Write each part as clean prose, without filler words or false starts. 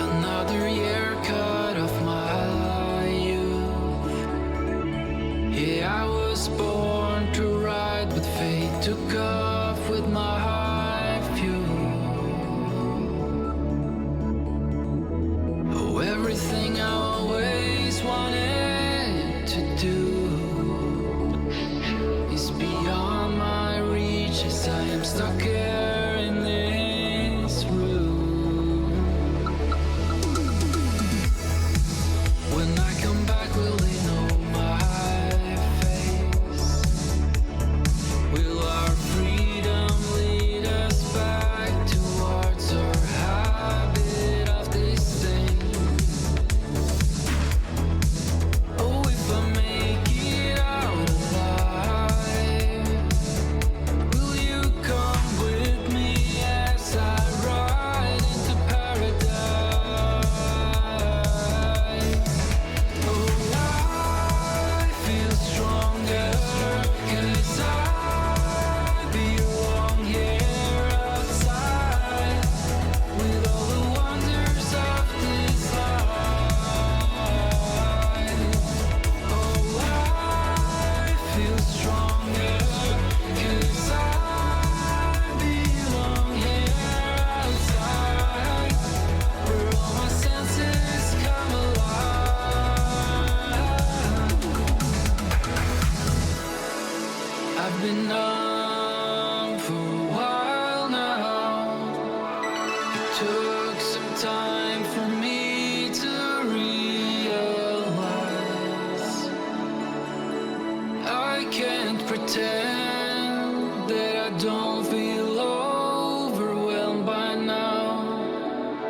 Another year cut off my youth. Yeah, I was born to ride, but fate took off with my high fuel. Oh, everything I always wanted to do is beyond my reach, as I am stuck here in this room. When I come back, will they know my face? Will our freedom lead us back towards our habit of disdain? Oh, if I make it out alive, will you come with me as I ride into paradise? Oh, I feel stronger, 'cause I belong here outside with all the wonders of this life. Oh, I feel stronger, 'cause I belong here outside where all my senses come alive. I've been numb for a while now. It took some time for me to realize I can't pretend that I don't feel overwhelmed by now.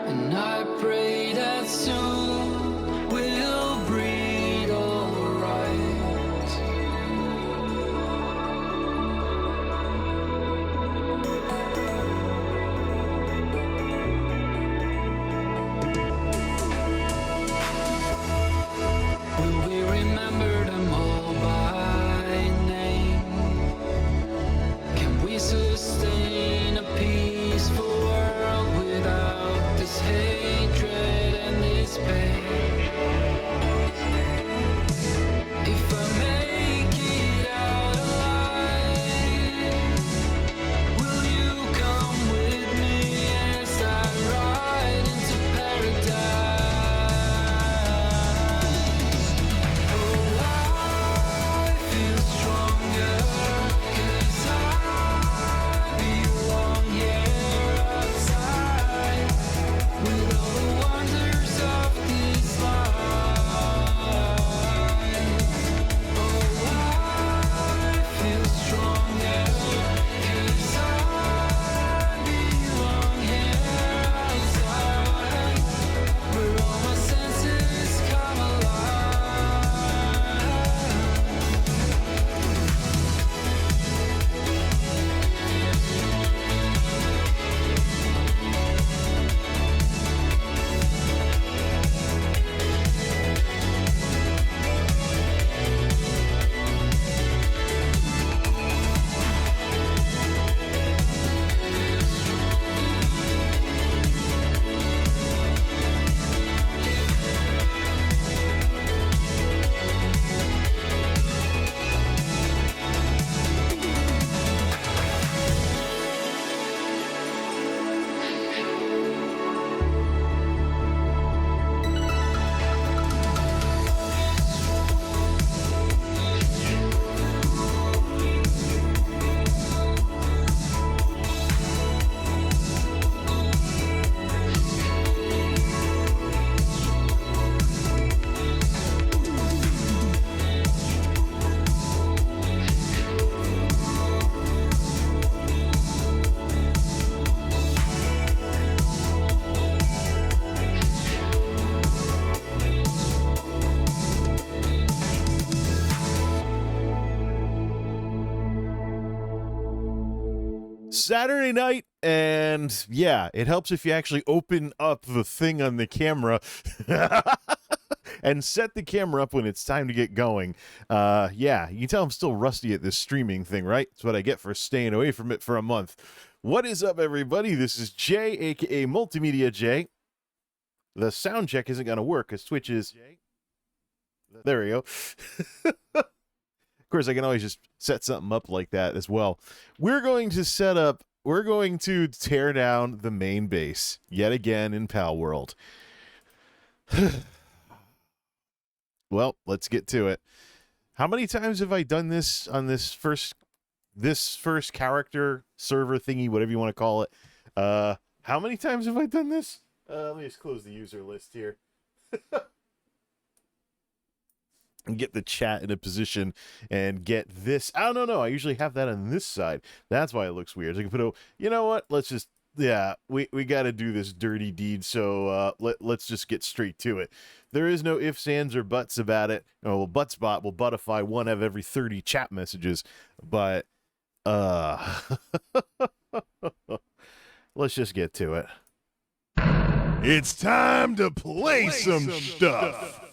And I pray that soon we'll breathe alright. Will we remember them all by name? Can we sustain Saturday night, and yeah, it helps if you actually open up the thing on the camera and set the camera up when it's time to get going. Yeah, you can tell I'm still rusty at this streaming thing, right? That's what I get for staying away from it for a month. What is up, everybody? This is Jay, aka Multimedia Jay. The sound check isn't going to work because Twitch is... There we go. Of course, I can always just set something up like that as well. We're going to tear down the main base yet again in Pal World. Well, let's get to it. How many times have I done this on this first character server thingy, whatever you want to call it? How many times have I done this? Let me just close the user list here. And get the chat in a position and get this. I don't know. I usually have that on this side. That's why it looks weird. So I can put you know what? Let's just, yeah, we got to do this dirty deed. So let's just get straight to it. There is no ifs, ands, or buts about it. Oh, well, Buttsbot will buttify one of every 30 chat messages. But, let's just get to it. It's time to play some stuff.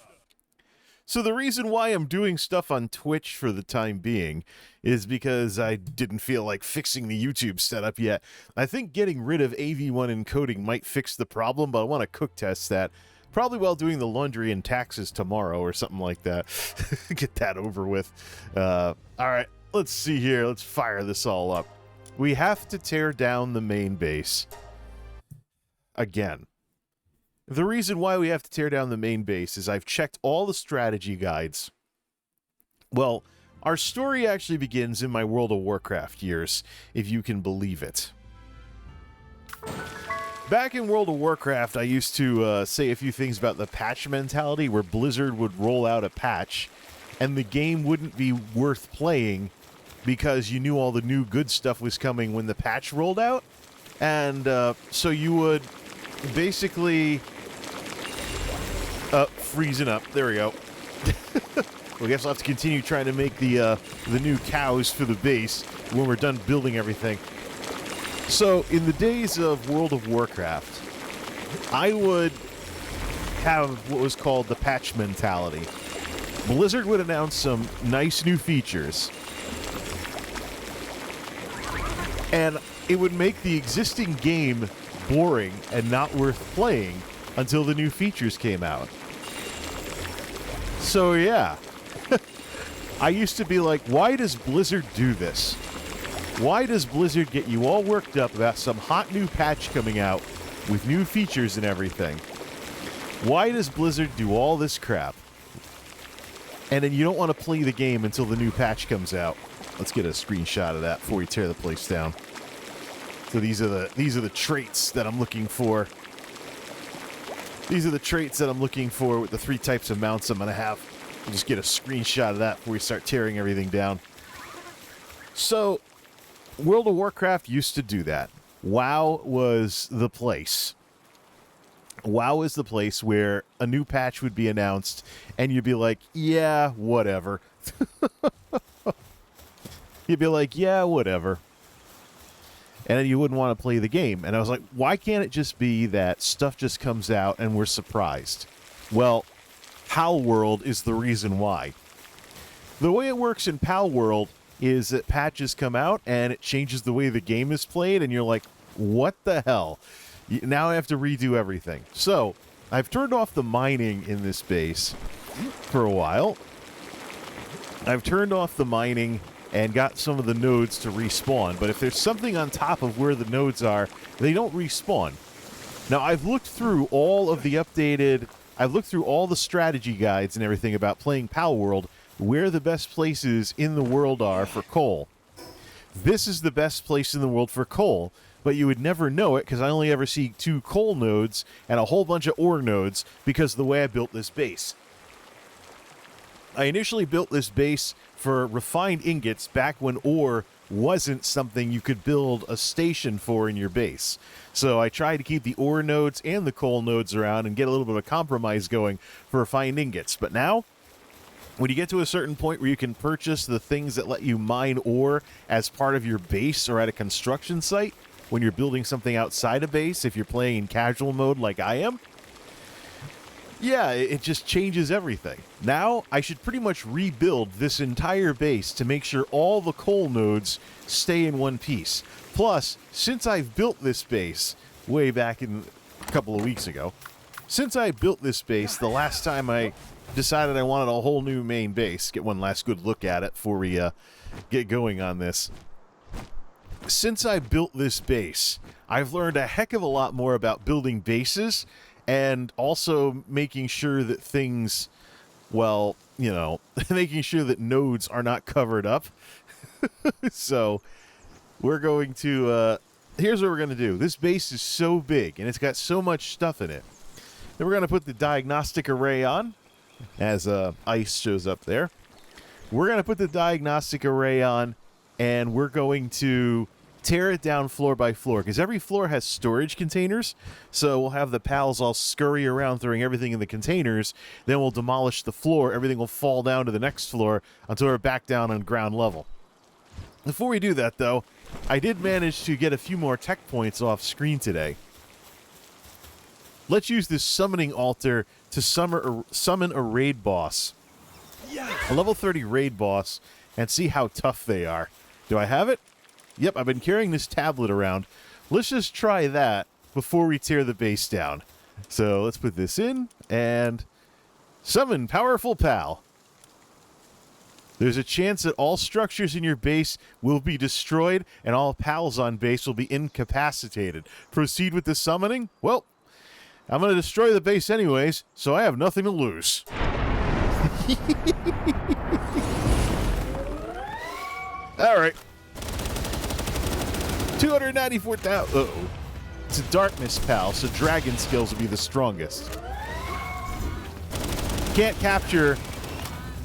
So the reason why I'm doing stuff on Twitch for the time being is because I didn't feel like fixing the YouTube setup yet. I think getting rid of AV1 encoding might fix the problem, but I want to cook test that. Probably while doing the laundry and taxes tomorrow or something like that. Get that over with. All right, let's see here. Let's fire this all up. We have to tear down the main base. Again. The reason why we have to tear down the main base is I've checked all the strategy guides. Well, our story actually begins in my World of Warcraft years, if you can believe it. Back in World of Warcraft, I used to say a few things about the patch mentality, where Blizzard would roll out a patch, and the game wouldn't be worth playing because you knew all the new good stuff was coming when the patch rolled out. And so you would basically... freezing up. There we go. Well, I guess I'll have to continue trying to make the new cows for the base when we're done building everything. So, in the days of World of Warcraft, I would have what was called the patch mentality. Blizzard would announce some nice new features, and it would make the existing game boring and not worth playing until the new features came out. So yeah, I used to be like, why does Blizzard do this? Why does Blizzard get you all worked up about some hot new patch coming out with new features and everything? Why does Blizzard do all this crap? And then you don't want to play the game until the new patch comes out. Let's get a screenshot of that before we tear the place down. So these are the traits that I'm looking for. These are the traits that I'm looking for with the 3 types of mounts I'm going to have. We'll just get a screenshot of that before we start tearing everything down. So, World of Warcraft used to do that. WoW was the place. WoW is the place where a new patch would be announced, and you'd be like, yeah, whatever. You'd be like, yeah, whatever. And then you wouldn't want to play the game. And I was like, why can't it just be that stuff just comes out and we're surprised? Well, Pal World is the reason why. The way it works in Pal World is that patches come out and it changes the way the game is played, and you're like, what the hell? Now I have to redo everything. So, I've turned off the mining in this base for a while. I've turned off the mining and got some of the nodes to respawn. But if there's something on top of where the nodes are, they don't respawn. Now, I've looked through all of the updated... I've looked through all the strategy guides and everything about playing Pal World, where the best places in the world are for coal. This is the best place in the world for coal, but you would never know it because I only ever see 2 coal nodes and a whole bunch of ore nodes because of the way I built this base. I initially built this base for refined ingots back when ore wasn't something you could build a station for in your base. So I tried to keep the ore nodes and the coal nodes around and get a little bit of a compromise going for refined ingots. But now, When you get to a certain point where you can purchase the things that let you mine ore as part of your base or at a construction site, when you're building something outside a base, if you're playing in casual mode like I am, yeah, it just changes everything. Now, I should pretty much rebuild this entire base to make sure all the coal nodes stay in one piece. Plus, since I've built this base way back in a couple of weeks ago, since I built this base, the last time I decided I wanted a whole new main base, get one last good look at it before we get going on this. Since I built this base, I've learned a heck of a lot more about building bases and also making sure that things, well, you know, making sure that nodes are not covered up. So we're going to, here's what we're going to do. This base is so big and it's got so much stuff in it. Then we're going to put the diagnostic array on as ice shows up there. We're going to put the diagnostic array on and we're going to tear it down floor by floor, because every floor has storage containers, so we'll have the pals all scurry around throwing everything in the containers, then we'll demolish the floor, everything will fall down to the next floor until we're back down on ground level. Before we do that, though, I did manage to get a few more tech points off screen today. Let's use this summoning altar to summon a raid boss. Yeah. A level 30 raid boss, and see how tough they are. Do I have it? Yep, I've been carrying this tablet around. Let's just try that before we tear the base down. So let's put this in and summon Powerful Pal. There's a chance that all structures in your base will be destroyed and all pals on base will be incapacitated. Proceed with the summoning? Well, I'm going to destroy the base anyways, so I have nothing to lose. All right. 294,000. Uh-oh. It's a darkness pal, so dragon skills will be the strongest. Can't capture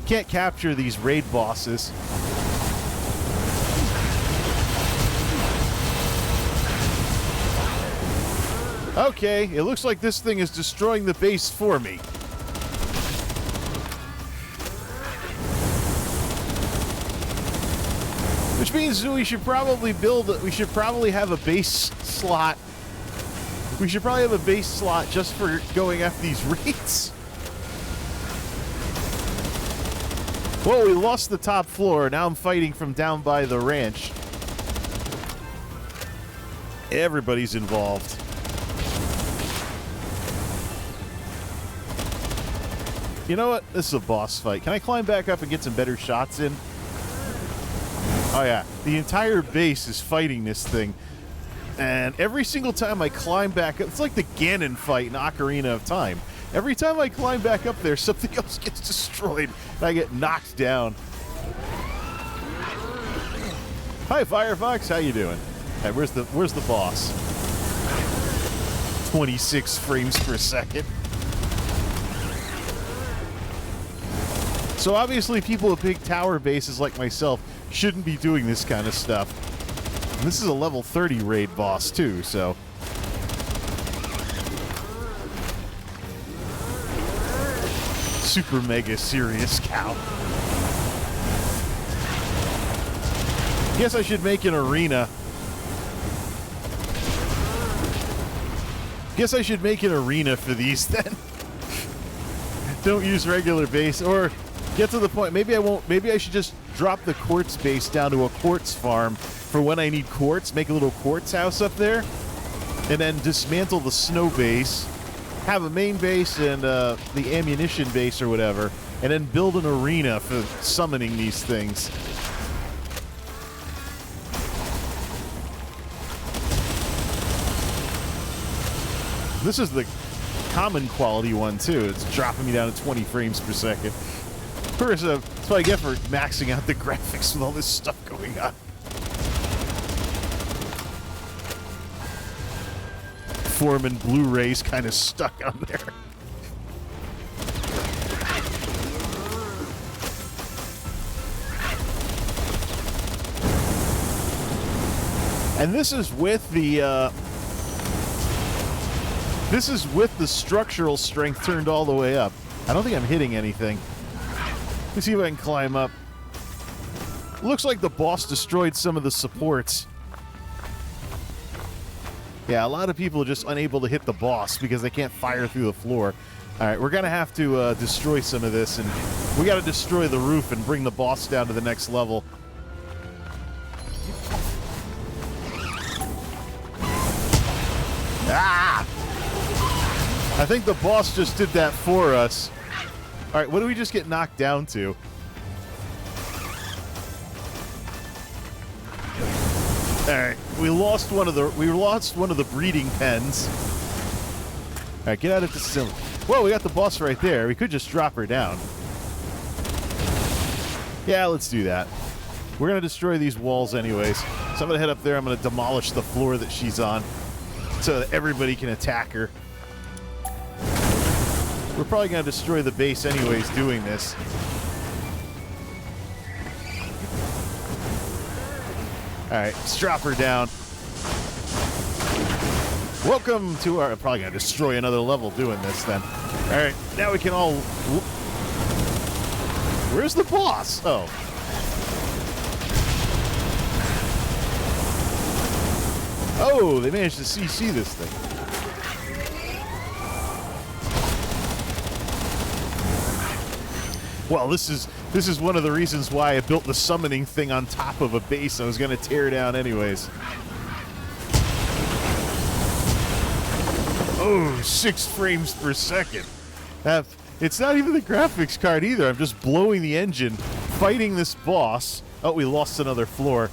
these raid bosses. Okay, it looks like this thing is destroying the base for me. Which means we should probably have a base slot. We should probably have a base slot just for going after these raids. Well, we lost the top floor. Now I'm fighting from down by the ranch. Everybody's involved. You know what? This is a boss fight. Can I climb back up and get some better shots in? Oh yeah, the entire base is fighting this thing. And every single time I climb back up, it's like the Ganon fight in Ocarina of Time. Every time I climb back up there, something else gets destroyed, and I get knocked down. Hi, Firefox, how you doing? Hey, where's the boss? 26 frames per second. So obviously people with big tower bases like myself shouldn't be doing this kind of stuff. And this is a level 30 raid boss too, so. Super mega serious cow. Guess I should make an arena. Guess I should make an arena for these then. Don't use regular base, or get to the point. Maybe I won't. Maybe I should just drop the quartz base down to a quartz farm for when I need quartz. Make a little quartz house up there, and then dismantle the snow base. Have a main base and the ammunition base or whatever, and then build an arena for summoning these things. This is the common quality one too. It's dropping me down to 20 frames per second. Of course, that's what I get for maxing out the graphics with all this stuff going on. Foreman Blu-ray's kind of stuck on there. And this is with the structural strength turned all the way up. I don't think I'm hitting anything. Let's see if I can climb up. Looks like the boss destroyed some of the supports. Yeah, a lot of people are just unable to hit the boss because they can't fire through the floor. All right, we're going to have to destroy some of this, and we got to destroy the roof and bring the boss down to the next level. Ah! I think the boss just did that for us. All right, what did we just get knocked down to? All right, we lost one of the breeding pens. All right, get out of the facility. Whoa, we got the boss right there. We could just drop her down. Yeah, let's do that. We're gonna destroy these walls anyways. So I'm gonna head up there. I'm gonna demolish the floor that she's on, so that everybody can attack her. We're probably gonna destroy the base anyways doing this. Alright, let's drop her down. Welcome to our... I'm probably going to destroy another level doing this then. Alright, now we can all... Where's the boss? Oh. Oh, they managed to CC this thing. Well, this is one of the reasons why I built the summoning thing on top of a base I was going to tear down anyways. Oh, 6 frames per second. It's not even the graphics card either. I'm just blowing the engine, fighting this boss. Oh, we lost another floor.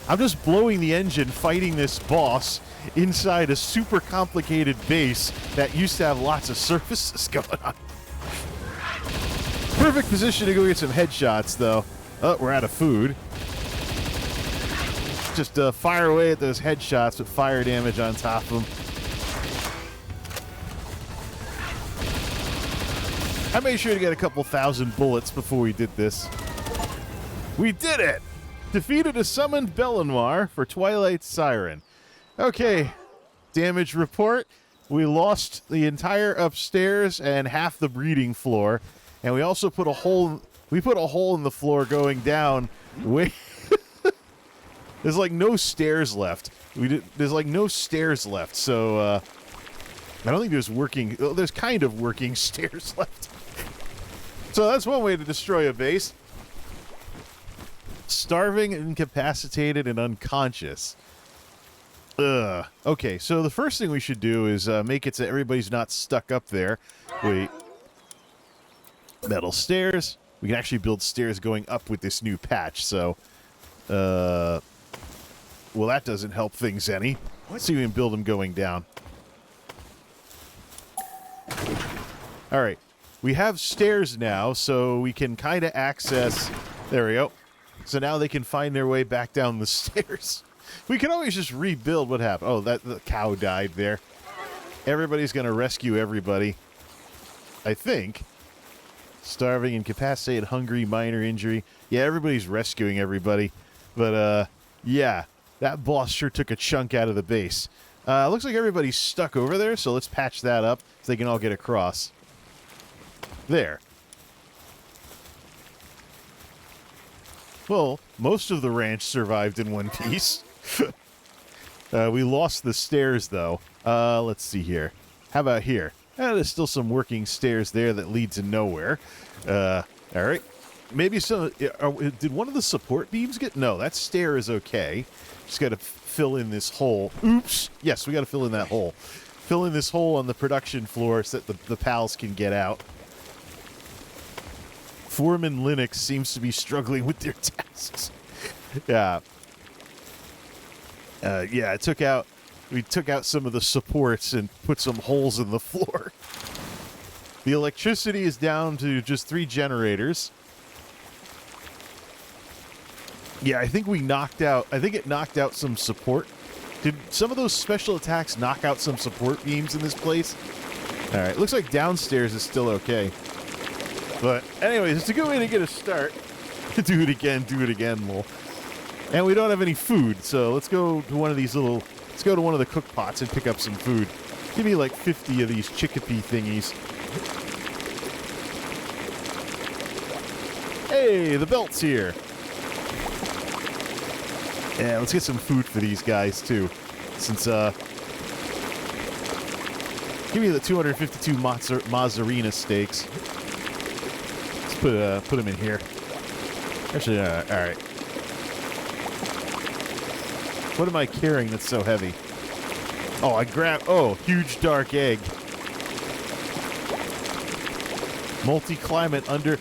I'm just blowing the engine, fighting this boss inside a super complicated base that used to have lots of surfaces going on. Perfect position to go get some headshots, though. Oh, we're out of food. Just fire away at those headshots with fire damage on top of them. I made sure to get a couple thousand bullets before we did this. We did it! Defeated a summoned Belenoir for Twilight Siren. Okay, damage report. We lost the entire upstairs and half the breeding floor. And we also put a hole. We put a hole in the floor going down. Wait, there's like no stairs left. There's like no stairs left. So I don't think there's working. There's kind of working stairs left. So that's one way to destroy a base. Starving, incapacitated, and unconscious. Okay, so the first thing we should do is make it so everybody's not stuck up there. Wait. Metal stairs. We can actually build stairs going up with this new patch, so... well, that doesn't help things any. Let's see if we can build them going down. Alright. We have stairs now, so we can kind of access... There we go. So now they can find their way back down the stairs. We can always just rebuild what happened. Oh, the cow died there. Everybody's going to rescue everybody. I think... Starving, incapacitated, hungry, minor injury. Yeah, everybody's rescuing everybody. But, yeah, that boss sure took a chunk out of the base. Looks like everybody's stuck over there, so let's patch that up so they can all get across. There. Well, most of the ranch survived in one piece. We lost the stairs, though. Let's see here. How about here? There's still some working stairs there that lead to nowhere. All right. Maybe some... did one of the support beams get... No, that stair is okay. Just got to fill in this hole. Oops. Yes, we got to fill in that hole. Fill in this hole on the production floor so that the pals can get out. Foreman Linux seems to be struggling with their tasks. Yeah. Yeah, we took out some of the supports and put some holes in the floor. The electricity is down to just 3 generators. Yeah, I think it knocked out some support. Did some of those special attacks knock out some support beams in this place? All right, looks like downstairs is still okay. But anyways, it's a good way to get a start. Do it again, lol. And we don't have any food, so let's go to one of these little... Let's go to one of the cook pots and pick up some food. Give me like 50 of these chickpea thingies. Hey, the belt's here. Yeah, let's get some food for these guys, too. Since, give me the 252 Mazzarina steaks. Let's put them in here. Actually, all right. What am I carrying that's so heavy? Oh, huge dark egg. Multi-climate undershirt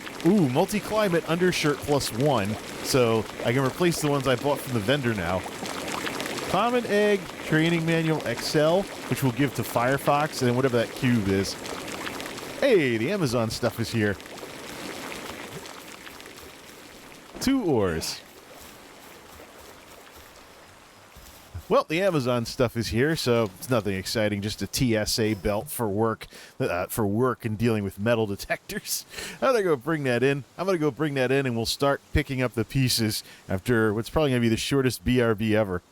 +1. So I can replace the ones I bought from the vendor now. Common egg, training manual XL, which we'll give to Firefox, and then whatever that cube is. Hey, the Amazon stuff is here. 2 ores. Well, the Amazon stuff is here, so it's nothing exciting. Just a TSA belt for work and dealing with metal detectors. I'm gonna go bring that in. And we'll start picking up the pieces after what's probably gonna be the shortest BRB ever.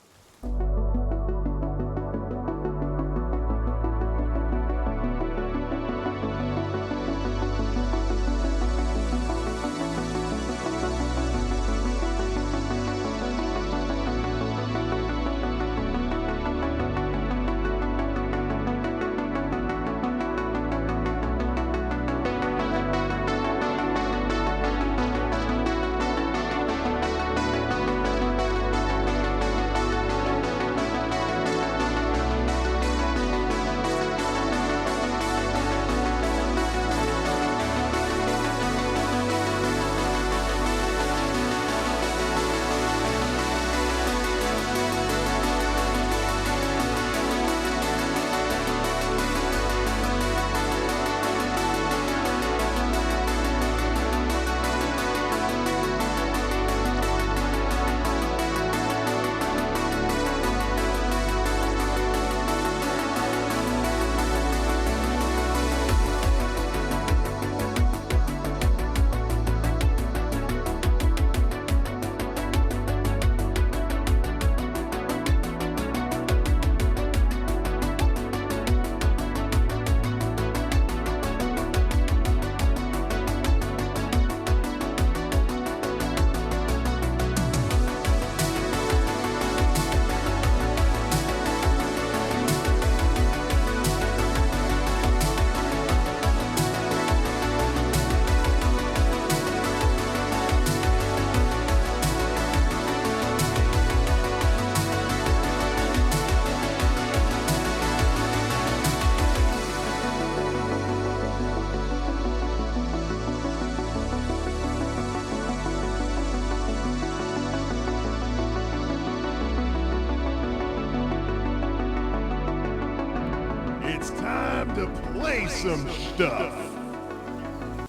Some stuff.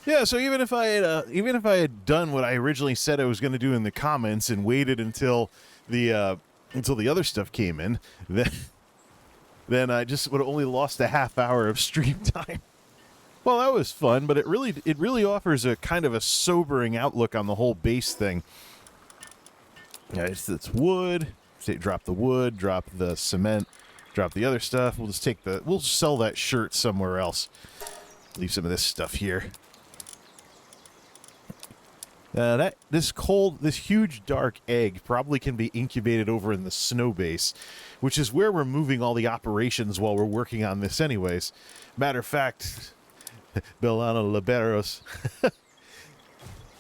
Yeah, so even if I had done what I originally said I was going to do in the comments and waited until the other stuff came in, then I just would have only lost a half hour of stream time. Well, that was fun, but it really offers a kind of a sobering outlook on the whole base thing. Yeah, it's wood. Drop the wood, drop the cement, drop the other stuff. We'll sell that shirt somewhere else. Leave some of this stuff here. This huge dark egg probably can be incubated over in the snow base, which is where we're moving all the operations while we're working on this anyways. Matter of fact, Belano Liberos.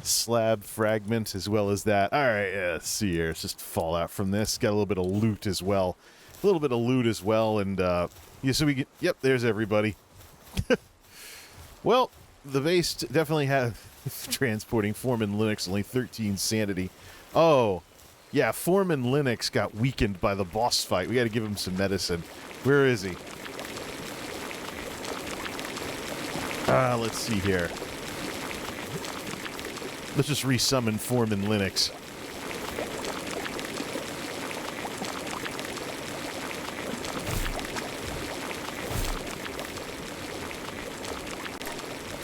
Slab fragment as well as that. All right, let's see here. It's just fallout from this. Got a little bit of loot as well. And yeah, so we get, yep, there's everybody. Well, the base definitely have transporting Foreman Linux, only 13 sanity. Oh, yeah, Foreman Linux got weakened by the boss fight. We got to give him some medicine. Where is he? Let's see here. Let's just resummon Foreman Linux.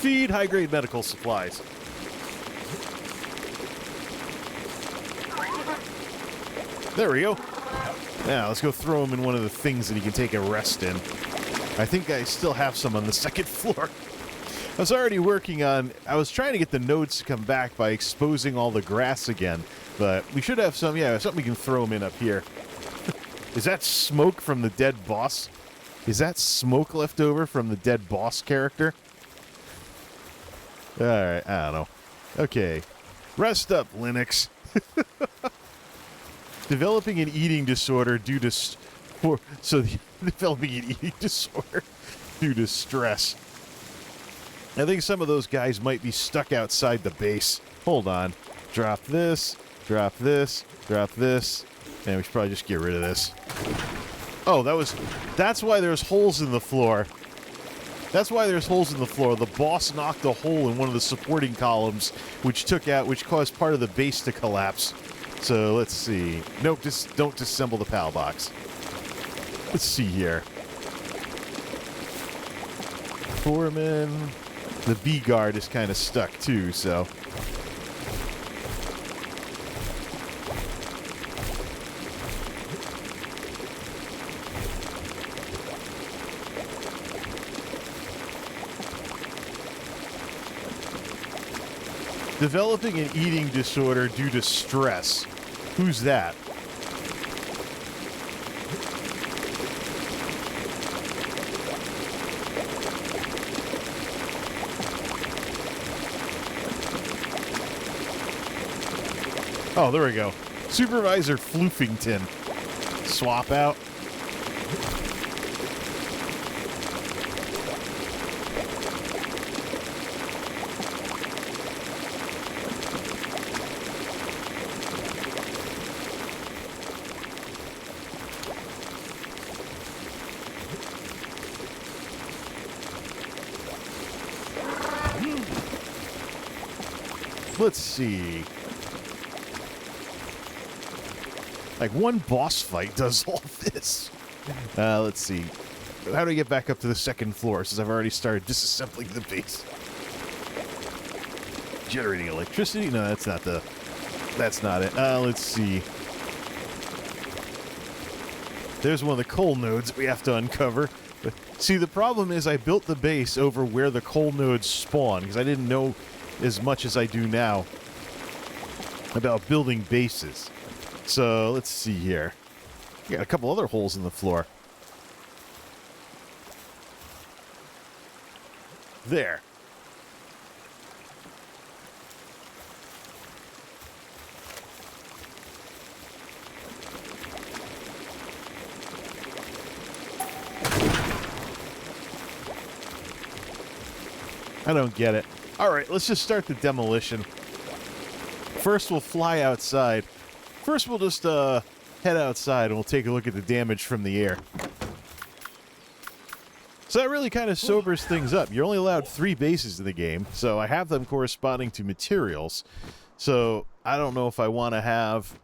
Feed high-grade medical supplies. There we go. Now, let's go throw him in one of the things that he can take a rest in. I think I still have some on the second floor. I was already working on... I was trying to get the nodes to come back by exposing all the grass again. But we should have some... Yeah, something we can throw them in up here. Is that smoke from the dead boss? Is that smoke left over from the dead boss character? Alright, I don't know. Okay. Rest up, Linux. Developing an eating disorder due to... developing an eating disorder due to stress. I think some of those guys might be stuck outside the base. Hold on. Drop this, drop this, drop this. And we should probably just get rid of this. Oh, that's why there's holes in the floor. That's why there's holes in the floor. The boss knocked a hole in one of the supporting columns, which caused part of the base to collapse. So let's see. Nope, just don't disassemble the PAL box. Let's see here. Foreman. The B guard is kind of stuck too, so. Developing an eating disorder due to stress. Who's that? Oh, there we go. Supervisor Floofington. Swap out. Let's see. Like, one boss fight does all this. Let's see. How do I get back up to the second floor, since I've already started disassembling the base? Generating electricity? No, that's not it. Let's see. There's one of the coal nodes that we have to uncover. But, see, the problem is I built the base over where the coal nodes spawn, because I didn't know as much as I do now about building bases. So, let's see here. We got a couple other holes in the floor. There. I don't get it. Alright, let's just start the demolition. First, we'll fly outside. First, we'll just head outside and we'll take a look at the damage from the air. So that really kind of sobers things up. You're only allowed 3 bases in the game, so I have them corresponding to materials. So I don't know if I want to have...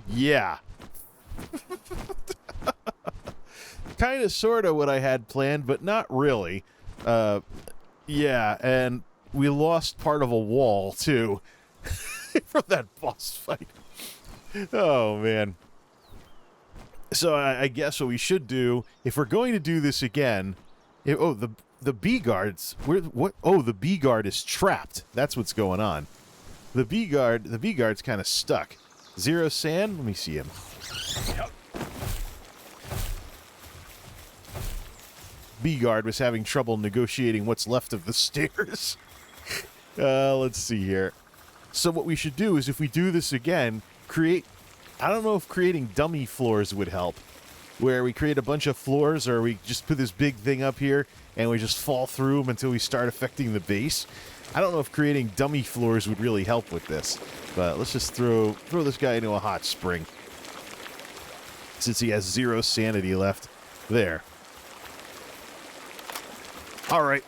Yeah. Kind of, sort of what I had planned, but not really. Yeah, and we lost part of a wall, too, from that boss fight. Oh, man. So I guess what we should do, if we're going to do this again... the B guards... the B guard is trapped. That's what's going on. The B guard's kind of stuck. Zero Sand? Let me see him. Yep. B guard was having trouble negotiating what's left of the stairs. Let's see here. So what we should do is, if we do this again, create... I don't know if creating dummy floors would help. Where we create a bunch of floors, or we just put this big thing up here, and we just fall through them until we start affecting the base. I don't know if creating dummy floors would really help with this. But let's just throw this guy into a hot spring. Since he has 0 sanity left. There. Alright.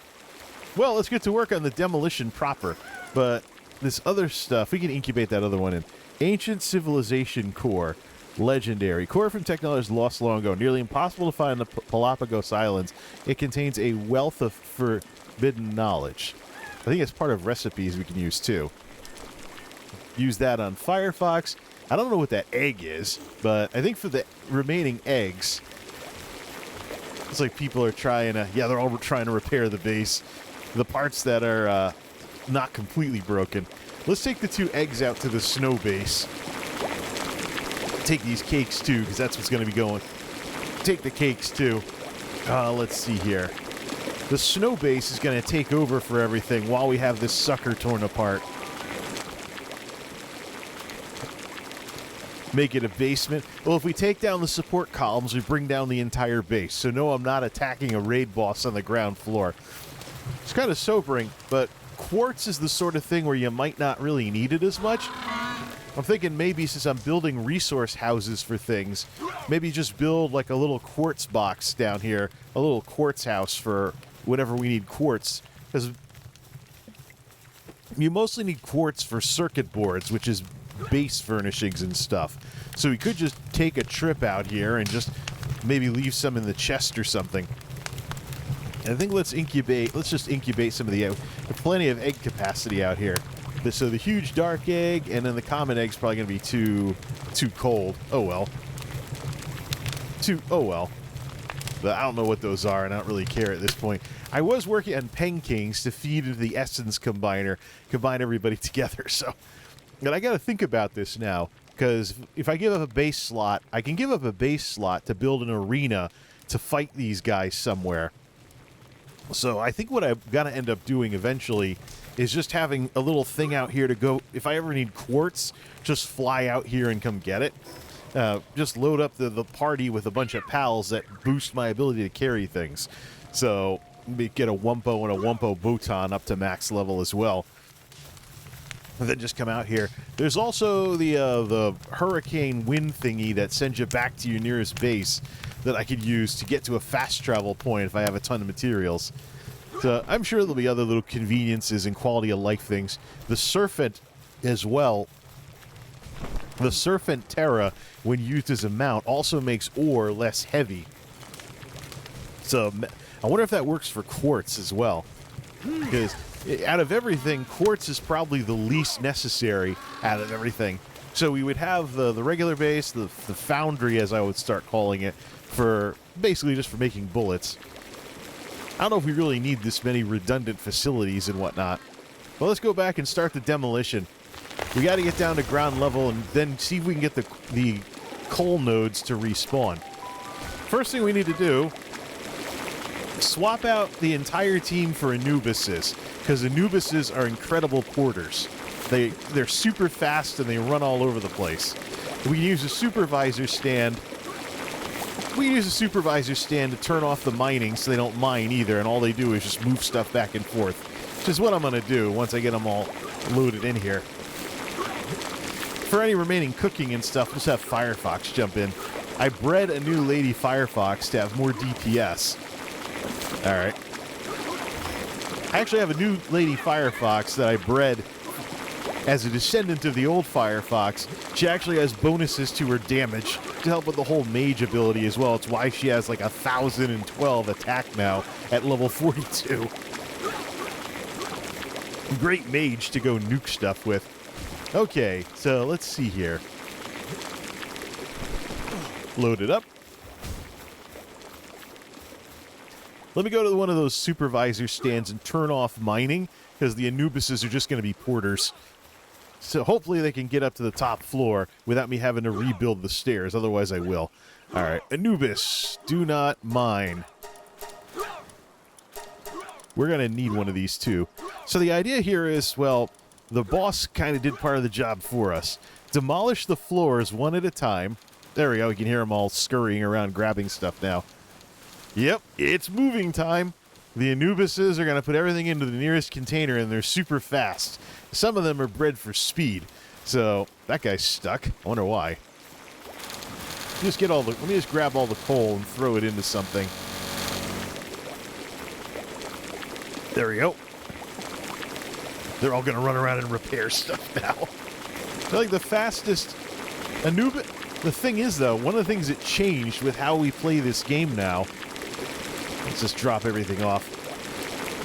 Well, let's get to work on the demolition proper. But this other stuff, we can incubate that other one in. Ancient Civilization Core. Legendary. Core from technologies lost long ago. Nearly impossible to find in the Galapagos Islands. It contains a wealth of forbidden knowledge. I think it's part of recipes we can use too. Use that on Firefox. I don't know what that egg is, but I think for the remaining eggs, it's like people are trying to... Yeah, they're all trying to repair the base. the parts that are not completely broken. Let's take the 2 eggs out to the snow base. Take these cakes too, because that's what's going to be going. Take the cakes too. Let's see here. The snow base is going to take over for everything while we have this sucker torn apart. Make it a basement. Well, if we take down the support columns, we bring down the entire base. So no, I'm not attacking a raid boss on the ground floor. It's kind of sobering, but quartz is the sort of thing where you might not really need it as much. I'm thinking maybe since I'm building resource houses for things, maybe just build like a little quartz box down here, a little quartz house for whenever we need quartz. Because you mostly need quartz for circuit boards, which is base furnishings and stuff. So we could just take a trip out here and just maybe leave some in the chest or something. And I think let's just incubate some of the egg. There's plenty of egg capacity out here. So the huge dark egg and then the common egg's probably going to be too cold. Oh well. But I don't know what those are and I don't really care at this point. I was working on Pen Kings to feed into the Essence Combiner, combine everybody together. So, and I got to think about this now, because if I give up a base slot, I can give up a base slot to build an arena to fight these guys somewhere. So I think what I'm going to end up doing eventually is just having a little thing out here to go, if I ever need quartz, just fly out here and come get it. Just load up the party with a bunch of pals that boost my ability to carry things. So get a Wumpo and a Wumpo Botan up to max level as well. And then just come out here. There's also the hurricane wind thingy that sends you back to your nearest base that I could use to get to a fast travel point if I have a ton of materials. So I'm sure there'll be other little conveniences and quality of life things. The Serpent as well. The Serpent Terra, when used as a mount, also makes ore less heavy. So I wonder if that works for quartz as well. Because out of everything, quartz is probably the least necessary out of everything. So we would have the regular base, the foundry, as I would start calling it, for basically just for making bullets. I don't know if we really need this many redundant facilities and whatnot. But let's go back and start the demolition. We got to get down to ground level and then see if we can get the coal nodes to respawn. First thing we need to do, swap out the entire team for Anubises, because Anubises are incredible porters. They're super fast and they run all over the place. We can use a supervisor stand. We can use a supervisor stand to turn off the mining so they don't mine either, and all they do is just move stuff back and forth, which is what I'm going to do once I get them all loaded in here. For any remaining cooking and stuff, just have Firefox jump in. I bred a new Lady Firefox to have more DPS. Alright. I actually have a new Lady Firefox that I bred as a descendant of the old Firefox. She actually has bonuses to her damage to help with the whole mage ability as well. It's why she has like 1,012 attack now at level 42. Great mage to go nuke stuff with. Okay, so let's see here. Load it up. Let me go to one of those supervisor stands and turn off mining, because the Anubises are just going to be porters. So hopefully they can get up to the top floor without me having to rebuild the stairs. Otherwise I will. Alright, Anubis, do not mine. We're going to need one of these too. So the idea here is, well, the boss kind of did part of the job for us. Demolish the floors one at a time. There we go. You can hear them all scurrying around grabbing stuff now. Yep, it's moving time. The Anubises are going to put everything into the nearest container, and they're super fast. Some of them are bred for speed. So that guy's stuck. I wonder why. Let me just grab all the coal and throw it into something. There we go. They're all going to run around and repair stuff now. They're like the fastest Anubis. The thing is, though, one of the things that changed with how we play this game now. Let's just drop everything off.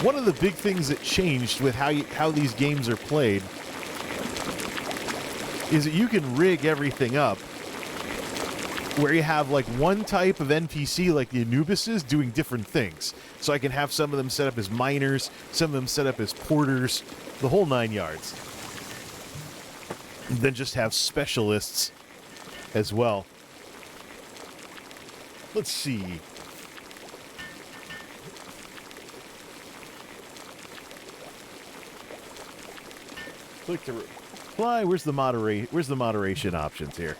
One of the big things that changed with how these games are played is that you can rig everything up where you have like one type of NPC, like the Anubises, doing different things. So I can have some of them set up as miners, some of them set up as porters, the whole 9 yards. And then just have specialists as well. Let's see. Click through. Fly. Where's the moderation options here?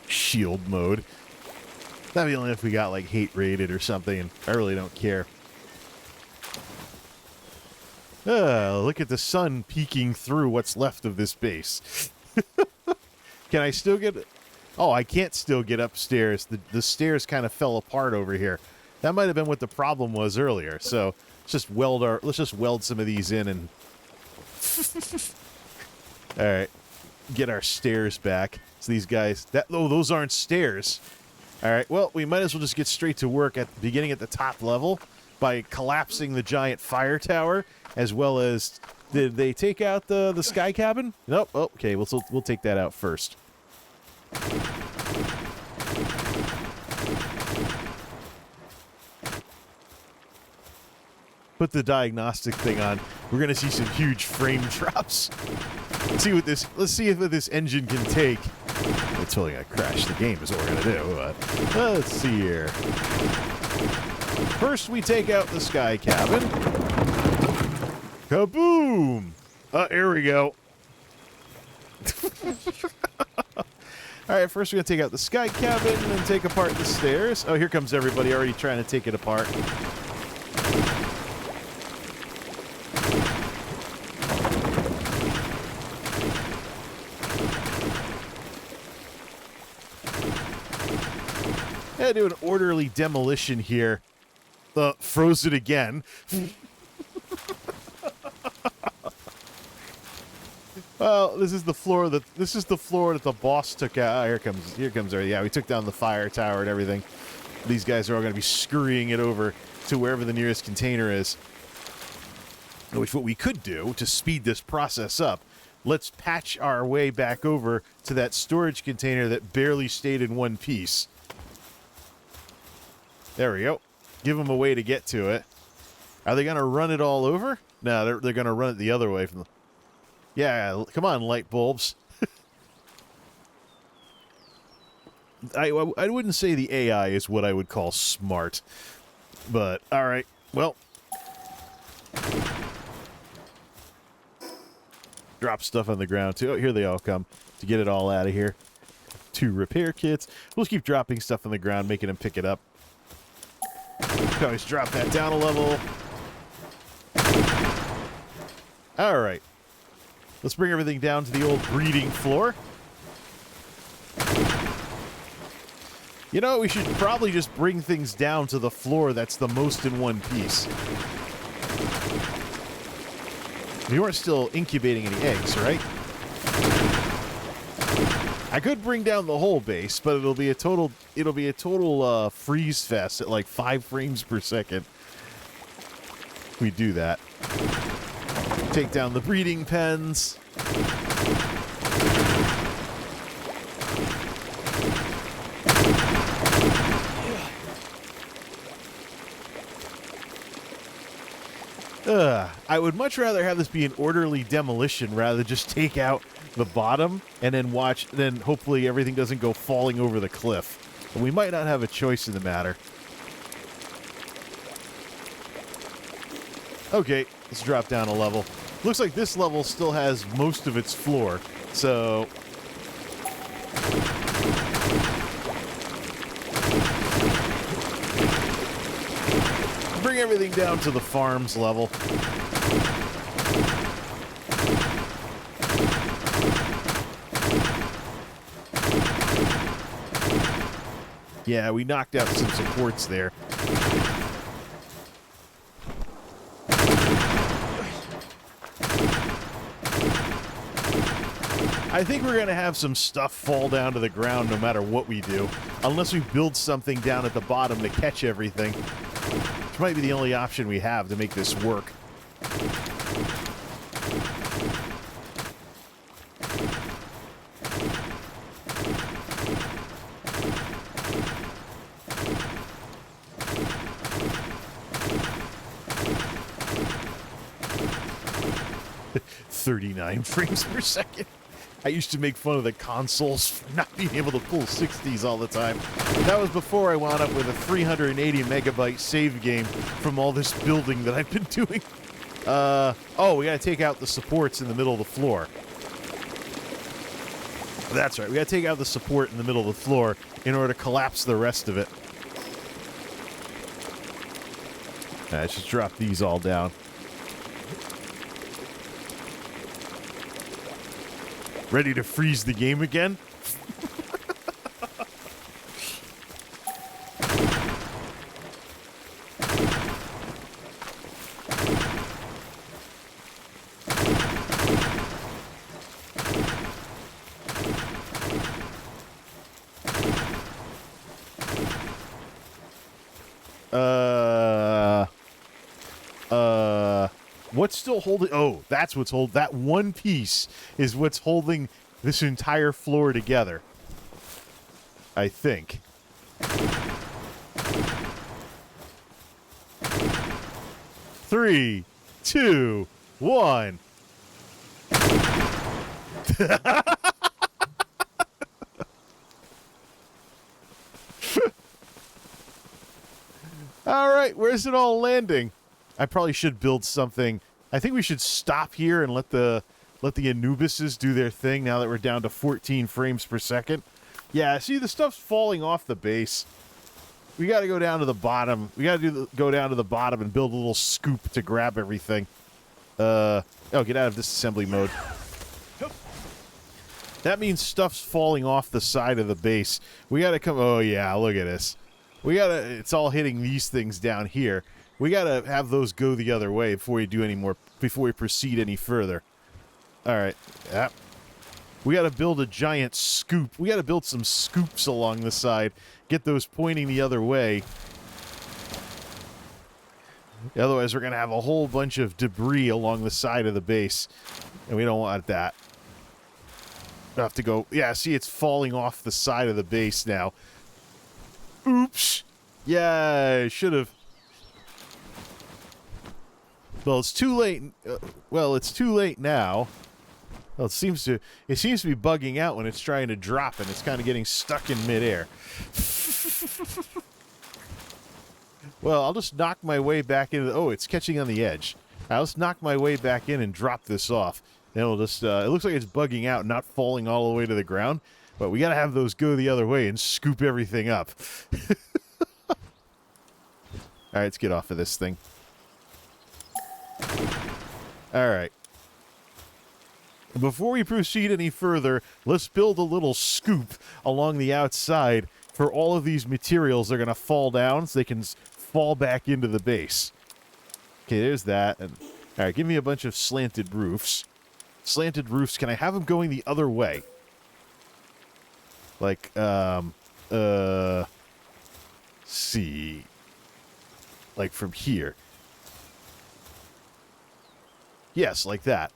Shield mode. That'd be only if we got like hate rated or something, and I really don't care. Look at the sun peeking through what's left of this base. Can I still get... Oh, I can't still get upstairs. The stairs kind of fell apart over here. That might have been what the problem was earlier. So let's just weld some of these in and... All right. Get our stairs back. So these guys... those aren't stairs. All right. Well, we might as well just get straight to work at the beginning at the top level by collapsing the giant fire tower, as well as... Did they take out the sky cabin? Nope. Oh, okay. We'll take that out first. Put the diagnostic thing on. We're gonna see some huge frame drops. Let's see if this engine can take. It's totally gonna crash the game is what we're gonna do. Let's see here. First, we take out the sky cabin. Kaboom! Here we go. All right, first we're going to take out the sky cabin and then take apart the stairs. Oh, here comes everybody already trying to take it apart. Yeah, do an orderly demolition here. Froze it again. Well, this is the floor that the boss took out. Here comes our... Yeah, we took down the fire tower and everything. These guys are all going to be scurrying it over to wherever the nearest container is. Which what we could do to speed this process up, let's patch our way back over to that storage container that barely stayed in one piece. There we go. Give them a way to get to it. Are they going to run it all over? No, they're going to run it the other way from the... Yeah, come on, light bulbs. I wouldn't say the AI is what I would call smart. But, alright, well. Drop stuff on the ground, too. Oh, here they all come to get it all out of here. 2 repair kits. We'll just keep dropping stuff on the ground, making them pick it up. Can always drop that down a level. Alright. Let's bring everything down to the old breeding floor. You know, we should probably just bring things down to the floor that's the most in one piece. We weren't still incubating any eggs, right? I could bring down the whole base, but it'll be a total freeze fest at like 5 frames per second. We do that. Take down the breeding pens. I would much rather have this be an orderly demolition rather than just take out the bottom and then hopefully everything doesn't go falling over the cliff. But we might not have a choice in the matter. Okay, let's drop down a level. Looks like this level still has most of its floor, so... Bring everything down to the farms level. Yeah, we knocked out some supports there. I think we're going to have some stuff fall down to the ground no matter what we do, unless we build something down at the bottom to catch everything. Which might be the only option we have to make this work. 39 frames per second. I used to make fun of the consoles for not being able to pull 60s all the time. That was before I wound up with a 380 megabyte save game from all this building that I've been doing. Oh, we gotta take out the supports in the middle of the floor. That's right, we gotta take out the support in the middle of the floor in order to collapse the rest of it. Let's just drop these all down. Ready to freeze the game again? What's still holding? Oh, that's what's holding. That one piece is what's holding this entire floor together. I think. Three, two, one. All right, where's it all landing? I probably should build something. I think we should stop here and let the Anubises do their thing now that we're down to 14 frames per second. Yeah, see, the stuff's falling off the base. We got to go down to the bottom. We got to go down to the bottom and build a little scoop to grab everything. Oh, get out of disassembly mode. That means stuff's falling off the side of the base. We got to come... Oh, yeah, look at this. We got to... It's all hitting these things down here. We got to have those go the other way before we do any more... Before we proceed any further. All right. Yep. We got to build a giant scoop. We got to build some scoops along the side. Get those pointing the other way. Otherwise, we're going to have a whole bunch of debris along the side of the base. And we don't want that. We'll have to go... Yeah, see, it's falling off the side of the base now. Oops. Yeah, I should have... Well, it's too late. Well, it's too late now. Well, it seems to be bugging out when it's trying to drop, and it's kind of getting stuck in midair. Well, I'll just knock my way back into... Oh, it's catching on the edge. I'll just knock my way back in and drop this off. Then we'll just... it looks like it's bugging out, not falling all the way to the ground. But we got to have those go the other way and scoop everything up. All right, let's get off of this thing. All right. Before we proceed any further, let's build a little scoop along the outside for all of these materials. They're going to fall down so they can fall back into the base. Okay, there's that. And, all right, give me a bunch of slanted roofs. Slanted roofs, can I have them going the other way? Like, see. Like from here. Yes, like that.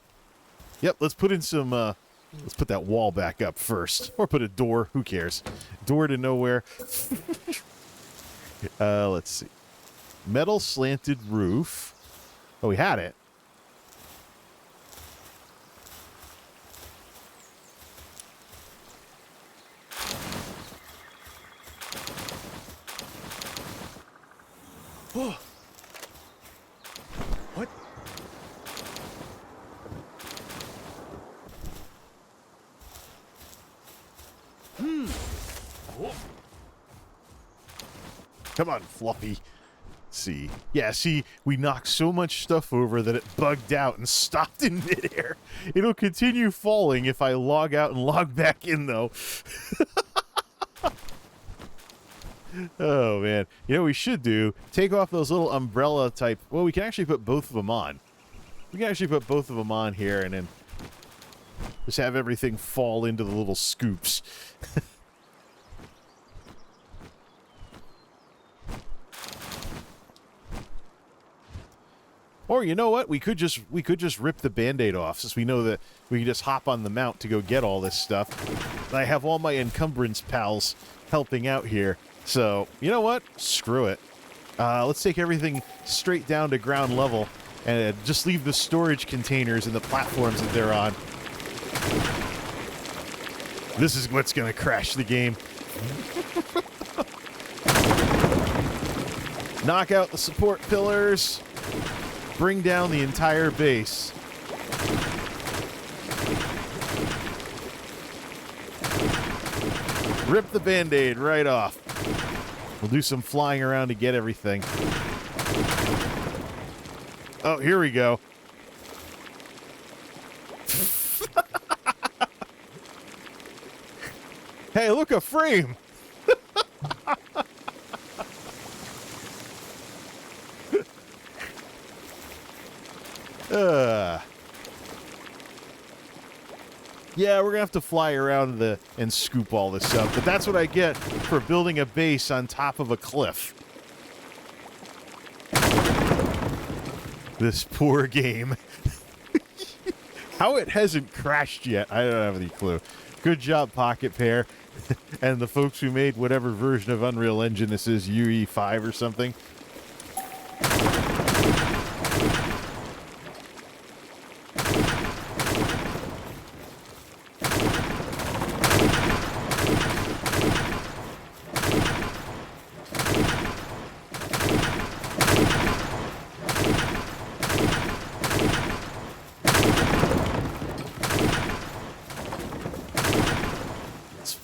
Yep, let's put in some, let's put that wall back up first. Or put a door, who cares? Door to nowhere. Let's see. Metal slanted roof. Oh, we had it. Oh. What? Oh. Come on, Fluffy. Let's see. Yeah, see, we knocked so much stuff over that it bugged out and stopped in midair. It'll continue falling if I log out and log back in, though. Oh, man. You know what we should do? Take off those little umbrella type... Well, we can actually put both of them on. We can actually put both of them on here and then just have everything fall into the little scoops. Or you know what? We could just rip the Band-Aid off, since we know that we can just hop on the mount to go get all this stuff. And I have all my encumbrance pals helping out here. So, you know what? Screw it. Let's take everything straight down to ground level. and just leave the storage containers and the platforms that they're on. This is what's going to crash the game. Knock out the support pillars. Bring down the entire base. Rip the Band-Aid right off. We'll do some flying around to get everything. Oh, here we go. Hey, look, a frame. Yeah, we're gonna have to fly around and scoop all this up, but that's what I get for building a base on top of a cliff. This poor game. How it hasn't crashed yet, I don't have any clue. Good job, Pocket Pair, and the folks who made whatever version of Unreal Engine this is, UE5 or something.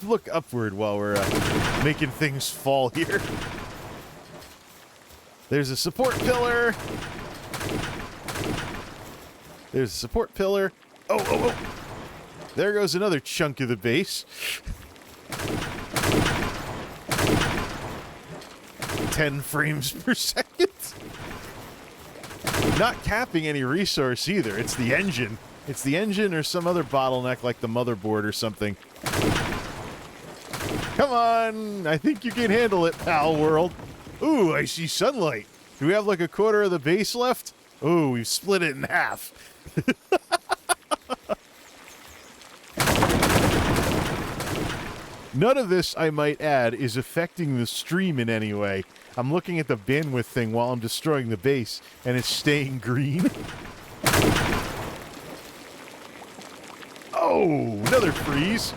Look upward while we're making things fall here. There's a support pillar. There's a support pillar. Oh. There goes another chunk of the base. 10 frames per second. Not capping any resource either. It's the engine. It's the engine or some other bottleneck like the motherboard or something. Come on! I think you can handle it, pal world. Ooh, I see sunlight. Do we have like a quarter of the base left? Ooh, we've split it in half. None of this, I might add, is affecting the stream in any way. I'm looking at the bandwidth thing while I'm destroying the base, and it's staying green. Oh, another freeze.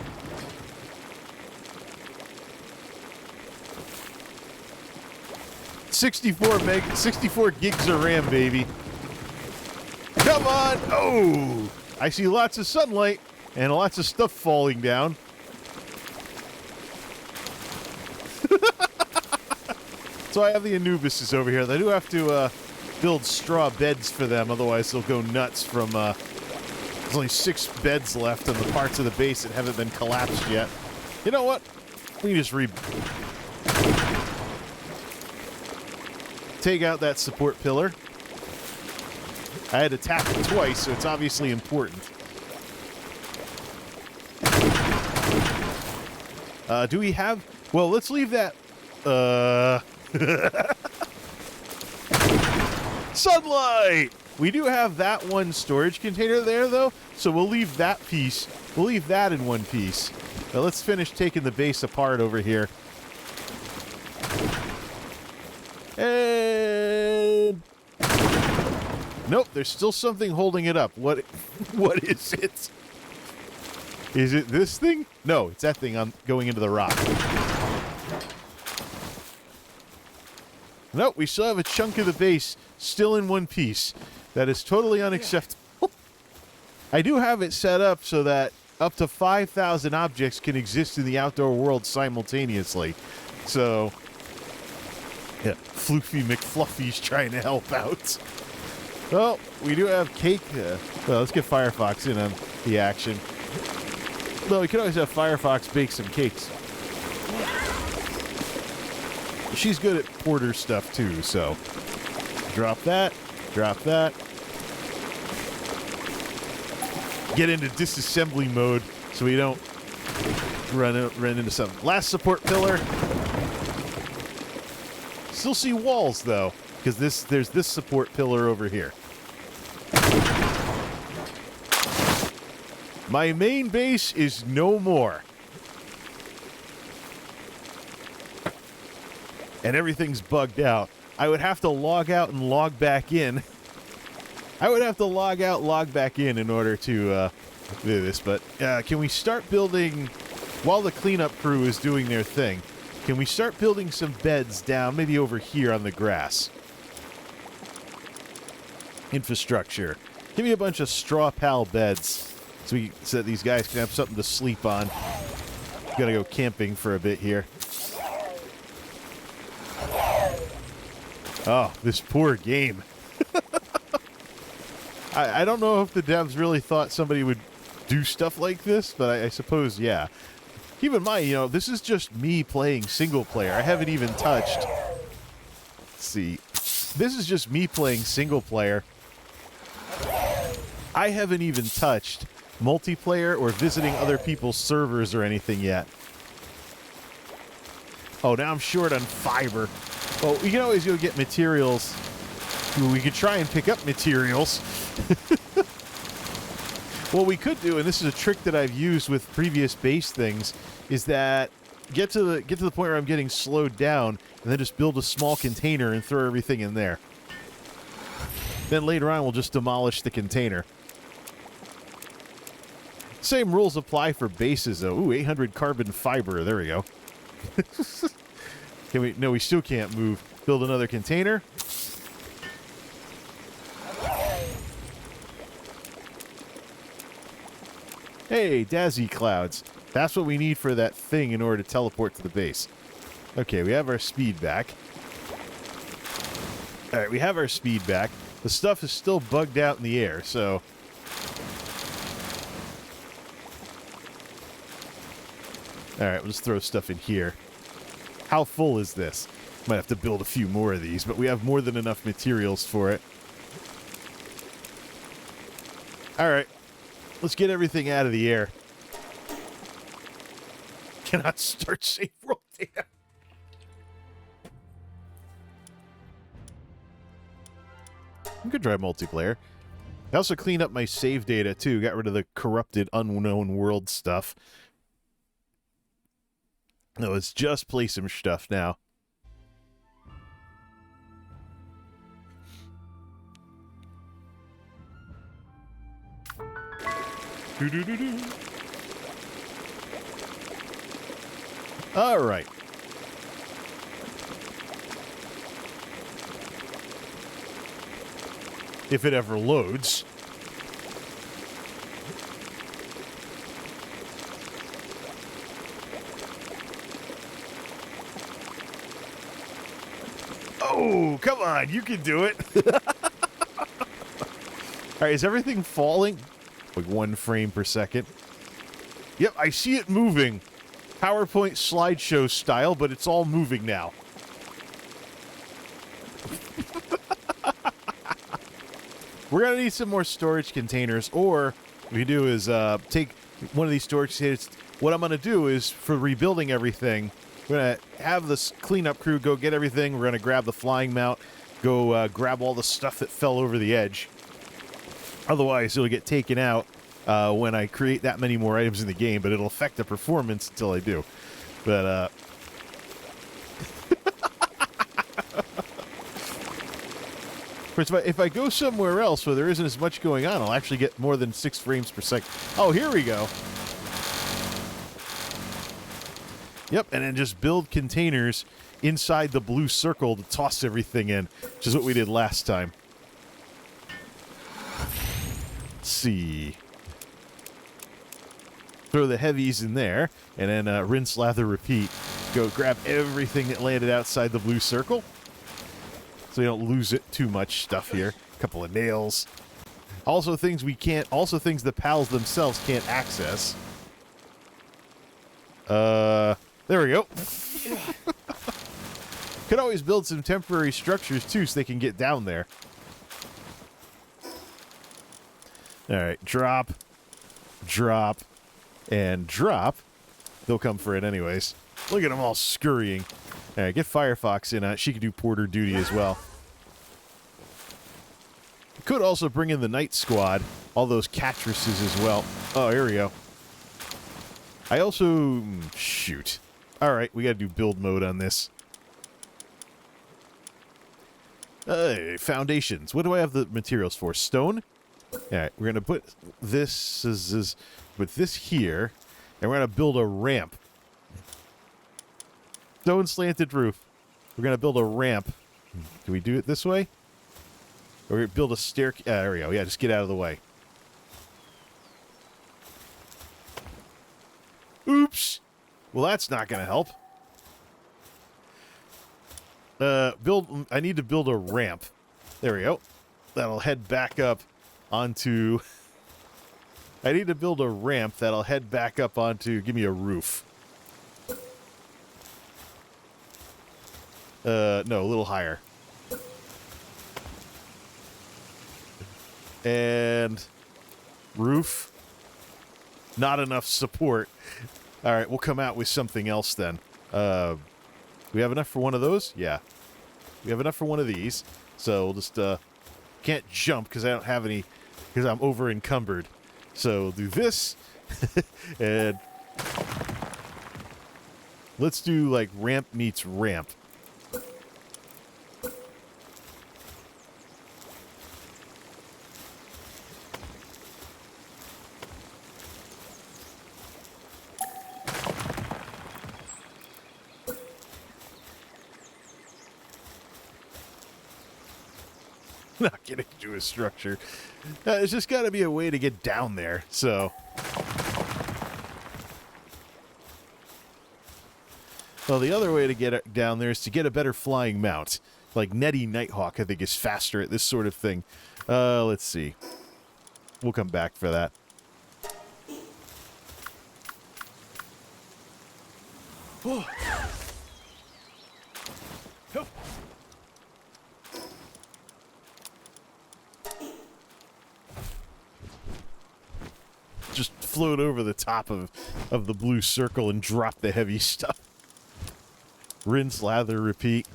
$64 gigs of RAM, baby. Come on! Oh! I see lots of sunlight and lots of stuff falling down. So I have the Anubises over here. I do have to build straw beds for them, otherwise they'll go nuts from... there's only 6 beds left on the parts of the base that haven't been collapsed yet. You know what? We can just take out that support pillar. I had to tap it twice, so it's obviously important. Do we have... Well, let's leave that... Sunlight! We do have that one storage container there, though, so we'll leave that piece. We'll leave that in one piece. Now let's finish taking the base apart over here. And... Nope, there's still something holding it up. What is it? Is it this thing? No, it's that thing going into the rock. Nope, we still have a chunk of the base still in one piece. That is totally unacceptable. I do have it set up so that up to 5,000 objects can exist in the outdoor world simultaneously. So... yeah, Floofy McFluffy's trying to help out. Well, we do have cake. Well, let's get Firefox in on the action. Well, we could always have Firefox bake some cakes. She's good at porter stuff, too, so... Drop that. Drop that. Get into disassembly mode so we don't run into something. Last support pillar. Still see walls, though, because there's this support pillar over here. My main base is no more. And everything's bugged out. I would have to log out and log back in I would have to log out, log back in order to do this. But can we start building, while the cleanup crew is doing their thing, can we start building some beds down, maybe over here on the grass? Infrastructure. Give me a bunch of straw pal beds so that these guys can have something to sleep on. Gotta go camping for a bit here. Oh, this poor game. I don't know if the devs really thought somebody would do stuff like this, but I suppose, yeah. Keep in mind, you know, this is just me playing single player. I haven't even touched... Let's see. This is just me playing single player. I haven't even touched multiplayer or visiting other people's servers or anything yet. Oh, now I'm short on fiber. Well, we can always go get materials. We could try and pick up materials. What we could do, and this is a trick that I've used with previous base things, is that get to the point where I'm getting slowed down, and then just build a small container and throw everything in there. Then later on, we'll just demolish the container. Same rules apply for bases, though. Ooh, 800 carbon fiber. There we go. Can we? No, we still can't move. Build another container. Hey, Dazzy clouds. That's what we need for that thing in order to teleport to the base. Okay, we have our speed back. Alright, we have our speed back. The stuff is still bugged out in the air, so... Alright, we'll just throw stuff in here. How full is this? Might have to build a few more of these, but we have more than enough materials for it. Alright. Let's get everything out of the air. Cannot start save roll. Damn. I'm gonna try multiplayer. I also cleaned up my save data too. Got rid of the corrupted unknown world stuff. No, it's just play some stuff now. All right. If it ever loads. Oh, come on, you can do it. All right, is everything falling? Like 1 frame per second. Yep, I see it moving. PowerPoint slideshow style, but it's all moving now. We're going to need some more storage containers, or what we do is take one of these storage containers. What I'm going to do is, for rebuilding everything, we're going to have this cleanup crew go get everything. We're going to grab the flying mount, go grab all the stuff that fell over the edge. Otherwise, it'll get taken out when I create that many more items in the game, but it'll affect the performance until I do. But, if I go somewhere else where there isn't as much going on, I'll actually get more than 6 frames per second. Oh, here we go. Yep, and then just build containers inside the blue circle to toss everything in, which is what we did last time. Let's see. Throw the heavies in there, and then rinse, lather, repeat. Go grab everything that landed outside the blue circle, so we don't lose it too much stuff here. A couple of nails. Also things we can't, also things the pals themselves can't access. There we go. Could always build some temporary structures too so they can get down there. Alright, drop, drop, and drop. They'll come for it anyways. Look at them all scurrying. Alright, get Firefox in. She can do porter duty as well. Could also bring in the night squad. All those catresses as well. Oh, here we go. I also... shoot. Alright, we gotta do build mode on this. Foundations. What do I have the materials for? Stone? All right, we're going to put this put this here, and we're going to build a ramp. Stone slanted roof. We're going to build a ramp. Can we do it this way? Or we build a staircase. There we go. Yeah, just get out of the way. Oops. Well, that's not going to help. I need to build a ramp. There we go. That'll head back up onto... I need to build a ramp that'll head back up onto... Give me a roof. No, a little higher. And... Roof. Not enough support. All right, we'll come out with something else then. We have enough for one of those? Yeah. We have enough for one of these. So we'll just, can't jump because I don't have any, because I'm over encumbered. So we'll do this. And let's do like ramp meets ramp. Not getting to a structure. There's just got to be a way to get down there. So, well, the other way to get down there is to get a better flying mount. Like Nettie Nighthawk, I think, is faster at this sort of thing. Let's see. We'll come back for that. Oh. Just float over the top of the blue circle and drop the heavy stuff. Rinse, lather, repeat.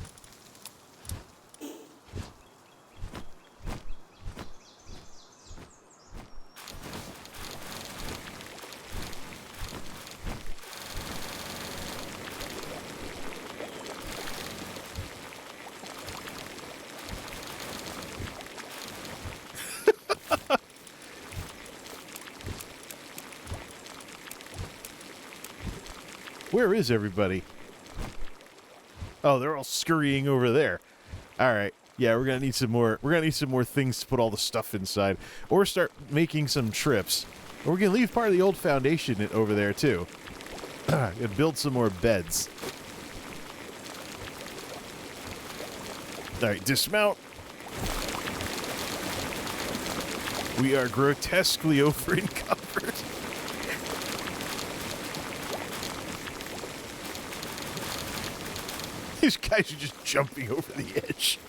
Where is everybody? Oh, they're all scurrying over there. All right. Yeah, we're gonna need some more. We're gonna need some more things to put all the stuff inside, or start making some trips. Or we can leave part of the old foundation over there too, and build some more beds. All right, dismount. We are grotesquely over encumbered. These guys are just jumping over the edge.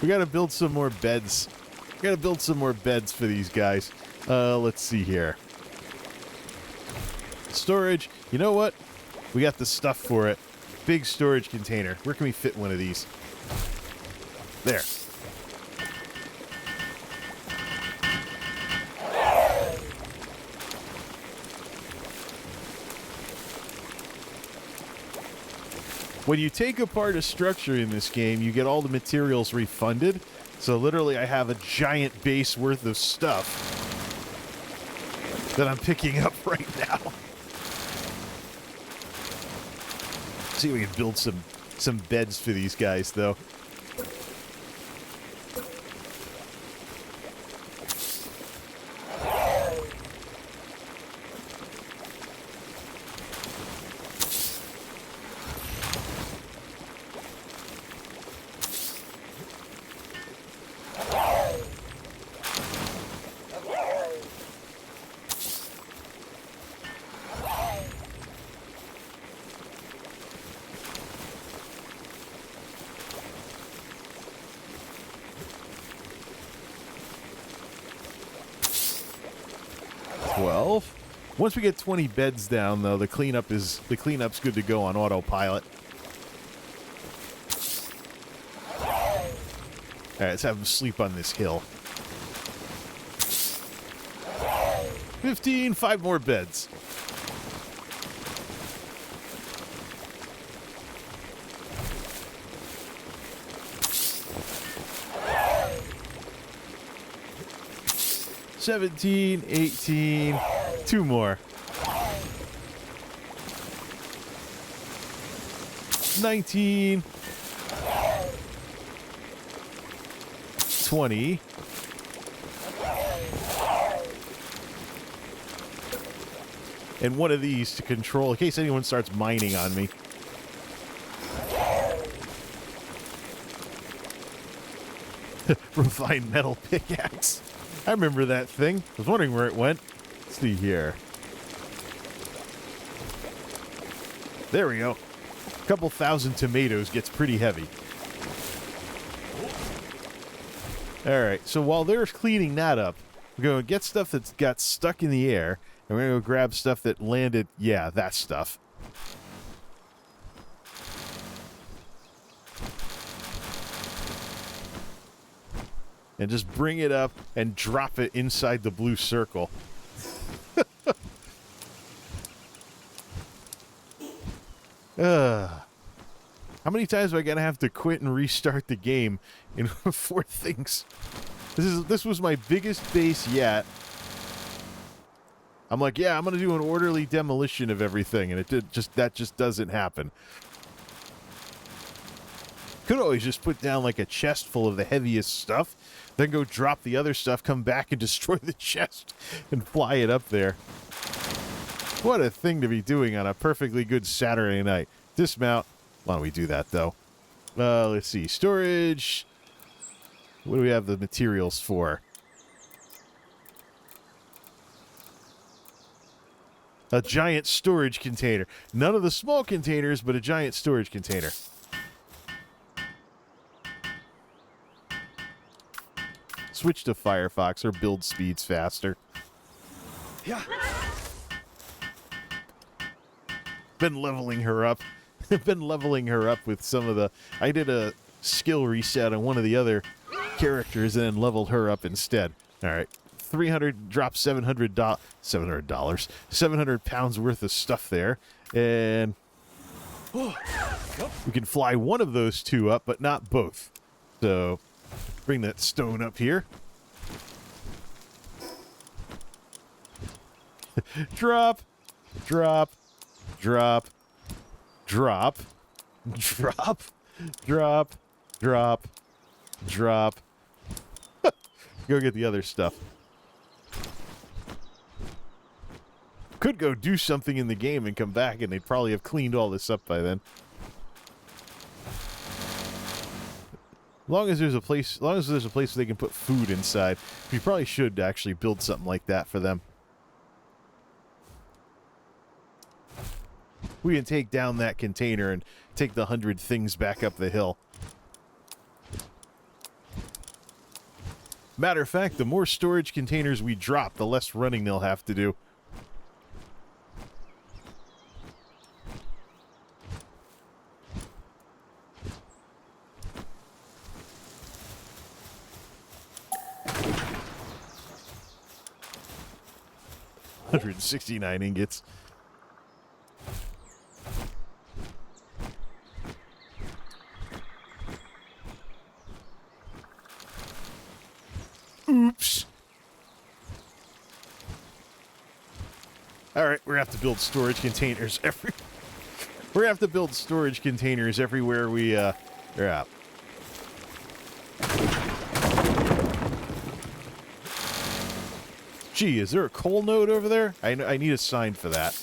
We gotta build some more beds. We gotta build some more beds for these guys. Let's see here. Storage. You know what? We got the stuff for it. Big storage container. Where can we fit one of these? There. When you take apart a structure in this game, you get all the materials refunded. So literally I have a giant base worth of stuff that I'm picking up right now. See if we can build some beds for these guys, though. Once we get 20 beds down, though, the cleanup's good to go on autopilot. All right, let's have them sleep on this hill. 15, 5 more beds. 17, 18, 2 more. 19, 20, and one of these to control in case anyone starts mining on me. Refined metal pickaxe. I remember that thing. I was wondering where it went. Let's see here. There we go. A couple thousand tomatoes gets pretty heavy. Alright, so while they're cleaning that up, we're going to get stuff that's got stuck in the air, and we're going to go grab stuff that landed, yeah, that stuff. And just bring it up and drop it inside the blue circle. How many times am I gonna have to quit and restart the game in 4 things? This was my biggest base yet. I'm like, yeah, I'm gonna do an orderly demolition of everything, and that just doesn't happen. Could always just put down like a chest full of the heaviest stuff, then go drop the other stuff, come back and destroy the chest, and fly it up there. What a thing to be doing on a perfectly good Saturday night. Dismount. Why don't we do that, though? Let's see. Storage. What do we have the materials for? A giant storage container. None of the small containers, but a giant storage container. Switch to Firefox or build speeds faster. Yeah. Been leveling her up. Been leveling her up with some of the... I did a skill reset on one of the other characters and then leveled her up instead. All right. 300, drop $700, 700 pounds worth of stuff there. And we can fly one of those 2 up, but not both. So bring that stone up here. Drop, drop, drop, drop, drop, drop, drop, drop. Go get the other stuff. Could go do something in the game and come back, and they'd probably have cleaned all this up by then. As long as there's a place where they can put food inside, we probably should actually build something like that for them. We can take down that container and take the 100 things back up the hill. Matter of fact, the more storage containers we drop, the less running they'll have to do. $169 ingots. Oops. All right, we're gonna have to build storage containers We're gonna have to build storage containers everywhere we are out. Gee, is there a coal node over there? I need a sign for that.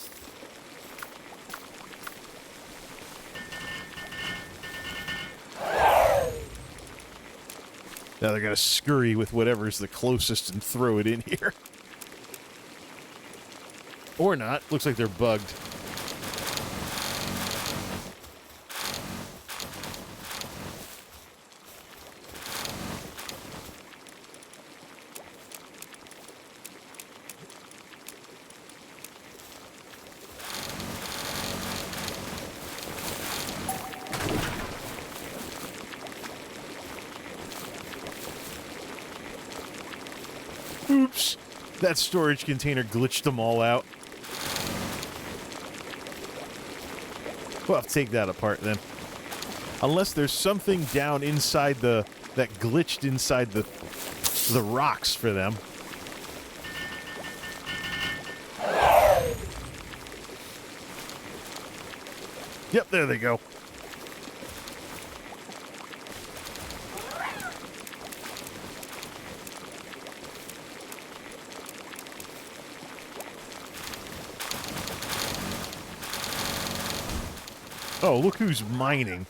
Now they're going to scurry with whatever's the closest and throw it in here. Or not. Looks like they're bugged. Oops. That storage container glitched them all out. We'll have to take that apart then. Unless there's something down inside that glitched inside the rocks for them. Yep, there they go. Oh, look who's mining.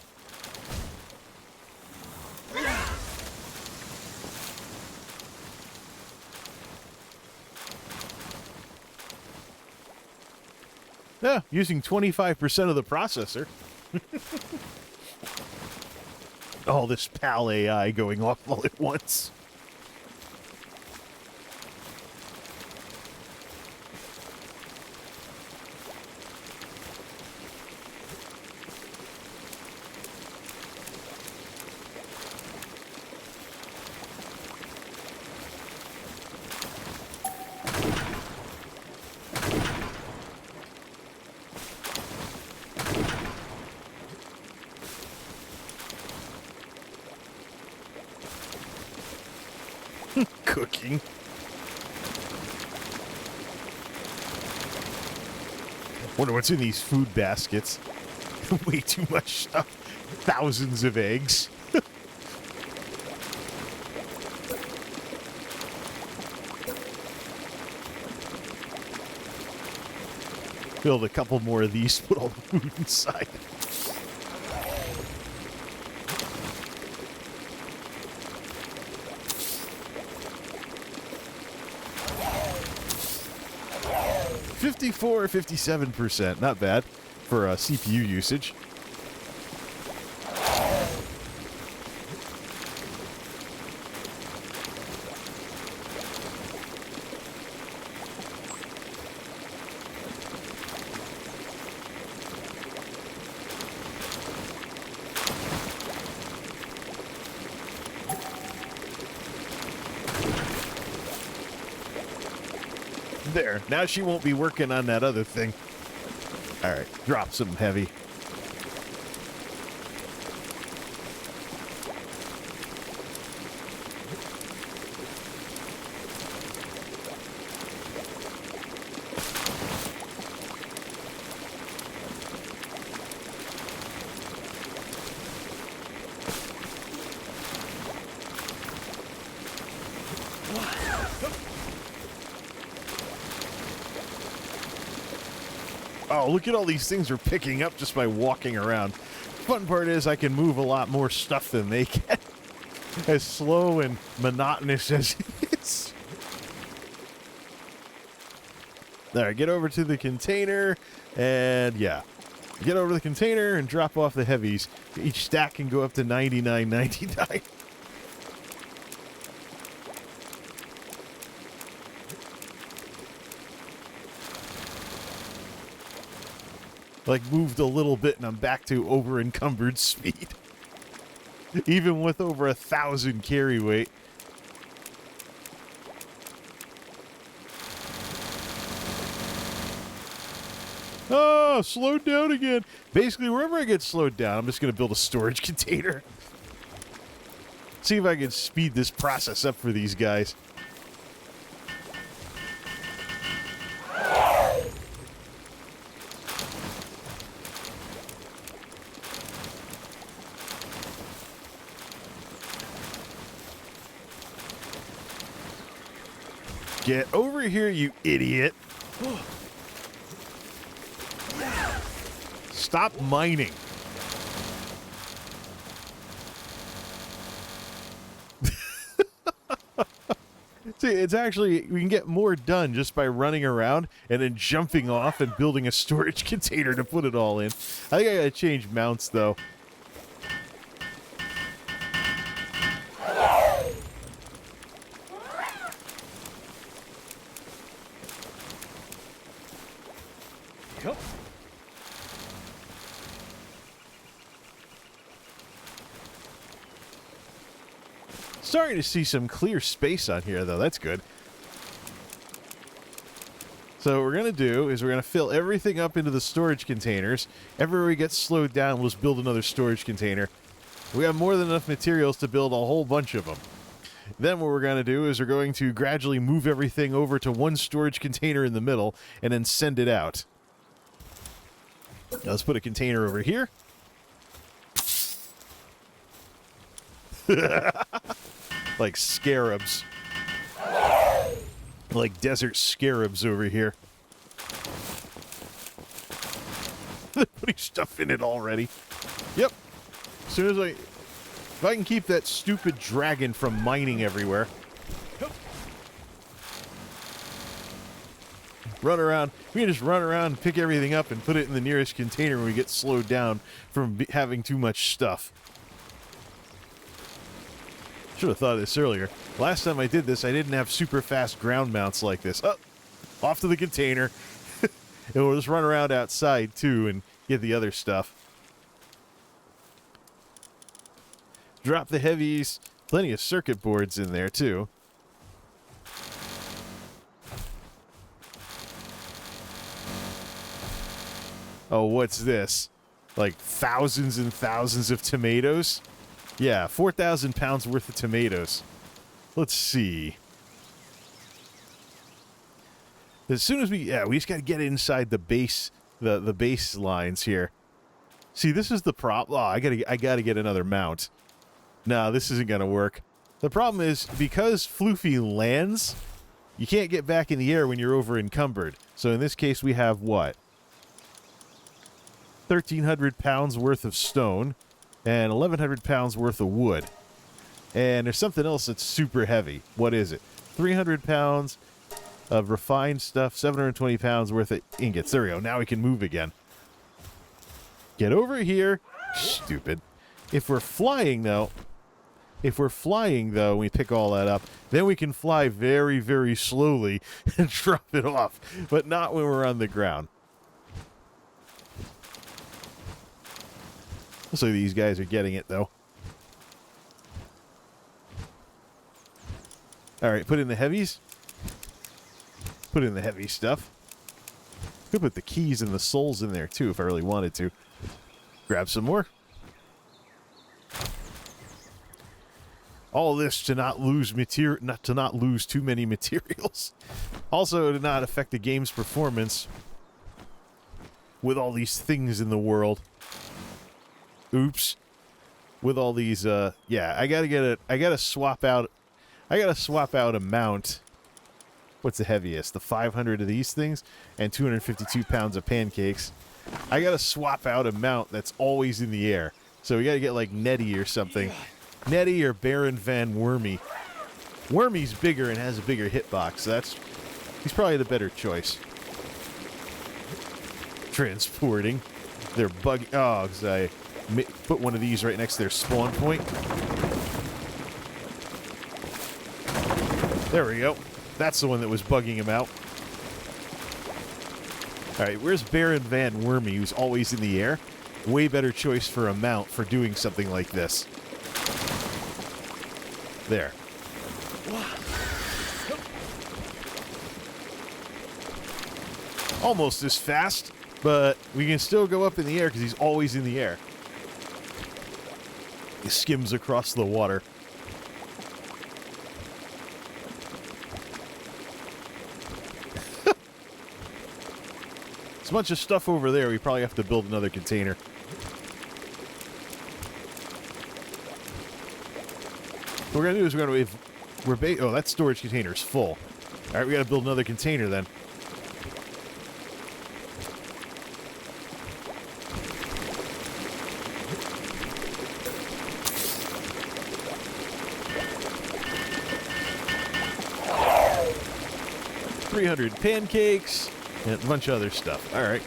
Yeah, using 25% of the processor. All this PAL AI going off all at once. Cooking. Wonder what's in these food baskets. Way too much stuff. Thousands of eggs. Build a couple more of these, put all the food inside. or 57%, not bad for CPU usage. There, now she won't be working on that other thing. All right, drop some heavy. Oh, look at all these things we're picking up just by walking around. Fun part is I can move a lot more stuff than they can. As slow and monotonous as it is. There, get over to the container, and yeah. Get over to the container and drop off the heavies. Each stack can go up to $99.99. Like, moved a little bit and I'm back to over encumbered speed. Even with over 1,000 carry weight. Oh, slowed down again. Basically, wherever I get slowed down, I'm just going to build a storage container. See if I can speed this process up for these guys. Get over here, you idiot. Stop mining. See, it's actually, we can get more done just by running around and then jumping off and building a storage container to put it all in. I think I gotta change mounts, though. Starting to see some clear space on here, though. That's good. So what we're going to do is we're going to fill everything up into the storage containers. Everywhere we get slowed down, we'll just build another storage container. We have more than enough materials to build a whole bunch of them. Then what we're going to do is we're going to gradually move everything over to one storage container in the middle and then send it out. Now let's put a container over here. Like scarabs. Like desert scarabs over here. Putting stuff in it already. Yep. As soon as if I can keep that stupid dragon from mining everywhere. Run around. We can just run around and pick everything up and put it in the nearest container when we get slowed down from having too much stuff. Should have thought of this earlier. Last time I did this, I didn't have super fast ground mounts like this. Oh, off to the container. And we'll just run around outside, too, and get the other stuff. Drop the heavies. Plenty of circuit boards in there, too. Oh, what's this? Like thousands and thousands of tomatoes? Yeah, 4,000 pounds worth of tomatoes. Let's see. As soon as we just got to get inside the base, the base lines here. See, this is the problem. Oh, I gotta get another mount. No, this isn't gonna work. The problem is because Floofy lands, you can't get back in the air when you're over encumbered. So in this case, we have what? 1,300 pounds worth of stone and 1,100 pounds worth of wood. And there's something else that's super heavy. What is it? 300 pounds of refined stuff, 720 pounds worth of ingots. There we go. Now we can move again. Get over here. Stupid. If we're flying, though, we pick all that up, then we can fly very, very slowly and drop it off. But not when we're on the ground. Looks like these guys are getting it, though. Alright, put in the heavies. Put in the heavy stuff. Could put the keys and the souls in there, too, if I really wanted to. Grab some more. All this to not lose too many materials. Also, to not affect the game's performance with all these things in the world. Oops. With all these, yeah, I gotta swap out a mount. What's the heaviest? The 500 of these things and 252 pounds of pancakes. I gotta swap out a mount that's always in the air. So we gotta get like Nettie or something. Nettie or Baron Van Wormy. Wormy's bigger and has a bigger hitbox, so he's probably the better choice. Transporting. They're buggy. Oh, because I put one of these right next to their spawn point. There we go. That's the one that was bugging him out. Alright, where's Baron Van Wormy, who's always in the air? Way better choice for a mount for doing something like this. There. Almost as fast, but we can still go up in the air because he's always in the air. He skims across the water. There's a bunch of stuff over there. We probably have to build another container. What we're going to do is oh, that storage container is full. All right, we got to build another container then. $300 pancakes and a bunch of other stuff. All right.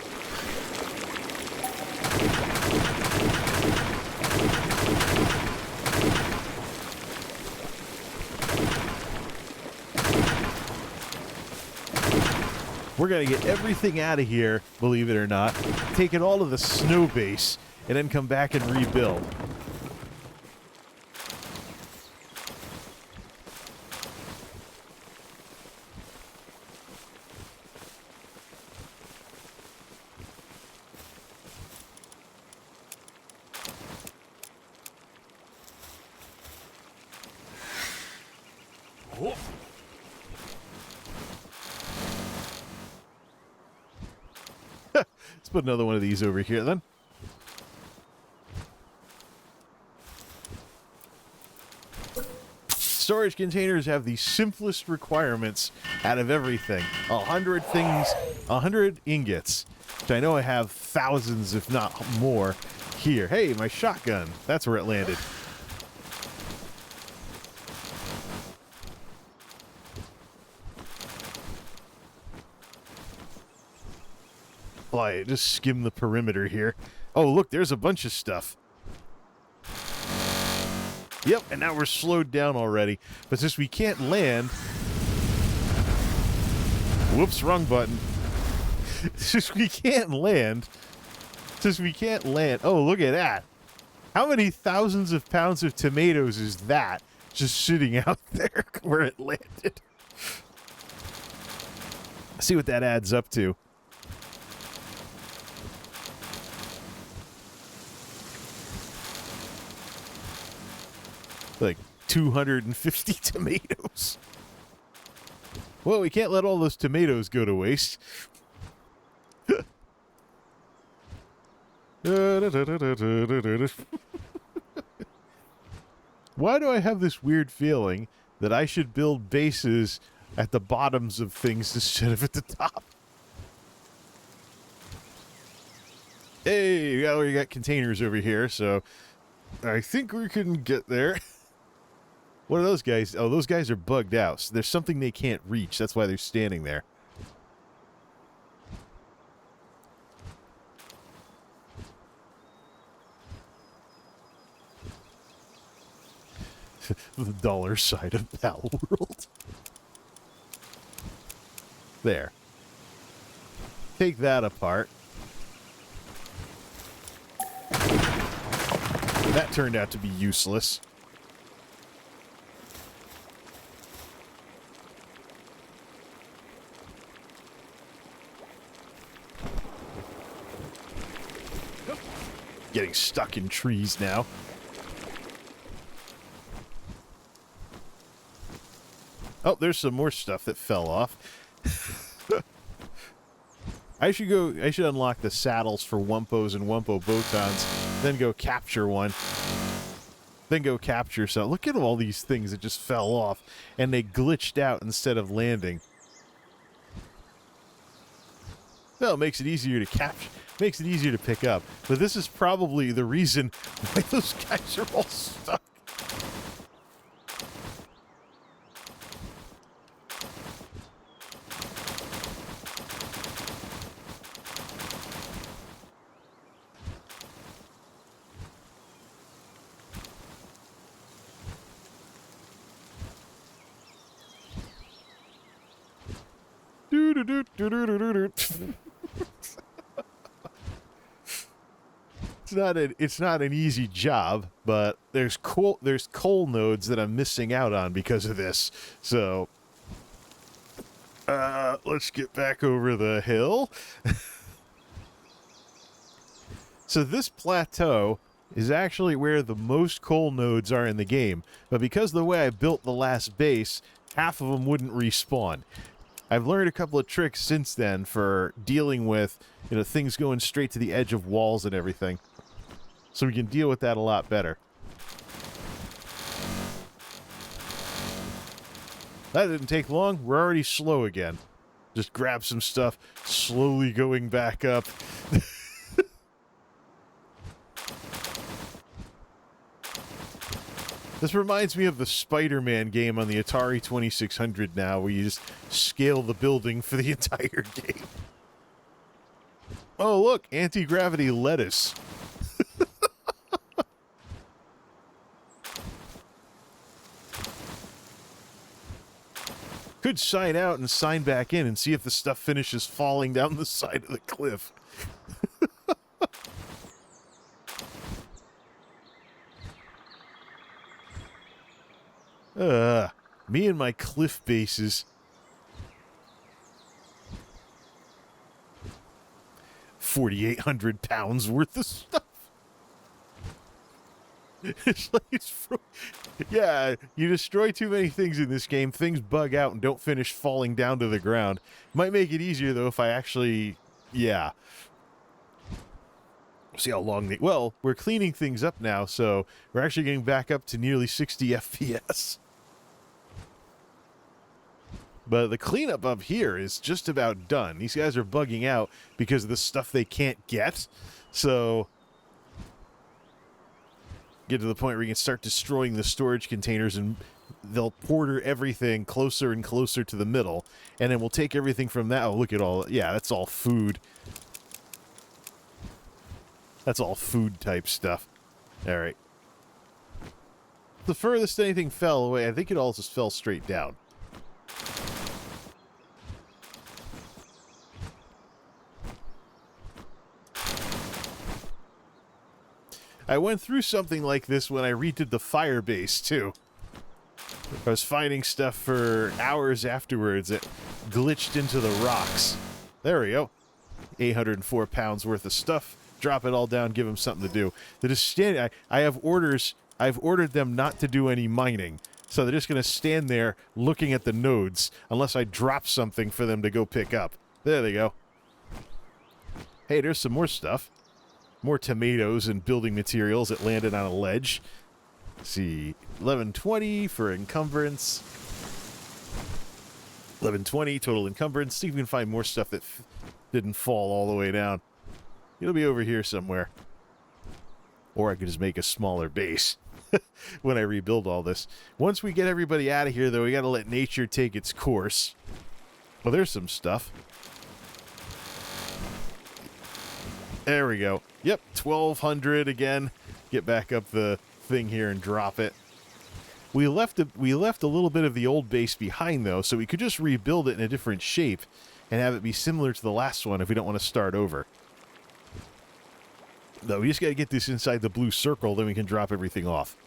We're going to get everything out of here, believe it or not, take it all to the snow base, and then come back and rebuild. put another one of these over here then. Storage containers have the simplest requirements out of everything. 100 things, 100 ingots, which I know I have thousands, if not more, here. Hey, my shotgun. That's where it landed. Boy, just skim the perimeter here. Oh, look, there's a bunch of stuff. Yep, and now we're slowed down already. But since we can't land... Whoops, wrong button. Since we can't land... Oh, look at that. How many thousands of pounds of tomatoes is that just sitting out there where it landed? Let's see what that adds up to. Like 250 tomatoes. Well, we can't let all those tomatoes go to waste. Why do I have this weird feeling that I should build bases at the bottoms of things instead of at the top? Hey, we already got containers over here, so I think we can get there. What are those guys? Oh, those guys are bugged out. So there's something they can't reach. That's why they're standing there. The dollar side of Pal World. There. Take that apart. That turned out to be useless. Getting stuck in trees now. Oh, there's some more stuff that fell off. I should unlock the saddles for Wumpos and Wumpo Botons, then go capture one. Then go capture some. Look at all these things that just fell off, and they glitched out instead of landing. Well, it makes it easier to capture. Makes it easier to pick up. But this is probably the reason why those guys are all stuck. It's not an easy job, but there's coal nodes that I'm missing out on because of this. So let's get back over the hill. So this plateau is actually where the most coal nodes are in the game, but because of the way I built the last base, half of them wouldn't respawn. I've learned a couple of tricks since then for dealing with, things going straight to the edge of walls and everything. So we can deal with that a lot better. That didn't take long. We're already slow again. Just grab some stuff, slowly going back up. This reminds me of the Spider-Man game on the Atari 2600 now, where you just scale the building for the entire game. Oh, look, anti-gravity lettuce. Could sign out and sign back in and see if the stuff finishes falling down the side of the cliff. Me and my cliff bases. 4,800 pounds worth of stuff. Yeah, you destroy too many things in this game, things bug out and don't finish falling down to the ground. Might make it easier, though, if I actually... Yeah. See how long well, we're cleaning things up now, so we're actually getting back up to nearly 60 FPS. But the cleanup up here is just about done. These guys are bugging out because of the stuff they can't get. So get to the point where you can start destroying the storage containers, and they'll porter everything closer and closer to the middle. And then we'll take everything from that. Oh, look at all. Yeah, that's all food. That's all food type stuff. All right. The furthest anything fell away, I think it all just fell straight down. I went through something like this when I redid the fire base, too. I was finding stuff for hours afterwards. It glitched into the rocks. There we go. 804 pounds worth of stuff. Drop it all down, give them something to do. They're just standing. I have orders. I've ordered them not to do any mining. So they're just going to stand there looking at the nodes unless I drop something for them to go pick up. There they go. Hey, there's some more stuff. More tomatoes and building materials that landed on a ledge. Let's see, 1120 for encumbrance. 1120 total encumbrance. See if we can find more stuff that didn't fall all the way down. It'll be over here somewhere. Or I could just make a smaller base when I rebuild all this. Once we get everybody out of here, though, we got to let nature take its course. Well, there's some stuff. There we go. Yep, 1200 again. Get back up the thing here and drop it. We left a little bit of the old base behind, though, so we could just rebuild it in a different shape and have it be similar to the last one if we don't want to start over. Though we just got to get this inside the blue circle, then we can drop everything off.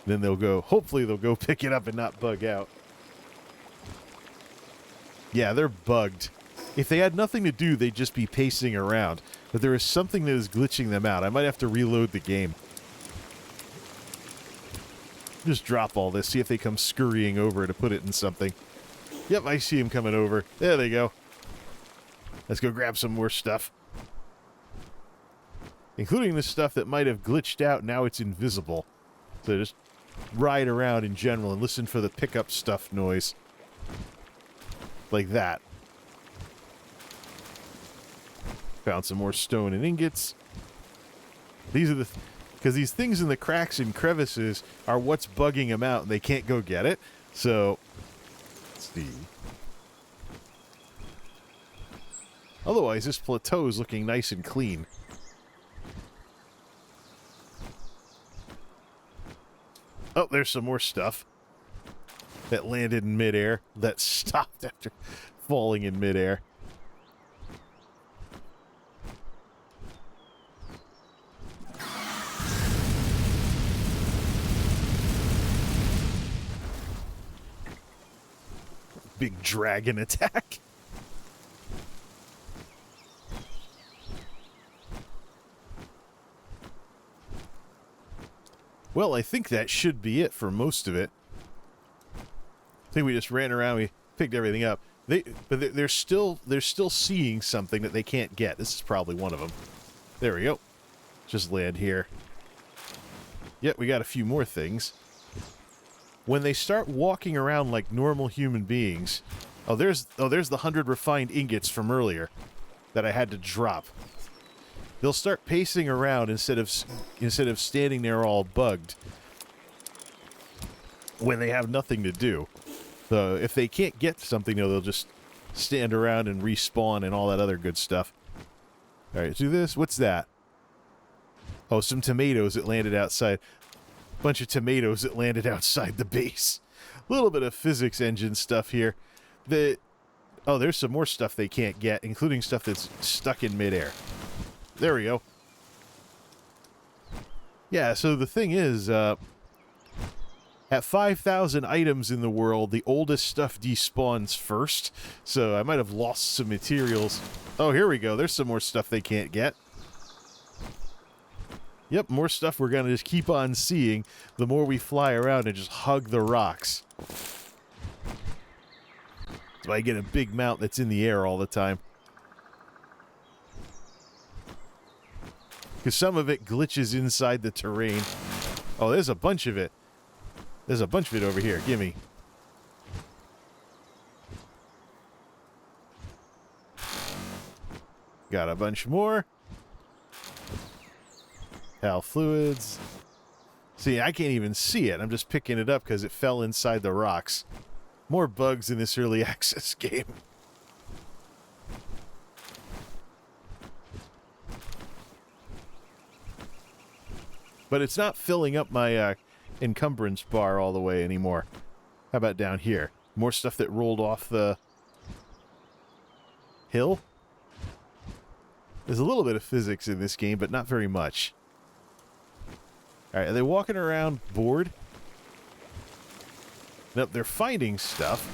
Then they'll go, hopefully they'll go pick it up and not bug out. Yeah, they're bugged. If they had nothing to do, they'd just be pacing around. But there is something that is glitching them out. I might have to reload the game. Just drop all this, see if they come scurrying over to put it in something. Yep, I see them coming over. There they go. Let's go grab some more stuff. Including the stuff that might have glitched out, now it's invisible. So just ride around in general and listen for the pickup stuff noise. Like that. Found some more stone and ingots. These are the... Because these things in the cracks and crevices are what's bugging them out, and they can't go get it. So, let's see. Otherwise, this plateau is looking nice and clean. Oh, there's some more stuff that landed in midair, that stopped after falling in midair. Big dragon attack. Well, I think that should be it for most of it. I think we just ran around, we picked everything up. But they're still seeing something that they can't get. This is probably one of them. There we go. Just land here. Yep, we got a few more things. When they start walking around like normal human beings... Oh, there's the 100 refined ingots from earlier that I had to drop. They'll start pacing around instead of standing there all bugged when they have nothing to do. So if they can't get something, they'll just stand around and respawn and all that other good stuff. All right, let's do this. What's that? Oh, some tomatoes that landed outside. Bunch of tomatoes that landed outside the base. A little bit of physics engine stuff here. Oh, there's some more stuff they can't get, including stuff that's stuck in midair. There we go. Yeah, so the thing is, at 5,000 items in the world, the oldest stuff despawns first. So I might have lost some materials. Oh, here we go. There's some more stuff they can't get. Yep, more stuff we're going to just keep on seeing the more we fly around and just hug the rocks. That's why I get a big mount that's in the air all the time. Because some of it glitches inside the terrain. Oh, there's a bunch of it. There's a bunch of it over here. Gimme. Got a bunch more. Hal fluids. See, I can't even see it. I'm just picking it up because it fell inside the rocks. More bugs in this early access game. But it's not filling up my encumbrance bar all the way anymore. How about down here? More stuff that rolled off the hill? There's a little bit of physics in this game, but not very much. Alright, are they walking around bored? Nope, they're finding stuff.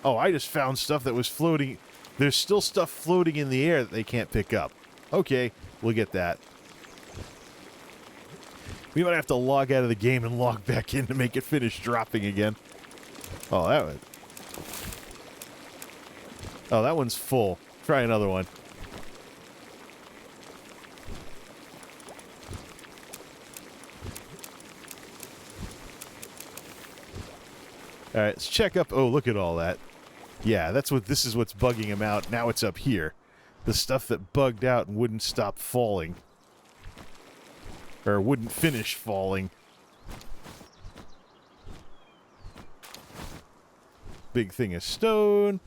Oh, I just found stuff that was floating. There's still stuff floating in the air that they can't pick up. Okay, we'll get that. We might have to log out of the game and log back in to make it finish dropping again. Oh, that one's full. Try another one. All right, let's check up. Oh, look at all that. Yeah, this is what's bugging him out. Now it's up here. The stuff that bugged out and wouldn't stop falling. Or wouldn't finish falling. Big thing of stone.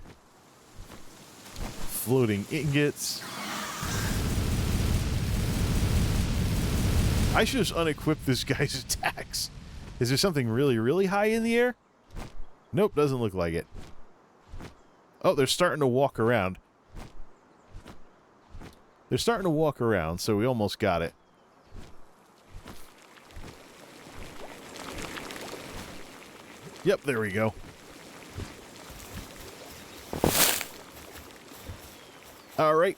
Floating ingots. I should just unequip this guy's attacks. Is there something really, really high in the air? Nope, doesn't look like it. Oh, they're starting to walk around. They're starting to walk around, so we almost got it. Yep, there we go. All right.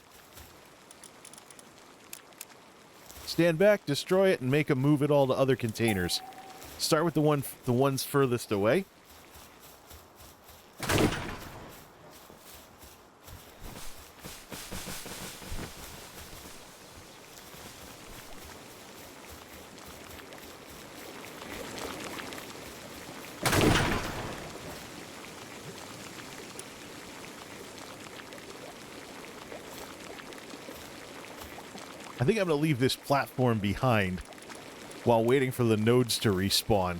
Stand back, destroy it, and make them move it all to other containers. Start with the ones furthest away. I think I'm going to leave this platform behind while waiting for the nodes to respawn.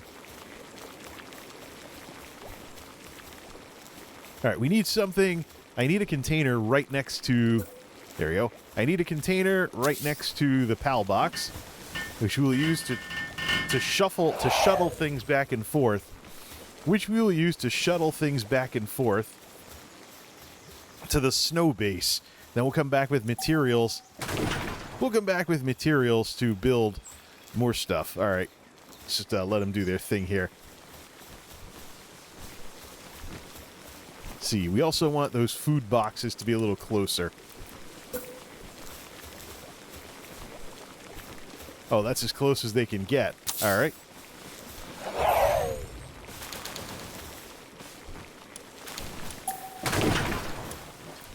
Alright, we need something. I need a container right next to... There we go. I need a container right next to the PAL box, which we'll use to shuttle things back and forth. Which we will use to shuttle things back and forth to the snow base. Then we'll come back with materials. We'll come back with materials to build more stuff. All right. Let's just let them do their thing here. See, we also want those food boxes to be a little closer. Oh, that's as close as they can get. All right.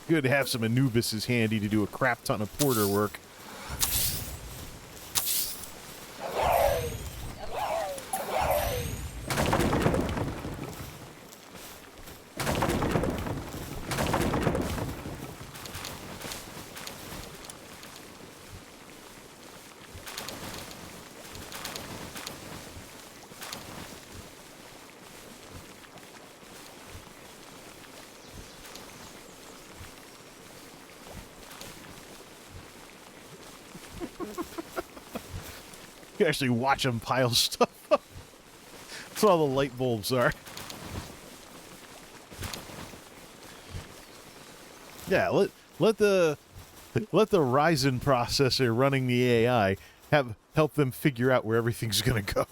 Good to have some Anubises handy to do a crap ton of porter work. You can actually watch them pile stuff up. That's what all the light bulbs are. Yeah, let the Ryzen processor running the AI help them figure out where everything's gonna go.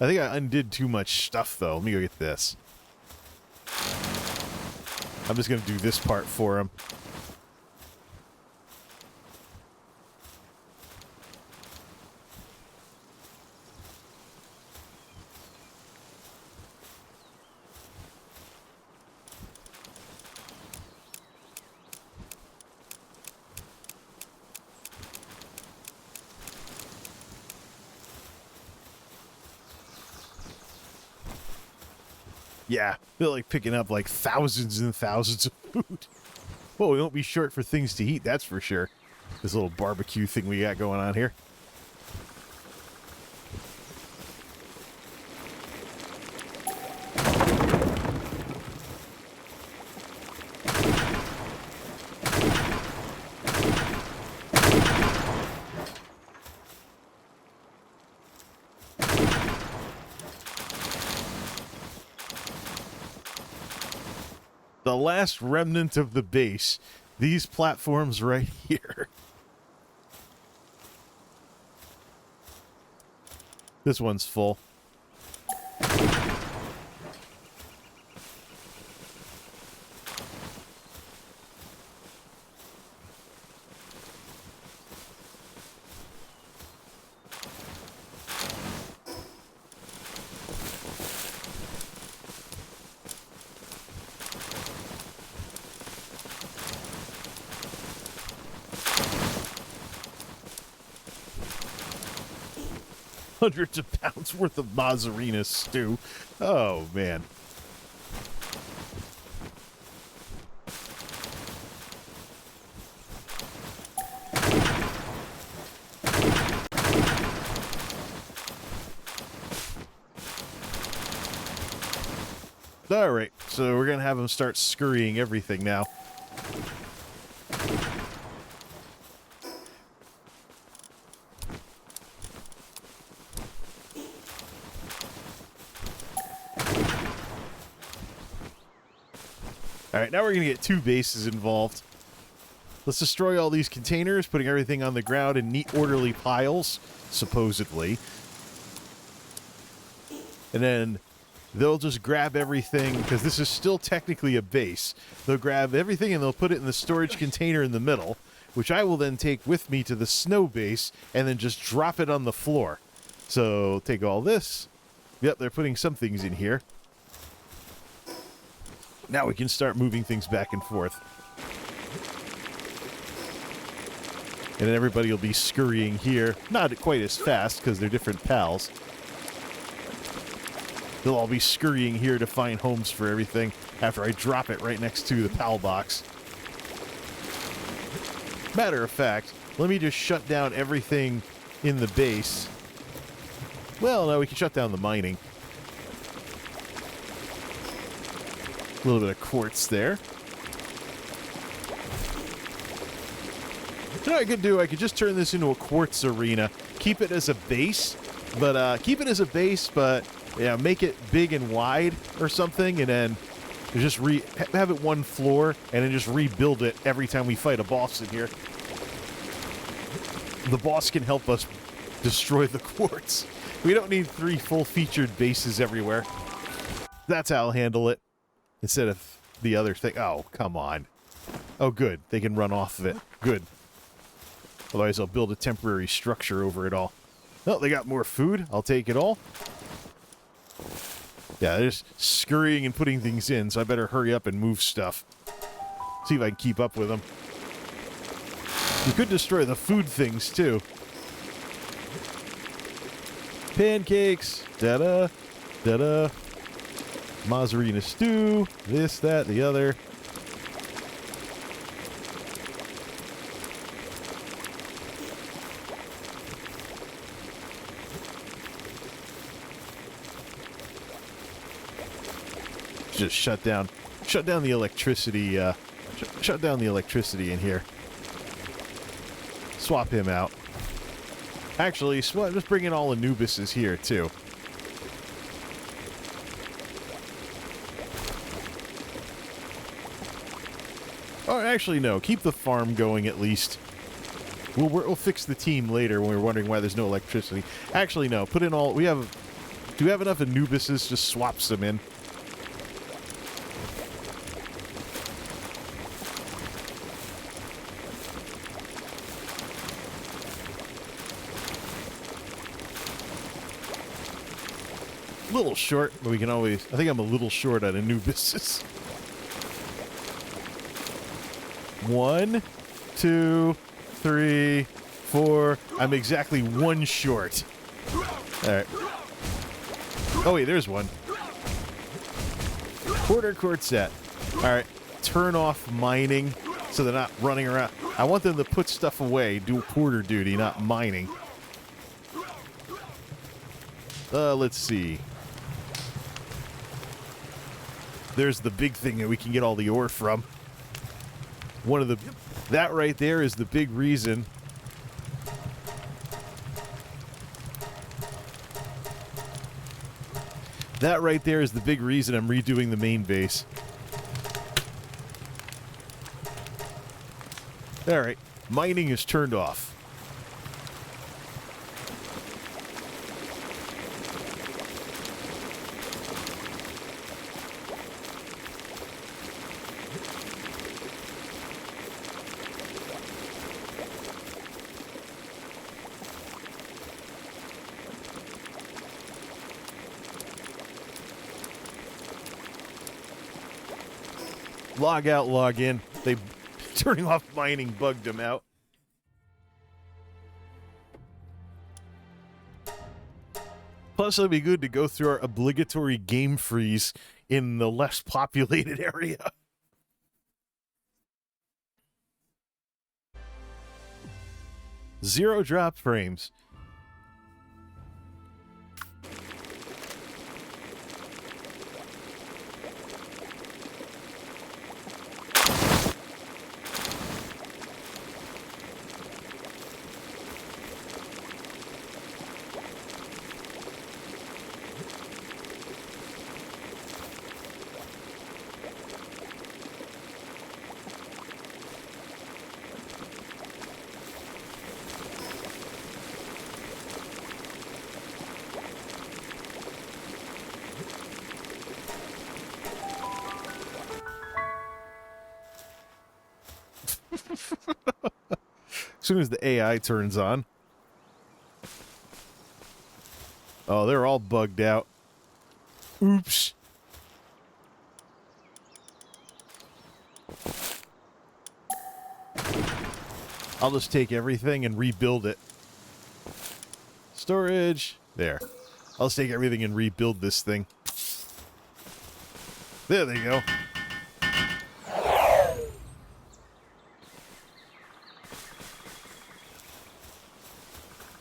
I think I undid too much stuff though. Let me go get this. I'm just gonna do this part for him. Yeah, they're like picking up like thousands and thousands of food. Well, we won't be short for things to eat, that's for sure. This little barbecue thing we got going on here. The last remnant of the base, these platforms right here. This one's full. Hundreds of pounds worth of Mazzarina stew. Oh, man. All right, so we're going to have them start scurrying everything now. All right, now we're going to get two bases involved. Let's destroy all these containers, putting everything on the ground in neat, orderly piles, supposedly. And then they'll just grab everything, because this is still technically a base. They'll grab everything and they'll put it in the storage container in the middle, which I will then take with me to the snow base and then just drop it on the floor. So take all this. Yep, they're putting some things in here. Now we can start moving things back and forth. And then everybody will be scurrying here. Not quite as fast, because they're different pals. They'll all be scurrying here to find homes for everything after I drop it right next to the pal box. Matter of fact, let me just shut down everything in the base. Well, no, we can shut down the mining. A little bit of quartz there. You know what I could do? I could just turn this into a quartz arena. Keep it as a base, but yeah, make it big and wide or something, and then just have it one floor, and then just rebuild it every time we fight a boss in here. The boss can help us destroy the quartz. We don't need 3 full-featured bases everywhere. That's how I'll handle it. Instead of the other thing. Oh, come on. Oh, good. They can run off of it. Good. Otherwise, I'll build a temporary structure over it all. Oh, they got more food. I'll take it all. Yeah, they're just scurrying and putting things in, so I better hurry up and move stuff. See if I can keep up with them. We could destroy the food things, too. Pancakes. Da-da. Da-da. Mazzarina stew, this, that, the other. Just shut down the electricity, shut down the electricity in here. Swap him out. Actually, just bring in all Anubises here, too. Oh, actually, no. Keep the farm going, at least. We'll fix the team later when we're wondering why there's no electricity. Actually, no. Put in all... Do we have enough Anubises? Just swap some in. A little short, but we can always... I think I'm a little short on Anubises. 1, 2, 3, 4. I'm exactly 1 short. All right. Oh, wait, there's one. Quarter quartet. All right, turn off mining so they're not running around. I want them to put stuff away, do porter duty, not mining. Let's see. There's the big thing that we can get all the ore from. That right there is the big reason. That right there is the big reason I'm redoing the main base. All right, mining is turned off. Log out, log in. Turning off mining bugged them out. Plus, it'll be good to go through our obligatory game freeze in the less populated area. Zero drop frames. As soon as the AI turns on. Oh, they're all bugged out. Oops. I'll just take everything and rebuild it. Storage. There. I'll just take everything and rebuild this thing. There they go.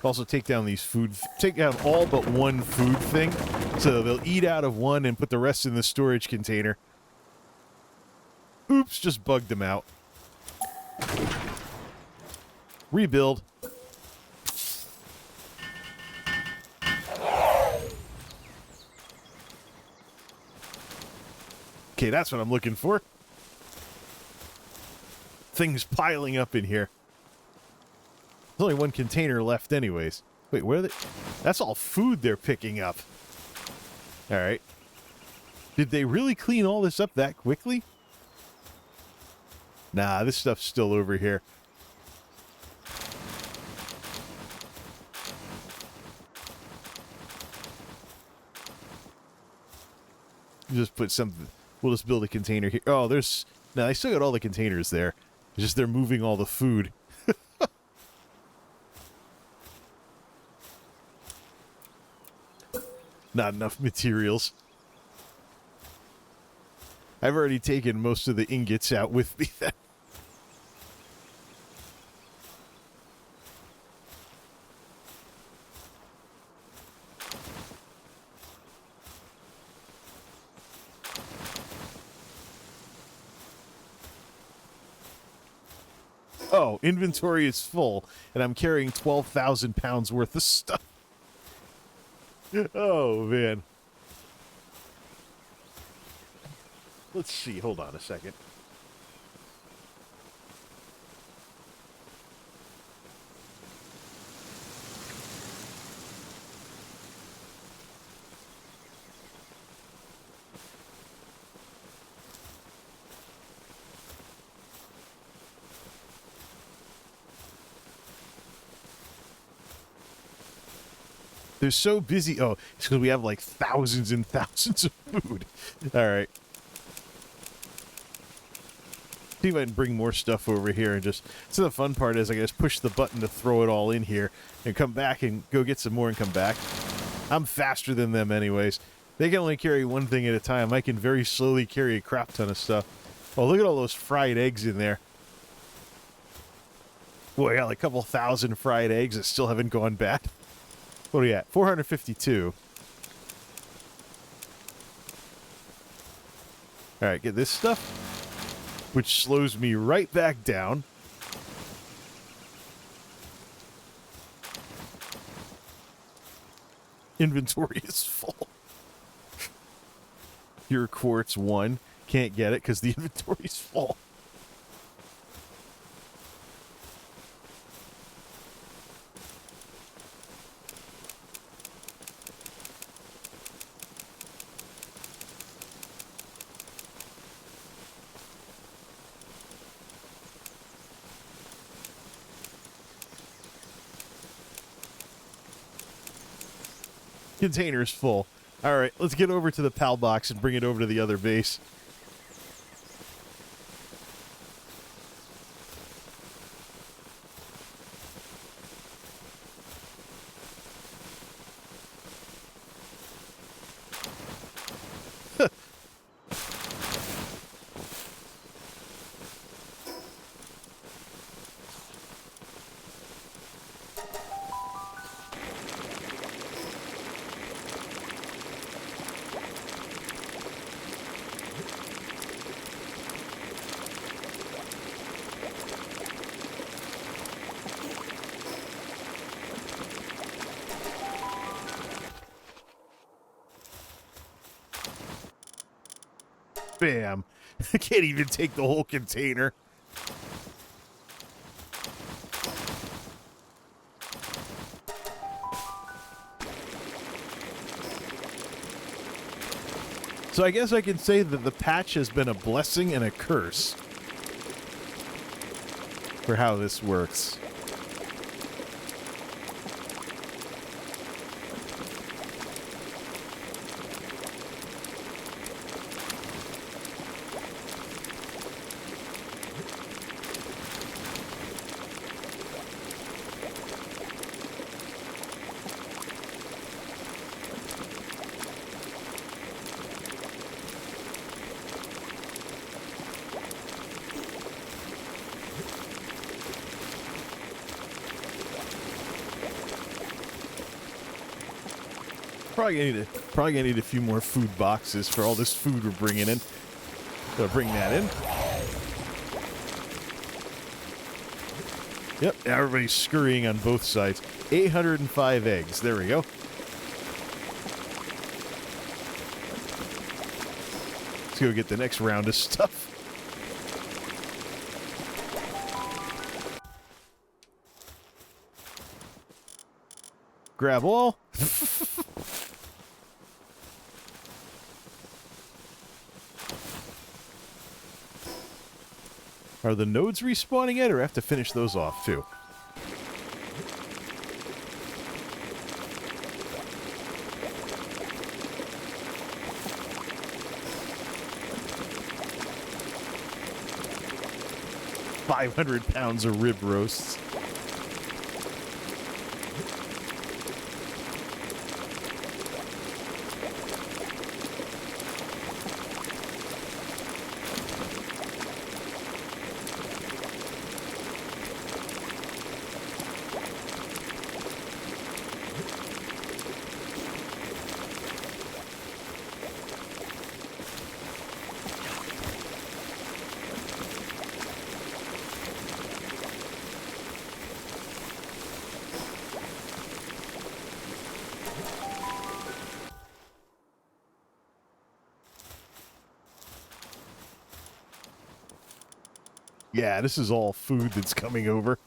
Also take down these take down all but one food thing, so they'll eat out of one and put the rest in the storage container. Oops, just bugged them out. Rebuild. Okay, that's what I'm looking for. Things piling up in here. There's only one container left anyways. Wait, where are they? That's all food they're picking up. Alright. Did they really clean all this up that quickly? Nah, this stuff's still over here. Just put something. We'll just build a container here. Oh, there's... No, I still got all the containers there. It's just they're moving all the food. Not enough materials. I've already taken most of the ingots out with me then. Oh, inventory is full, and I'm carrying 12,000 pounds worth of stuff. Oh, man. Let's see. Hold on a second. They're so busy. Oh, it's because we have like thousands and thousands of food. All right. See if I can bring more stuff over here and just... So the fun part is I guess push the button to throw it all in here and come back and go get some more and come back. I'm faster than them anyways. They can only carry one thing at a time. I can very slowly carry a crap ton of stuff. Oh, look at all those fried eggs in there. Boy, I got like a couple thousand fried eggs that still haven't gone bad. What are we at? 452. All right, get this stuff, which slows me right back down. Inventory is full. Your quartz 1. Can't get it because the inventory's full. Container's full. All right, let's get over to the PAL box and bring it over to the other base. Bam. I can't even take the whole container. So I guess I can say that the patch has been a blessing and a curse for how this works. Probably gonna need a few more food boxes for all this food we're bringing in. So bring that in. Yep, everybody's scurrying on both sides. 805 eggs. There we go. Let's go get the next round of stuff. Grab all. Are the nodes respawning yet, or I have to finish those off too? £500 of rib roasts. Yeah, this is all food that's coming over.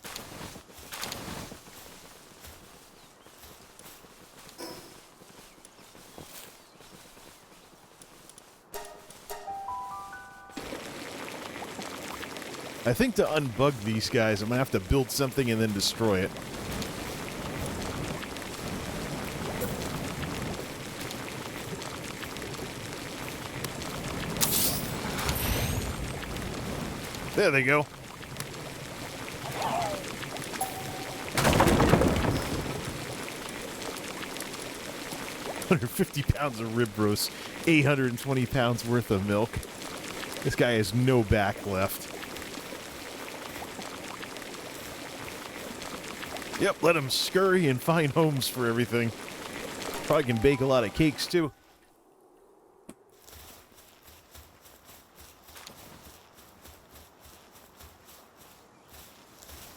I think to unbug these guys, I'm going to have to build something and then destroy it. There they go. 150 pounds of rib roast, 820 pounds worth of milk. This guy has no back left. Yep, let him scurry and find homes for everything. Probably can bake a lot of cakes, too.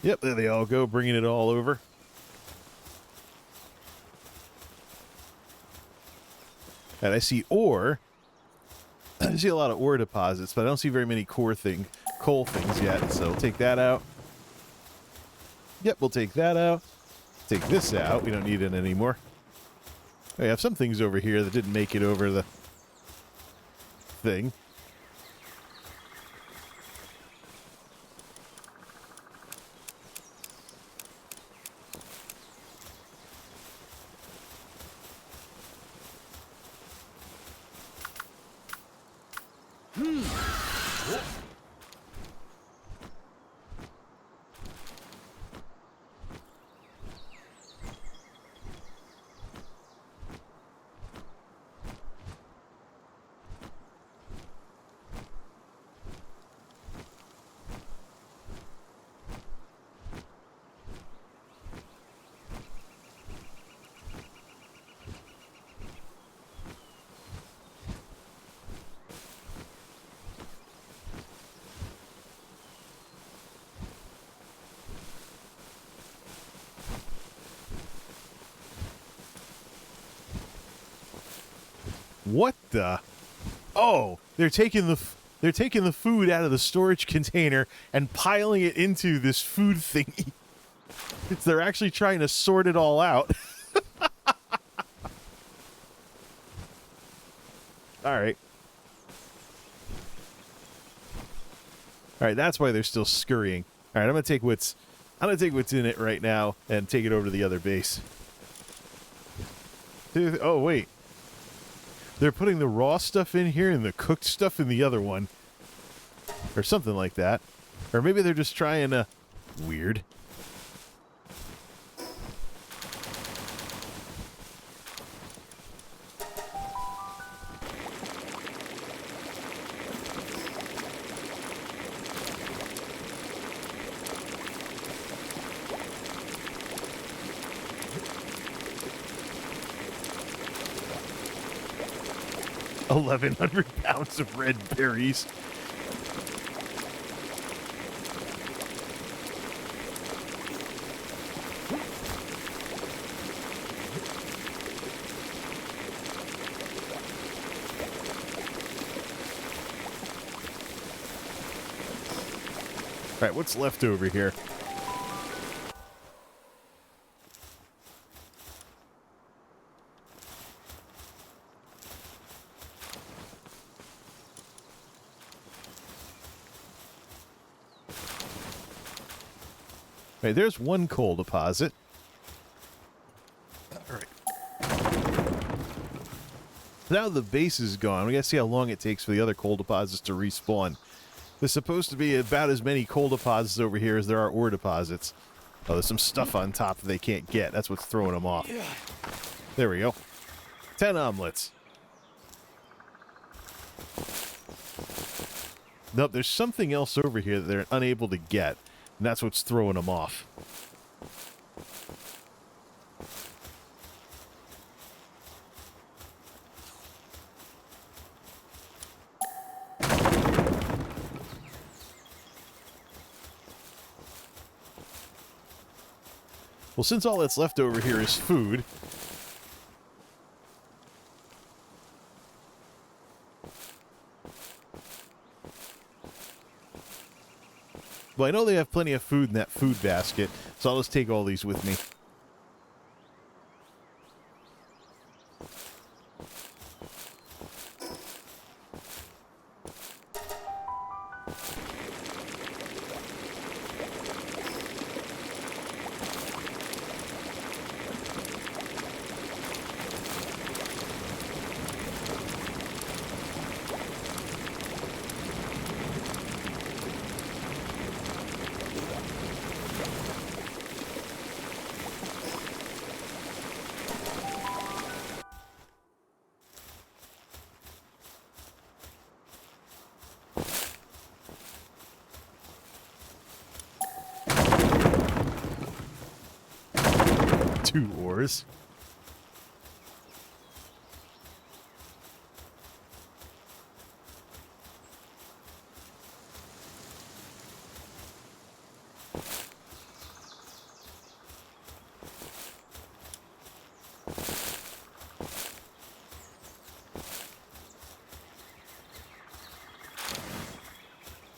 Yep, there they all go, bringing it all over. And I see ore. I see a lot of ore deposits, but I don't see very many coal things yet, so take that out. Yep, we'll take that out. Take this out. We don't need it anymore. We have some things over here that didn't make it over the thing. What the? Oh, they're taking the food out of the storage container and piling it into this food thingy. They're actually trying to sort it all out. All right. All right, that's why they're still scurrying. All right, I'm gonna take what's in it right now and take it over to the other base. Oh wait. They're putting the raw stuff in here and the cooked stuff in the other one. Or something like that. Or maybe they're just trying to... Weird. £1,100 of red berries. All right, what's left over here? Right, there's one coal deposit. All right. Now the base is gone. We gotta see how long it takes for the other coal deposits to respawn. There's supposed to be about as many coal deposits over here as there are ore deposits. Oh, there's some stuff on top that they can't get. That's what's throwing them off. There we go. 10 omelets. Nope, there's something else over here that they're unable to get. And that's what's throwing them off. Well, since all that's left over here is food... Well, I know they have plenty of food in that food basket, so I'll just take all these with me. 2 ores.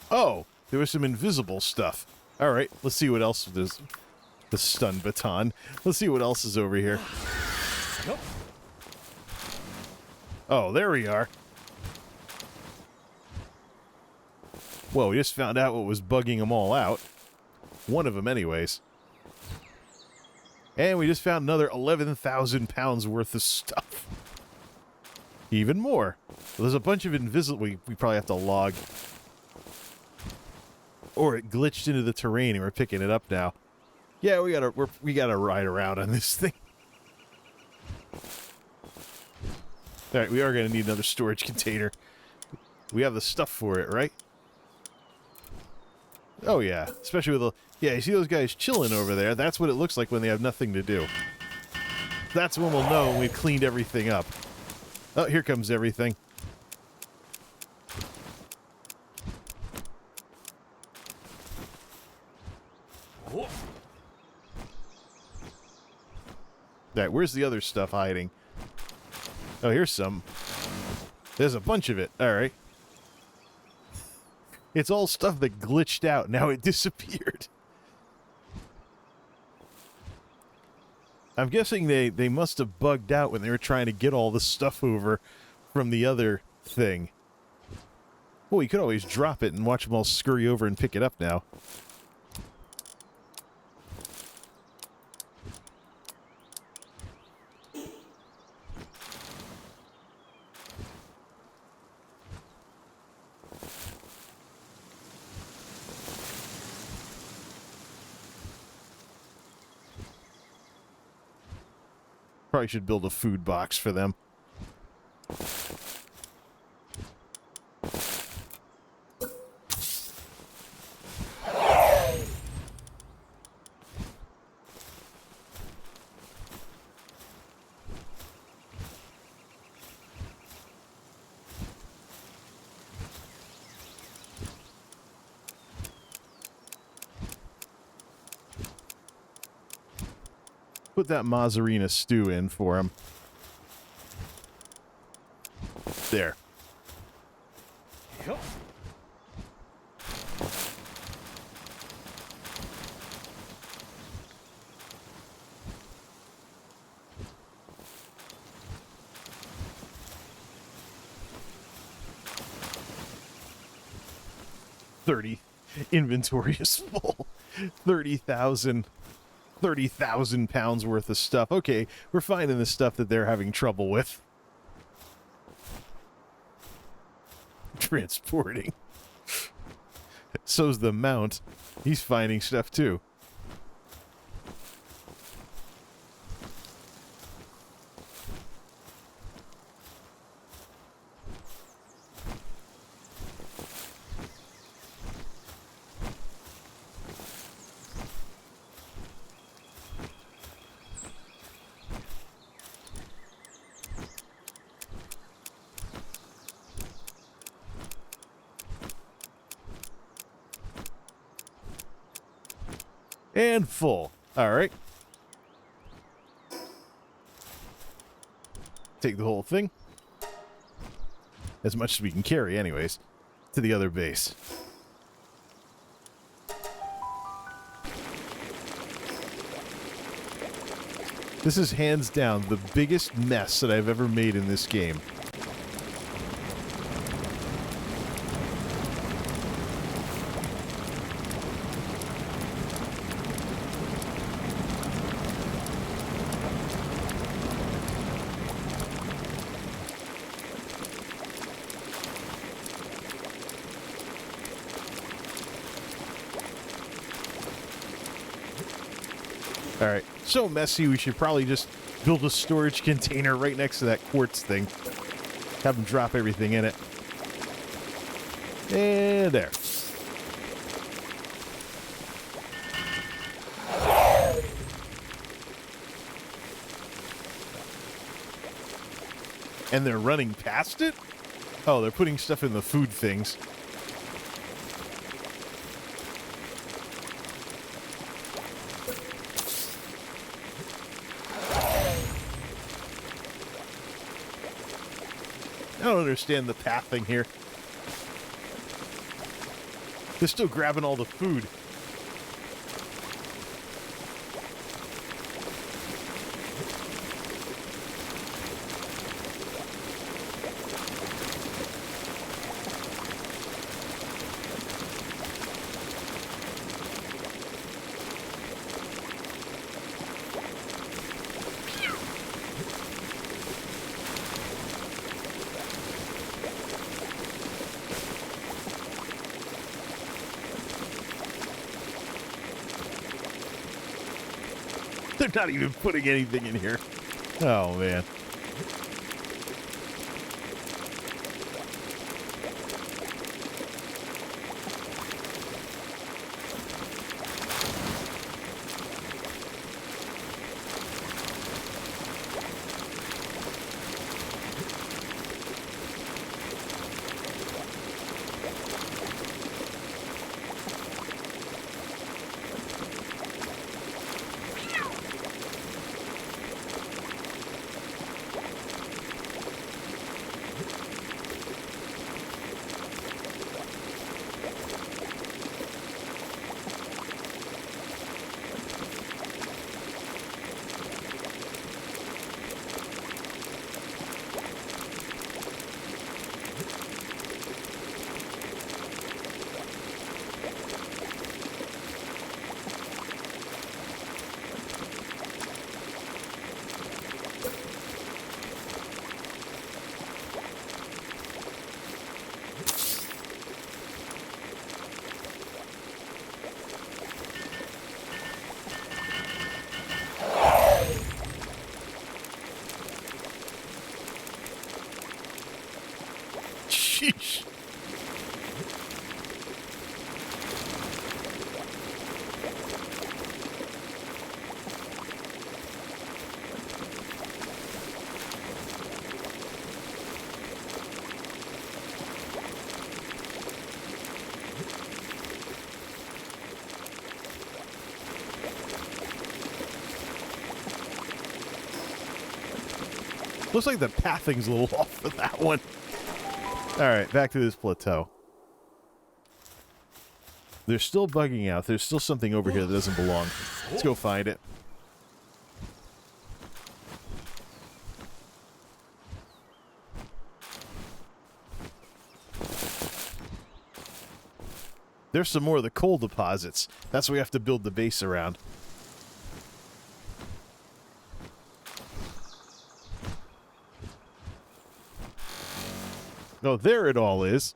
Oh, there was some invisible stuff. All right, let's see what else there's. The stun baton. Let's see what else is over here. Nope. Oh, there we are. Whoa, we just found out what was bugging them all out. One of them, anyways. And we just found another 11,000 pounds worth of stuff. Even more. Well, there's a bunch of invisible... We probably have to log. Or it glitched into the terrain and we're picking it up now. Yeah, we gotta ride around on this thing. Alright, we are gonna need another storage container. We have the stuff for it, right? Oh yeah, especially with the... Yeah, you see those guys chilling over there? That's what it looks like when they have nothing to do. That's when we'll know when we've cleaned everything up. Oh, here comes everything. Right, where's the other stuff hiding? Oh, here's some. There's a bunch of it. All right. It's all stuff that glitched out. Now it disappeared. I'm guessing they must have bugged out when they were trying to get all the stuff over from the other thing. Well, you could always drop it and watch them all scurry over and pick it up now. Probably should build a food box for them. Put that Mazzarina stew in for him. There. Yep. Inventory is full. 30,000 pounds worth of stuff. Okay, we're finding the stuff that they're having trouble with. Transporting. So's the Mount. He's finding stuff too. And full. All right. Take the whole thing. As much as we can carry, anyways. To the other base. This is hands down the biggest mess that I've ever made in this game. Alright, so messy we should probably just build a storage container right next to that quartz thing. Have them drop everything in it. And there. And they're running past it? Oh, they're putting stuff in the food things. I don't understand the pathing here. They're still grabbing all the food. They're not even putting anything in here. Oh, man. Sheesh. Looks like the pathing's a little off with that one. All right, back to this plateau. They're still bugging out. There's still something over here that doesn't belong. Let's go find it. There's some more of the coal deposits. That's what we have to build the base around. Oh, there it all is.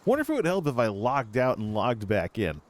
Wonder if it would help if I logged out and logged back in.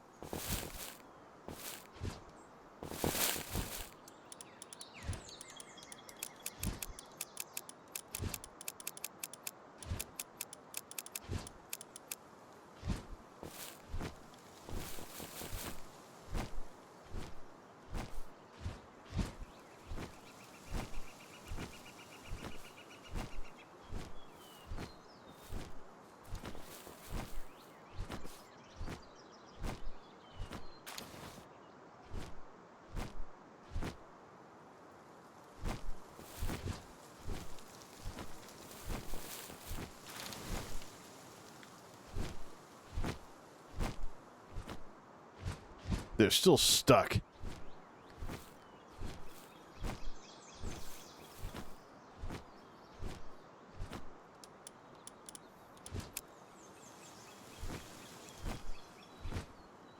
They're still stuck.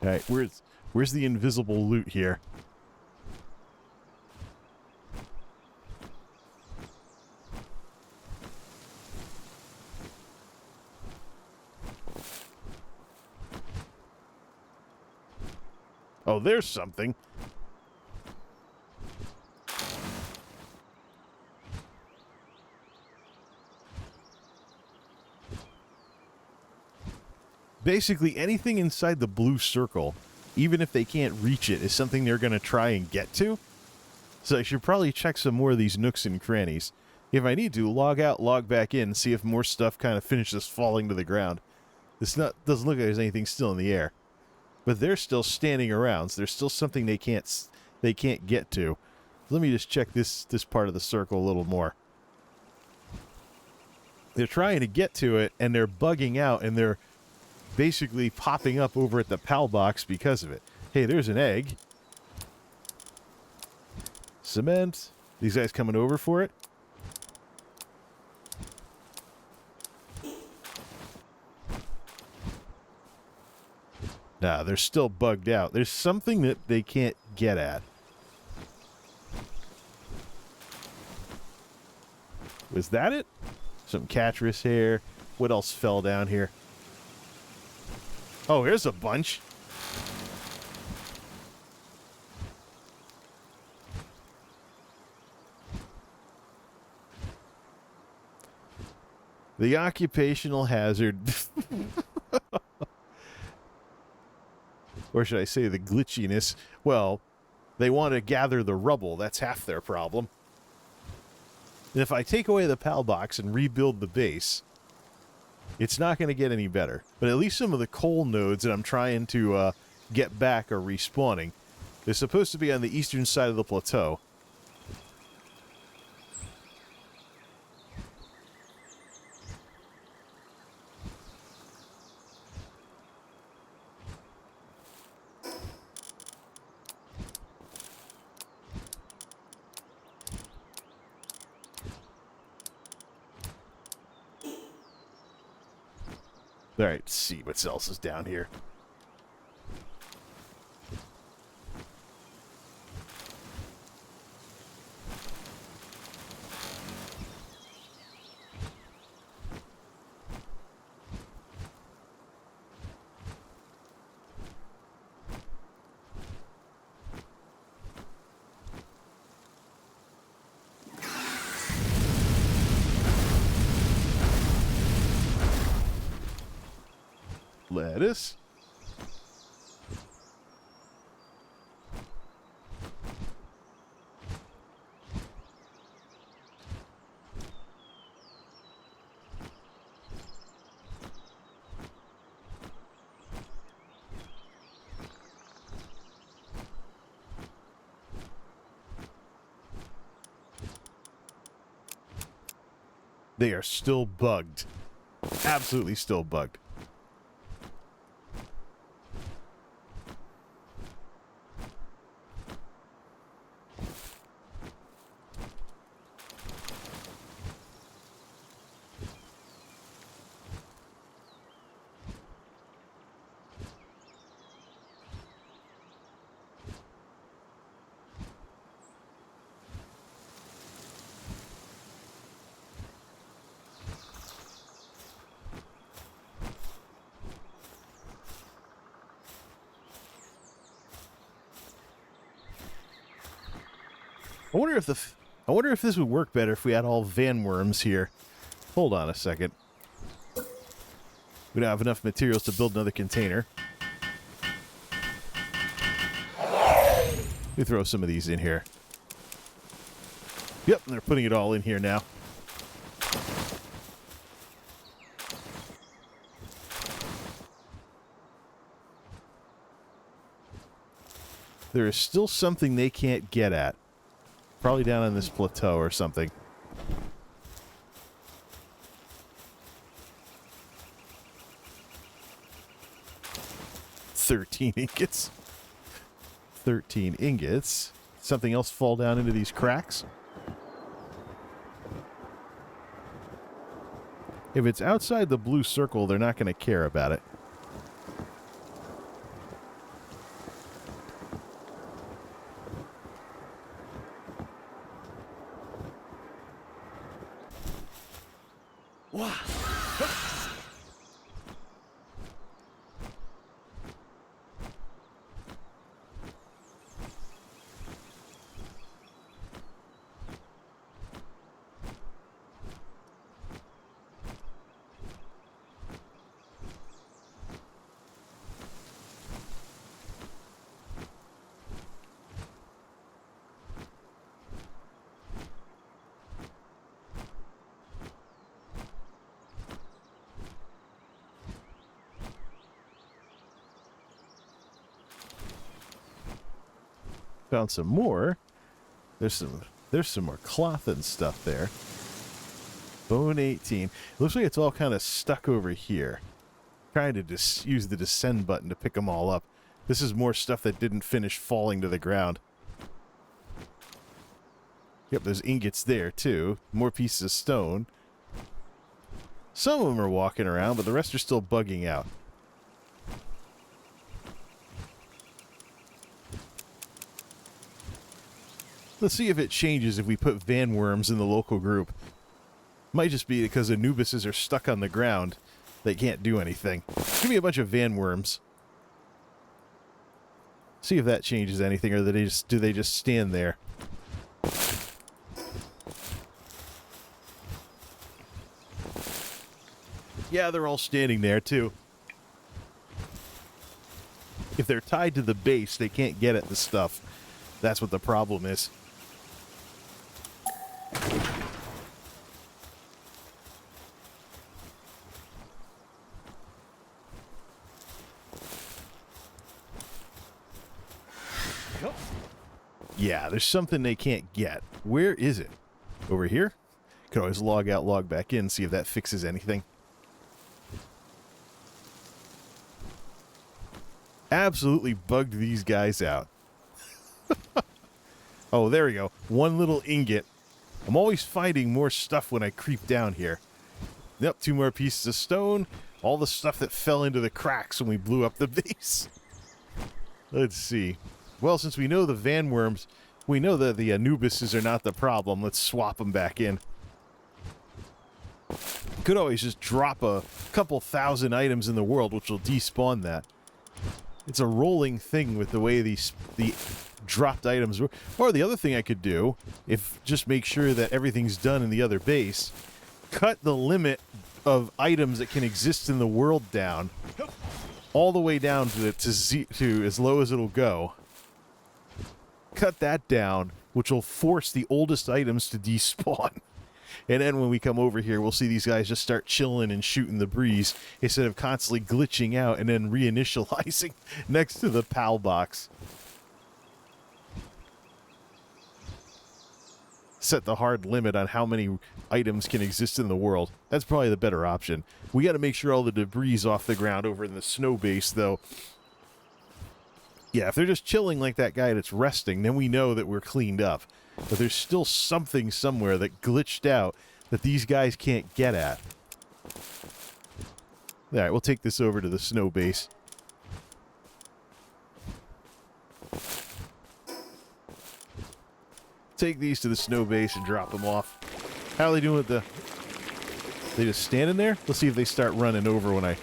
All right, where's the invisible loot here? Oh, there's something. basically anything inside the blue circle, even if they can't reach it, is something they're going to try and get to. So I should probably check some more of these nooks and crannies. If I need to, log out, log back in, see if more stuff kind of finishes falling to the ground. Doesn't look like there's anything still in the air. But they're still standing around, so there's still something they can't get to. Let me just check this part of the circle a little more. They're trying to get to it, and they're bugging out, and they're basically popping up over at the PAL box because of it. Hey, there's an egg. Cement. These guys coming over for it? Nah, they're still bugged out. There's something that they can't get at. Was that it? Some catris hair. What else fell down here? Oh, here's a bunch. The occupational hazard. Or should I say the glitchiness? Well, they want to gather the rubble. That's half their problem. And if I take away the PAL box and rebuild the base, it's not going to get any better. But at least some of the coal nodes that I'm trying to get back are respawning. They're supposed to be on the eastern side of the plateau. All right, let's see what else is down here. Lettuce. They are still bugged. Absolutely still bugged. I wonder if this would work better if we had all van worms here. Hold on a second. We don't have enough materials to build another container. Let me throw some of these in here. Yep, they're putting it all in here now. There is still something they can't get at. Probably down on this plateau or something. $13 ingots. 13 ingots. Something else fall down into these cracks? If it's outside the blue circle, they're not going to care about it. Found some more. There's some more cloth and stuff there. Bone 18. Looks like it's all kind of stuck over here. Trying to just use the descend button to pick them all up. This is more stuff that didn't finish falling to the ground. Yep, there's ingots there too. More pieces of stone. Some of them are walking around, but the rest are still bugging out. Let's see if it changes if we put van worms in the local group. Might just be because Anubises are stuck on the ground. They can't do anything. Give me a bunch of van worms. See if that changes anything, or do they just stand there? Yeah, they're all standing there too. If they're tied to the base, they can't get at the stuff. That's what the problem is. Yup. Yeah, there's something they can't get. Where is it? Over here? Could always log out, log back in, see if that fixes anything. Absolutely bugged these guys out. Oh, there we go. One little ingot. I'm always finding more stuff when I creep down here. Yep, 2 more pieces of stone. All the stuff that fell into the cracks when we blew up the base. Let's see. Well, since we know the van worms, we know that the Anubises are not the problem. Let's swap them back in. Could always just drop a couple thousand items in the world, which will despawn that. It's a rolling thing with the way the dropped items were. Or the other thing I could do, if just make sure that everything's done in the other base, cut the limit of items that can exist in the world down, all the way down to as low as it'll go. Cut that down, which will force the oldest items to despawn. And then when we come over here, we'll see these guys just start chilling and shooting the breeze instead of constantly glitching out and then reinitializing next to the PAL box. Set the hard limit on how many items can exist in the world. That's probably the better option. We got to make sure all the debris is off the ground over in the snow base, though. Yeah, if they're just chilling like that guy that's resting, then we know that we're cleaned up. But there's still something somewhere that glitched out that these guys can't get at. Alright, we'll take this over to the snow base. Take these to the snow base and drop them off. How are they doing with the... They just standing there? Let's see if they start running over when I...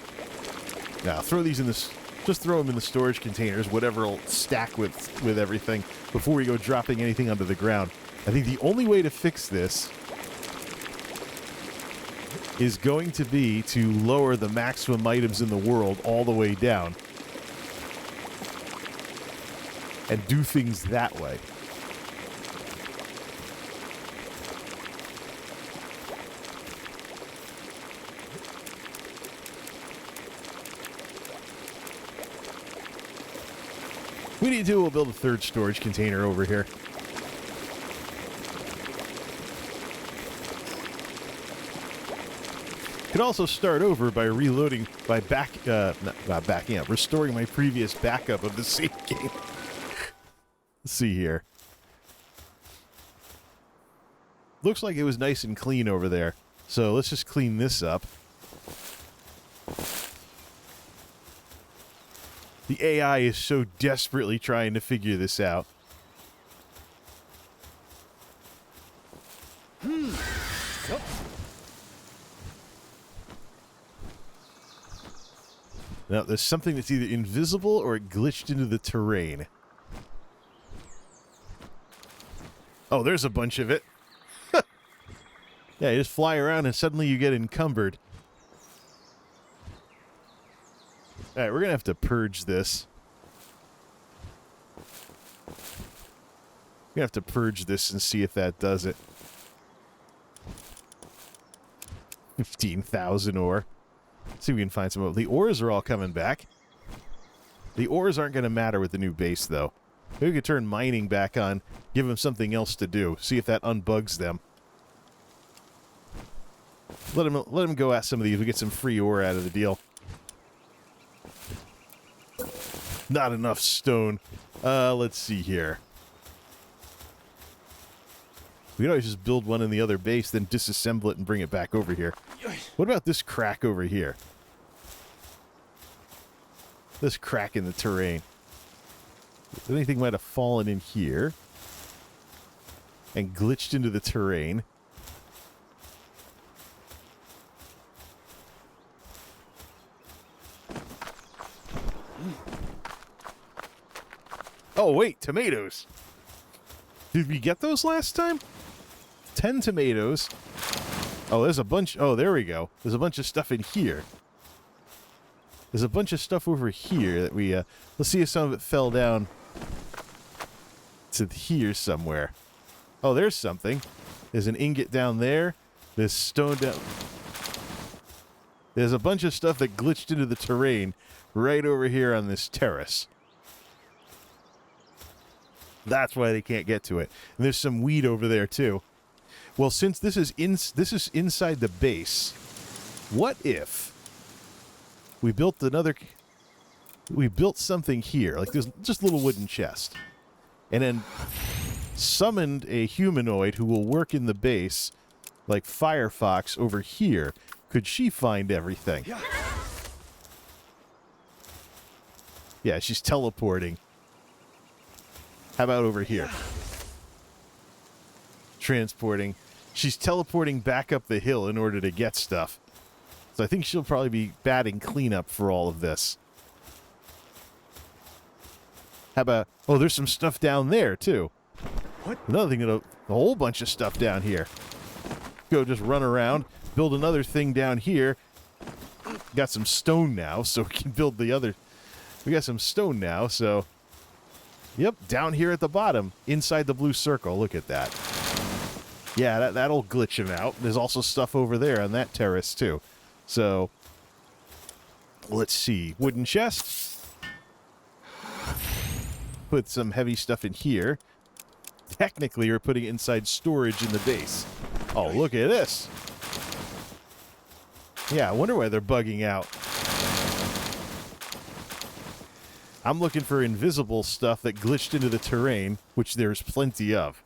Now, throw these in this... Just throw them in the storage containers, whatever will stack with everything, before we go dropping anything onto the ground. I think the only way to fix this is going to be to lower the maximum items in the world all the way down. And do things that way. We need to, we'll build a third storage container over here. Could also start over by reloading, by not backing up, restoring my previous backup of the same game. Let's see here. Looks like it was nice and clean over there. So let's just clean this up. The AI is so desperately trying to figure this out. Yup. Now, there's something that's either invisible or it glitched into the terrain. Oh, there's a bunch of it. Yeah, you just fly around and suddenly you get encumbered. Alright, we're going to have to purge this. We're going to have to purge this and see if that does it. 15,000 ore. See if we can find some more. The ores are all coming back. The ores aren't going to matter with the new base, though. Maybe we could turn mining back on, give them something else to do, see if that unbugs them. Let them go at some of these. We get some free ore out of the deal. Not enough stone. Let's see here. We could always just build one in the other base, then disassemble it and bring it back over here. What about this crack over here? This crack in the terrain. Anything might have fallen in here and glitched into the terrain. Oh, wait, tomatoes. Did we get those last time? 10 tomatoes. Oh, there's a bunch. Oh, there we go. There's a bunch of stuff in here. There's a bunch of stuff over here that we, let's see if some of it fell down to here somewhere. Oh, there's something. There's an ingot down there. There's stone down. There's a bunch of stuff that glitched into the terrain right over here on this terrace. That's why they can't get to it. And there's some weed over there too. Well, since this is inside the base, what if we built something here, like this, just a little wooden chest, and then summoned a humanoid who will work in the base, like Firefox over here. Could she find everything? Yeah, she's teleporting. How about over here? Transporting. She's teleporting back up the hill in order to get stuff. So I think she'll probably be batting cleanup for all of this. How about... Oh, there's some stuff down there, too. What? Another thing, a whole bunch of stuff down here. Go just run around, build another thing down here. Got some stone now, so we can build the other... We got some stone now, so... Yep, down here at the bottom, inside the blue circle. Look at that. Yeah, that'll glitch him out. There's also stuff over there on that terrace, too. So, let's see. Wooden chest. Put some heavy stuff in here. Technically, we're putting it inside storage in the base. Oh, look at this. Yeah, I wonder why they're bugging out. I'm looking for invisible stuff that glitched into the terrain, which there's plenty of.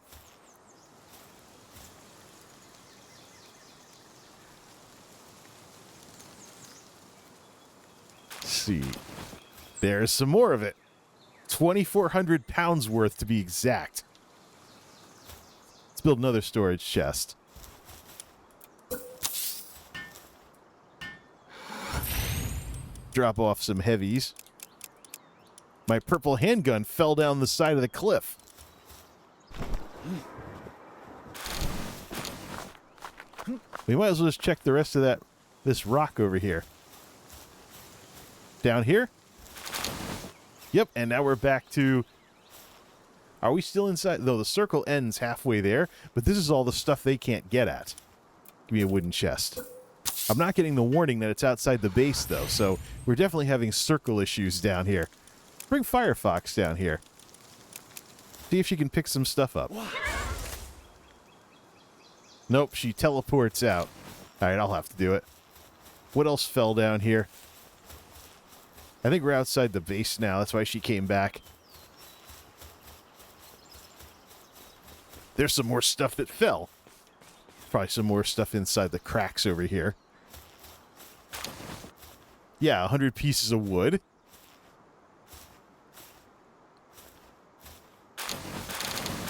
Let's see. There's some more of it. 2,400 pounds worth to be exact. Let's build another storage chest. Drop off some heavies. My purple handgun fell down the side of the cliff. We might as well just check the rest of this rock over here. Down here? Yep, and now we're back to... Are we still inside? Though the circle ends halfway there, but this is all the stuff they can't get at. Give me a wooden chest. I'm not getting the warning that it's outside the base, though, so we're definitely having circle issues down here. Bring Firefox down here. See if she can pick some stuff up. Nope, she teleports out. Alright, I'll have to do it. What else fell down here? I think we're outside the base now. That's why she came back. There's some more stuff that fell. Probably some more stuff inside the cracks over here. Yeah, 100 pieces of wood.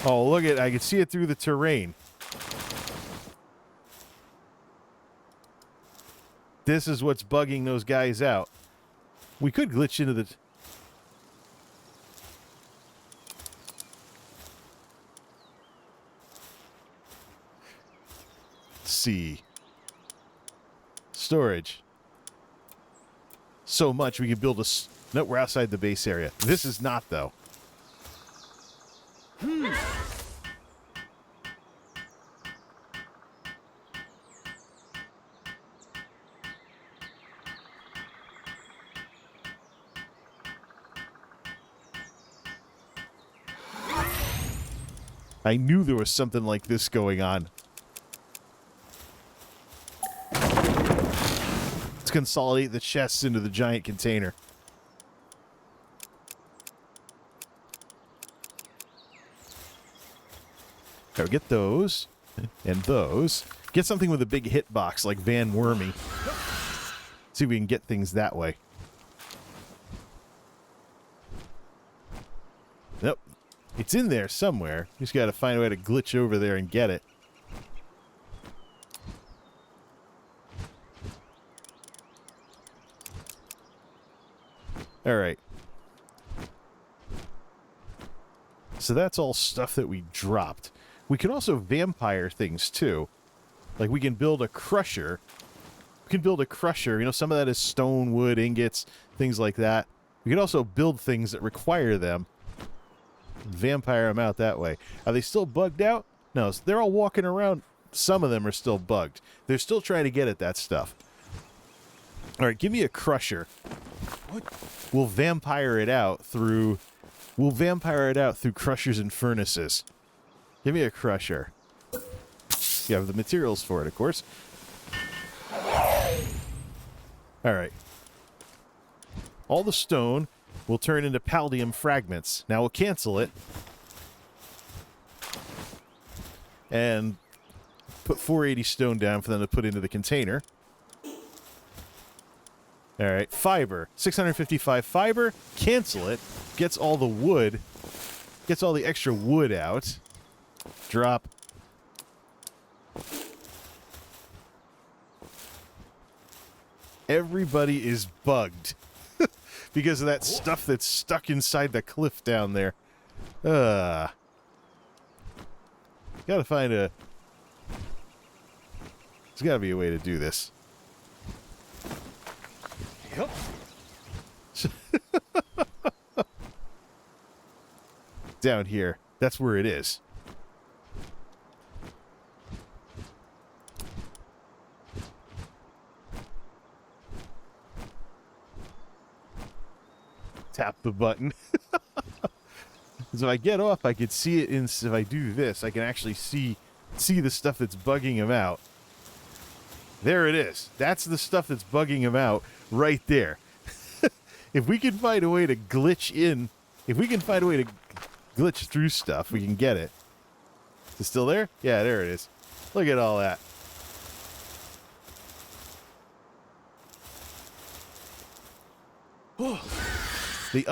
Oh, look at it. I can see it through the terrain. This is what's bugging those guys out. We could glitch into the... Let's see. Storage. So much we could build a... No, we're outside the base area. This is not, though. I knew there was something like this going on. Let's consolidate the chests into the giant container. Now get those and those. Get something with a big hitbox like Van Wormy. See if we can get things that way. Nope. It's in there somewhere. Just got to find a way to glitch over there and get it. All right. So that's all stuff that we dropped. We can also vampire things too. Like we can build a crusher. We can build a crusher. You know, some of that is stone, wood, ingots, things like that. We can also build things that require them. Vampire them out that way. Are they still bugged out? No, they're all walking around. Some of them are still bugged. They're still trying to get at that stuff. All right, give me a crusher. We'll vampire it out through... We'll vampire it out through crushers and furnaces. Give me a crusher. You have the materials for it, of course. All right. All the stone will turn into paldium fragments. Now we'll cancel it. And put 480 stone down for them to put into the container. All right, fiber. 655 fiber. Cancel it. Gets all the wood. Gets all the extra wood out. Drop. Everybody is bugged because of that stuff that's stuck inside the cliff down there. Gotta find a... There's gotta be a way to do this. Yep. Down here. That's where it is. Tap the button. So if I get off, I could see it. If I do this, I can actually see the stuff that's bugging him out. There it is. That's the stuff that's bugging him out right there. If we can find a way to glitch in, if we can find a way to glitch through stuff, we can get it. Is it still there? Yeah, there it is. Look at all that. The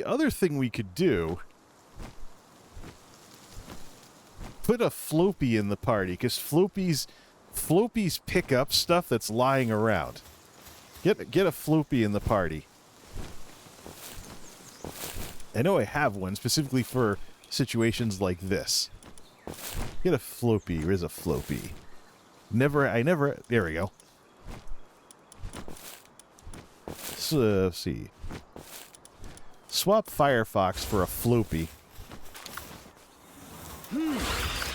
other thing we could do, put a Floppy in the party, because Floppies pick up stuff that's lying around. Get a Floppy in the party. I know I have one specifically for situations like this. Get a Floppy. Where's a Floppy? There we go. So, let's see. Swap Firefox for a Floppy.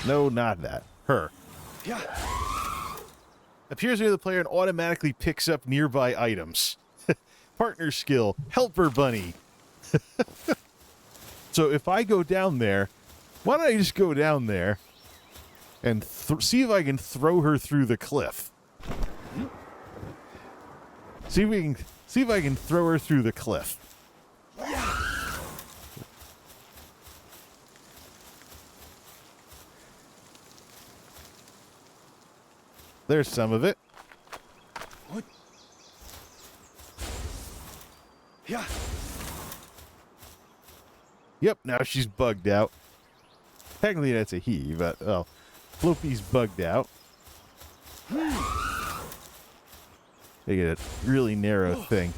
No, not that. Her. Yeah. Appears near the player and automatically picks up nearby items. Partner skill. Helper bunny. So if I go down there, why don't I just go down there and see if I can throw her through the cliff? See if I can throw her through the cliff. There's some of it. What? Yeah. Yep, now she's bugged out. Technically that's a he, but, oh. Floppy's bugged out. They get a really narrow thing.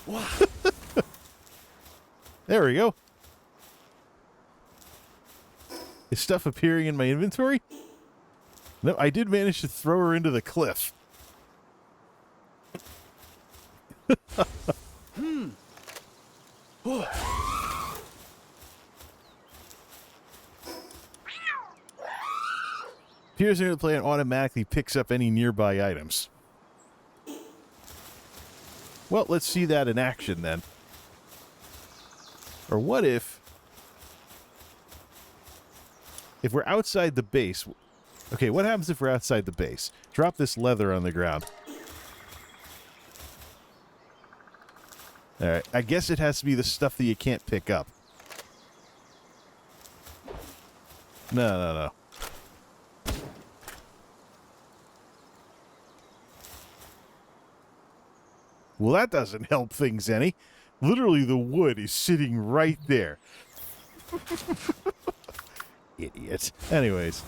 Wow. There we go. Is stuff appearing in my inventory? No, I did manage to throw her into the cliff. Appears near the player and automatically picks up any nearby items. Well, let's see that in action then. Or what if we're outside the base? Okay, what happens if we're outside the base? Drop this leather on the ground. All right, I guess it has to be the stuff that you can't pick up. No. Well, that doesn't help things any. Literally, the wood is sitting right there. Idiot. Anyways.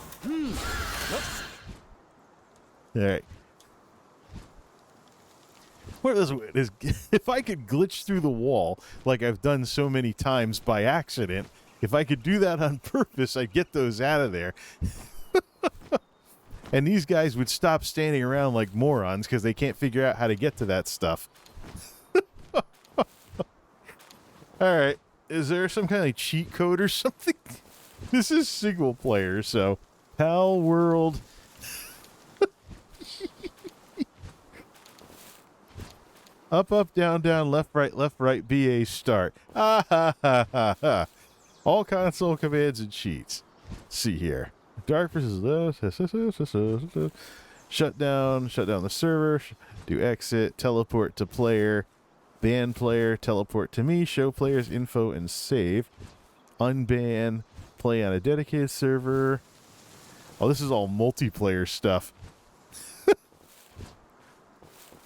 All right. What is if I could glitch through the wall like I've done so many times by accident, if I could do that on purpose, I'd get those out of there. And these guys would stop standing around like morons because they can't figure out how to get to that stuff. All right. Is there some kind of cheat code or something? This is single player, so Pal World. Up, down, left, right, BA start. Ah, ha, ha, ha, ha. All console commands and cheats. Let's see here. Dark versus shut down the server, do exit, teleport to player, ban player, teleport to me, show players info and save, unban, play on a dedicated server. Oh, this is all multiplayer stuff.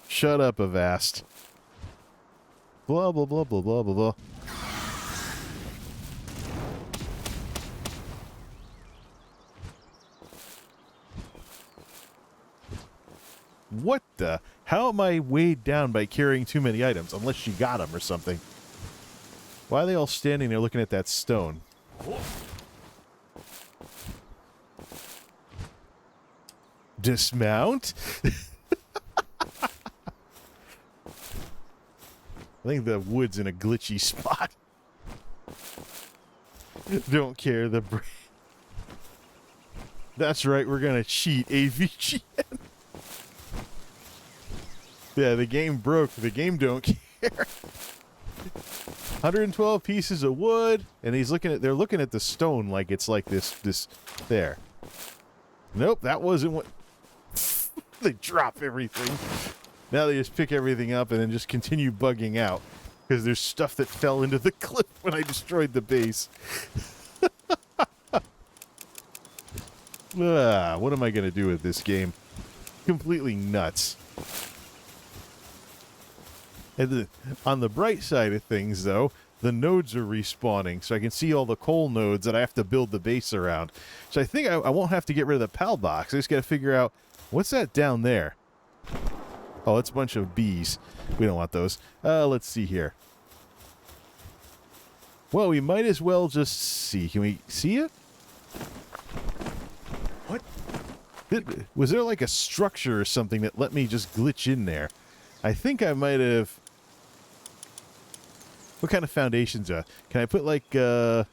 Shut up, Avast. Blah, blah, blah, blah, blah, blah, blah. What the? How am I weighed down by carrying too many items? Unless she got them or something. Why are they all standing there looking at that stone? Dismount? I think the wood's in a glitchy spot. Don't care. That's right, we're gonna cheat AVGN. Yeah, the game broke. The game don't care. 112 pieces of wood, and they're looking at the stone like it's like this there. Nope, that wasn't what. They drop everything. Now they just pick everything up and then just continue bugging out because there's stuff that fell into the cliff when I destroyed the base. What am I going to do with this game? Completely nuts. And on the bright side of things, though, the nodes are respawning, so I can see all the coal nodes that I have to build the base around. So I think I won't have to get rid of the PAL box. I just got to figure out, what's that down there? Oh, it's a bunch of bees. We don't want those. Let's see here. Well, we might as well just see. Can we see it? What? Was there like a structure or something that let me just glitch in there? I think I might have... What kind of foundations are? Can I put like this?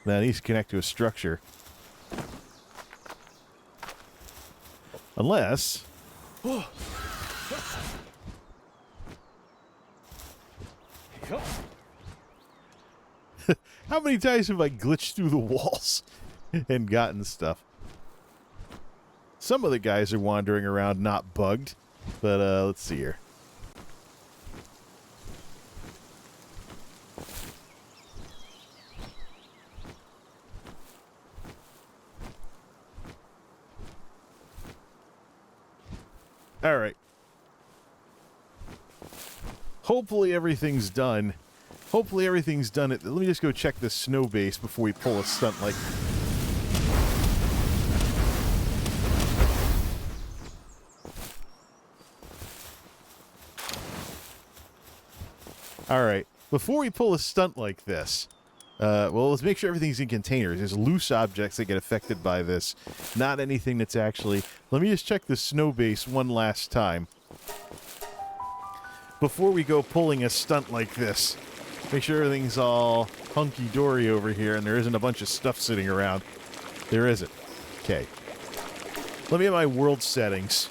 No, it needs to connect to a structure. Unless... How many times have I glitched through the walls and gotten stuff? Some of the guys are wandering around not bugged, but let's see here. All right. Hopefully everything's done. Hopefully everything's done. Let me just go check the snow base before we pull a stunt like... All right. Before we pull a stunt like this, well, let's make sure everything's in containers. There's loose objects that get affected by this, not anything that's actually... Let me just check the snow base one last time before we go pulling a stunt like this. Make sure everything's all hunky-dory over here and there isn't a bunch of stuff sitting around. There isn't. Okay. Let me have my world settings.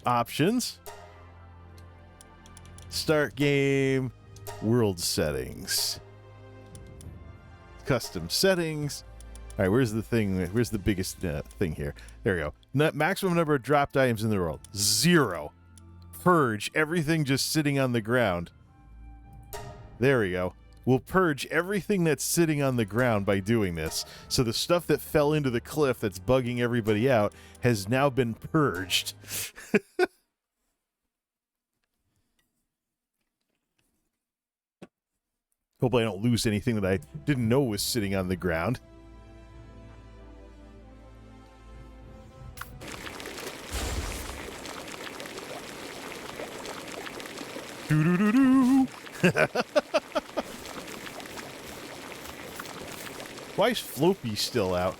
Options. Start game. World settings. Custom settings. All right, where's the thing? Where's the biggest thing here? There we go. Maximum number of dropped items in the world. 0. Purge everything just sitting on the ground. There we go. We'll purge everything that's sitting on the ground by doing this. So the stuff that fell into the cliff that's bugging everybody out has now been purged. Hopefully I don't lose anything that I didn't know was sitting on the ground. Doo-doo-doo-doo. Why is Floppy still out?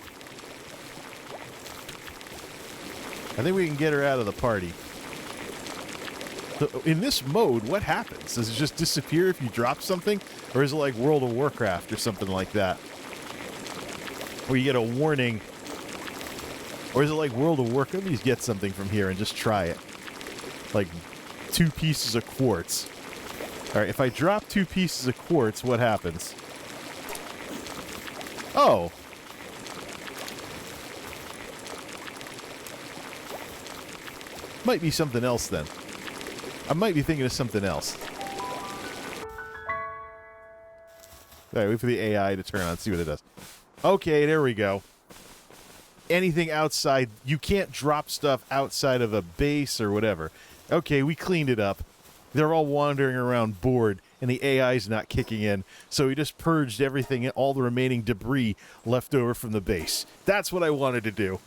I think we can get her out of the party. So in this mode, what happens? Does it just disappear if you drop something? Or is it like World of Warcraft or something like that? Where you get a warning? Or is it like World of Warcraft? Let me get something from here and just try it. Like 2 pieces of quartz. Alright, if I drop 2 pieces of quartz, what happens? Oh. Might be something else then. I might be thinking of something else. Alright, wait for the AI to turn on, see what it does. Okay, there we go. Anything outside, you can't drop stuff outside of a base or whatever. Okay, we cleaned it up. They're all wandering around bored, and the AI's not kicking in. So we just purged everything, all the remaining debris left over from the base. That's what I wanted to do.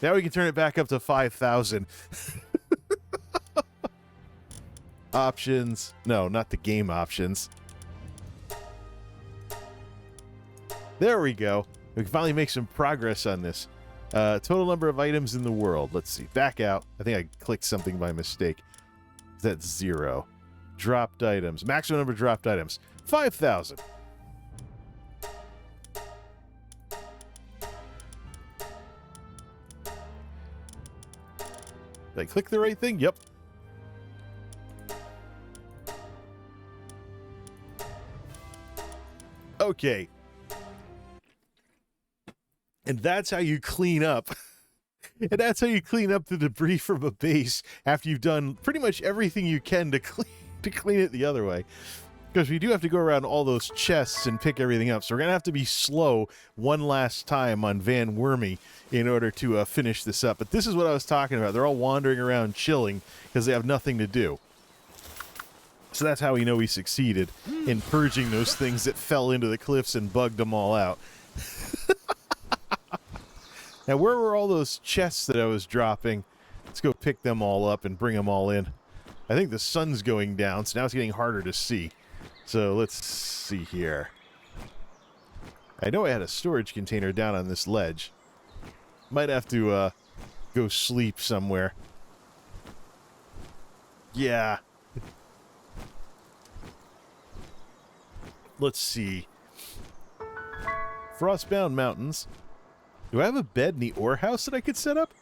Now we can turn it back up to 5,000. Options. No, not the game options. There we go. We can finally make some progress on this. Total number of items in the world. Let's see. Back out. I think I clicked something by mistake. That's 0. Dropped items. Maximum number of dropped items. 5,000. Did I click the right thing? Yep. Okay. And that's how you clean up. And that's how you clean up the debris from a base after you've done pretty much everything you can to clean it the other way. Because we do have to go around all those chests and pick everything up. So we're going to have to be slow one last time on Van Wormy in order to finish this up. But this is what I was talking about. They're all wandering around chilling because they have nothing to do. So that's how we know we succeeded in purging those things that fell into the cliffs and bugged them all out. Now, where were all those chests that I was dropping? Let's go pick them all up and bring them all in. I think the sun's going down, so now it's getting harder to see. So let's see here. I know I had a storage container down on this ledge. Might have to go sleep somewhere. Yeah. Let's see. Frostbound Mountains. Do I have a bed in the ore house that I could set up?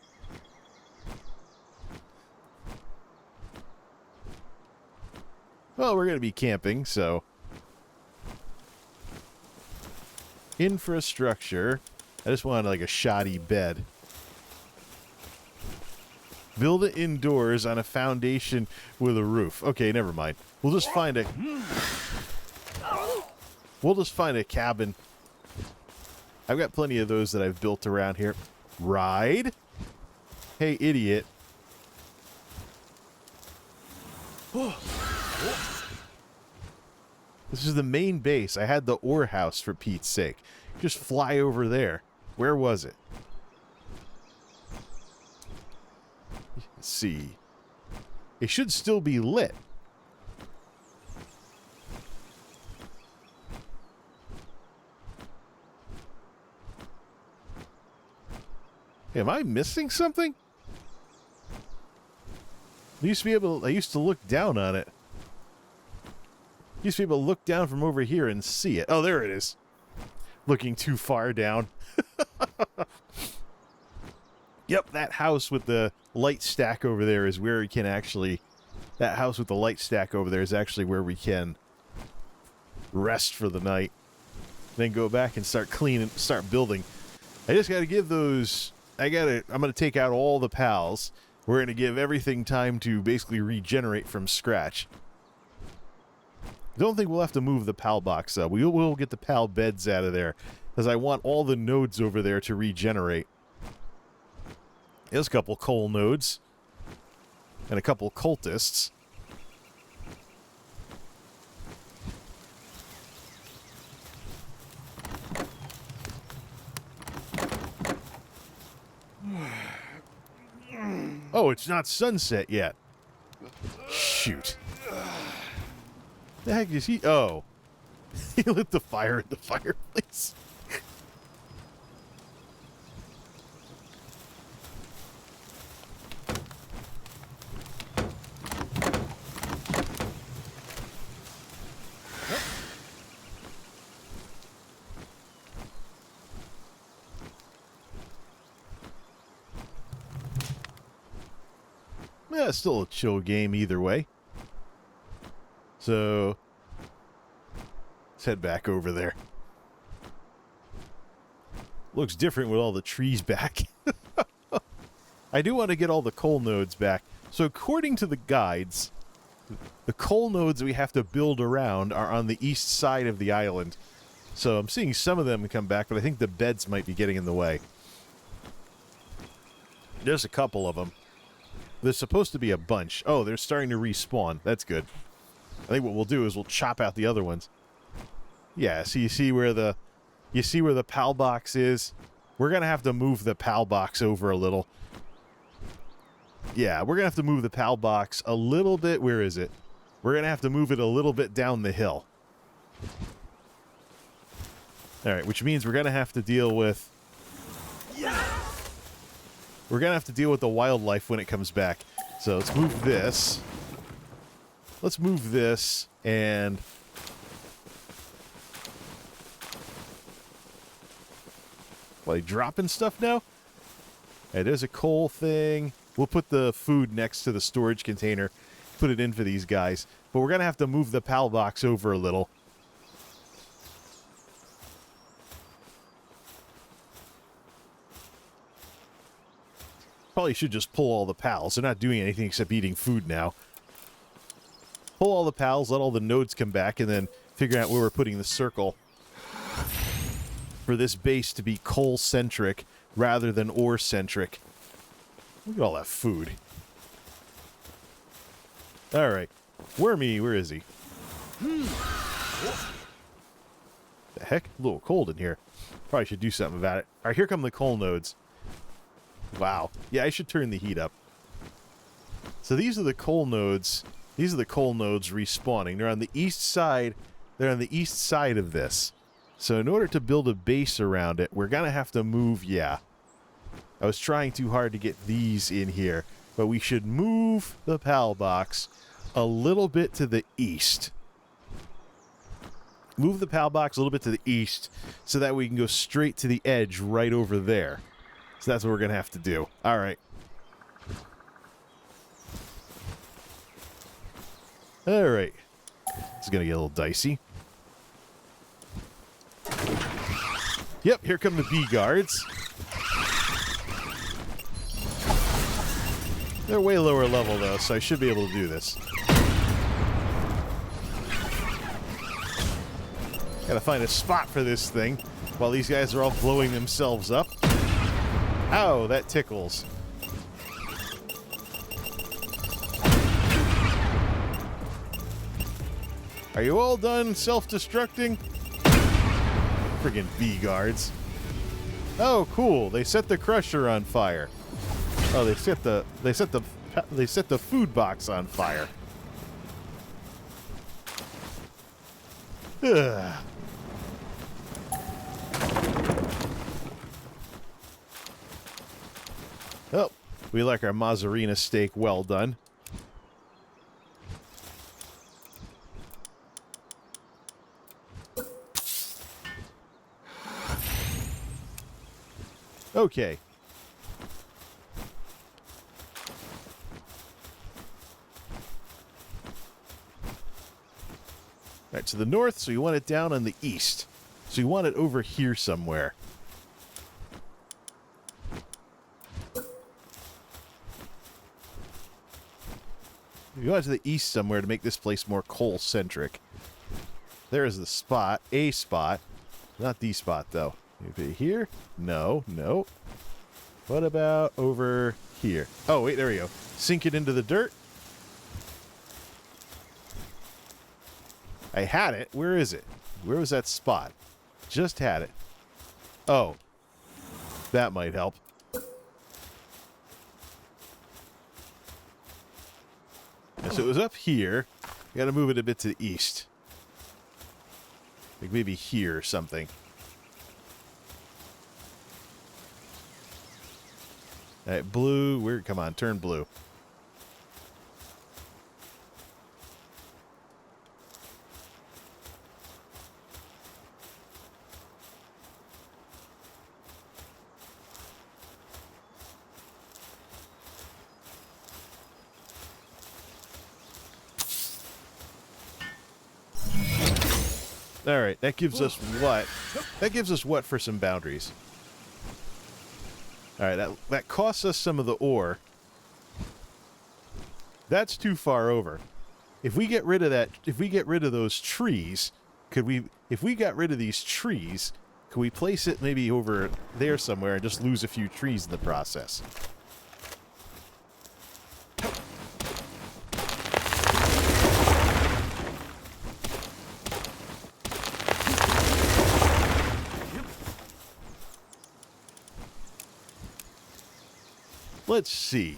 Well, we're going to be camping, so... Infrastructure. I just wanted like a shoddy bed. Build it indoors on a foundation with a roof. Okay, never mind. We'll just find a... We'll just find a cabin. I've got plenty of those that I've built around here. Ride? Hey, idiot. This is the main base. I had the ore house, for Pete's sake. Just fly over there. Where was it? Let's see. It should still be lit. Am I missing something? I used to look down on it. Used to be able to look down from over here and see it. Oh, there it is. Looking too far down. Yep, that house with the light stack over there is where we can actually... That house with the light stack over there is actually where we can rest for the night. Then go back and start cleaning, start building. I just got to give those... I'm going to take out all the pals. We're going to give everything time to basically regenerate from scratch. Don't think we'll have to move the PAL box up. We will get the PAL beds out of there, because I want all the nodes over there to regenerate. There's a couple coal nodes. And a couple cultists. Oh, it's not sunset yet. Shoot. The heck is he? Oh. He lit the fire in the fireplace. Yeah, still a chill game either way. So, let's head back over there. Looks different with all the trees back. I do want to get all the coal nodes back. So according to the guides, the coal nodes we have to build around are on the east side of the island. So I'm seeing some of them come back, but I think the beds might be getting in the way. There's a couple of them. There's supposed to be a bunch. Oh, they're starting to respawn. That's good. I think what we'll do is we'll chop out the other ones. Yeah, so you see where the PAL box is? We're going to have to move the PAL box over a little. Yeah, we're going to have to move the PAL box a little bit. Where is it? We're going to have to move it a little bit down the hill. All right, which means we're going to have to deal with... We're going to have to deal with the wildlife when it comes back. So let's move this. Let's move this and... Well, they dropping stuff now? Hey, there's a coal thing. We'll put the food next to the storage container. Put it in for these guys. But we're going to have to move the PAL box over a little. Probably should just pull all the pals. They're not doing anything except eating food now. Pull all the pals, let all the nodes come back, and then figure out where we're putting the circle for this base to be coal-centric rather than ore-centric. Look at all that food. Alright. Wormy, where is he? The heck? A little cold in here. Probably should do something about it. Alright, here come the coal nodes. Wow. Yeah, I should turn the heat up. So these are the coal nodes. These are the coal nodes respawning. They're on the east side. They're on the east side of this. So in order to build a base around it, we're going to have to move, yeah. I was trying too hard to get these in here. But we should move the PAL box a little bit to the east. Move the PAL box a little bit to the east so that we can go straight to the edge right over there. So that's what we're going to have to do. All right. All right. It's going to get a little dicey. Yep, here come the bee guards. They're way lower level, though, so I should be able to do this. Gotta find a spot for this thing while these guys are all blowing themselves up. Ow, that tickles. Are you all done self-destructing? Friggin' bee guards. Oh, cool. They set the crusher on fire. Oh, they set the food box on fire. Ugh. Oh, we like our Mazzarina steak well done. Okay. right, to the north, so you want it down on the east. So you want it over here somewhere. You want it to the east somewhere to make this place more coal-centric. There is the spot, a spot. Not the spot, though. Maybe here? No, no. What about over here? Oh, wait, there we go. Sink it into the dirt. I had it. Where is it? Where was that spot? Just had it. Oh. That might help. And so it was up here. We got to move it a bit to the east. Like maybe here or something. All right, blue. Where? Come on, turn blue. All right, that gives us what? That gives us what for some boundaries? All right, that costs us some of the ore. That's too far over. If we get rid of that, if we get rid of those trees, could we, if we got rid of these trees, could we place it maybe over there somewhere and just lose a few trees in the process? Let's see.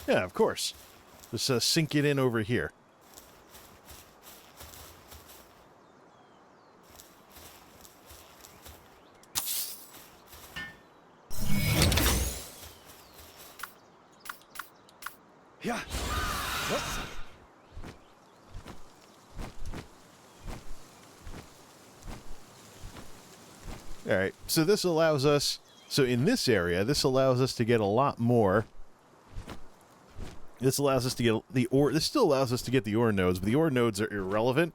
Yeah, of course. Just sink it in over here. Yeah. Yep. All right, so this allows us, so in this area, this allows us to get a lot more. This allows us to get the ore, this still allows us to get the ore nodes, but the ore nodes are irrelevant.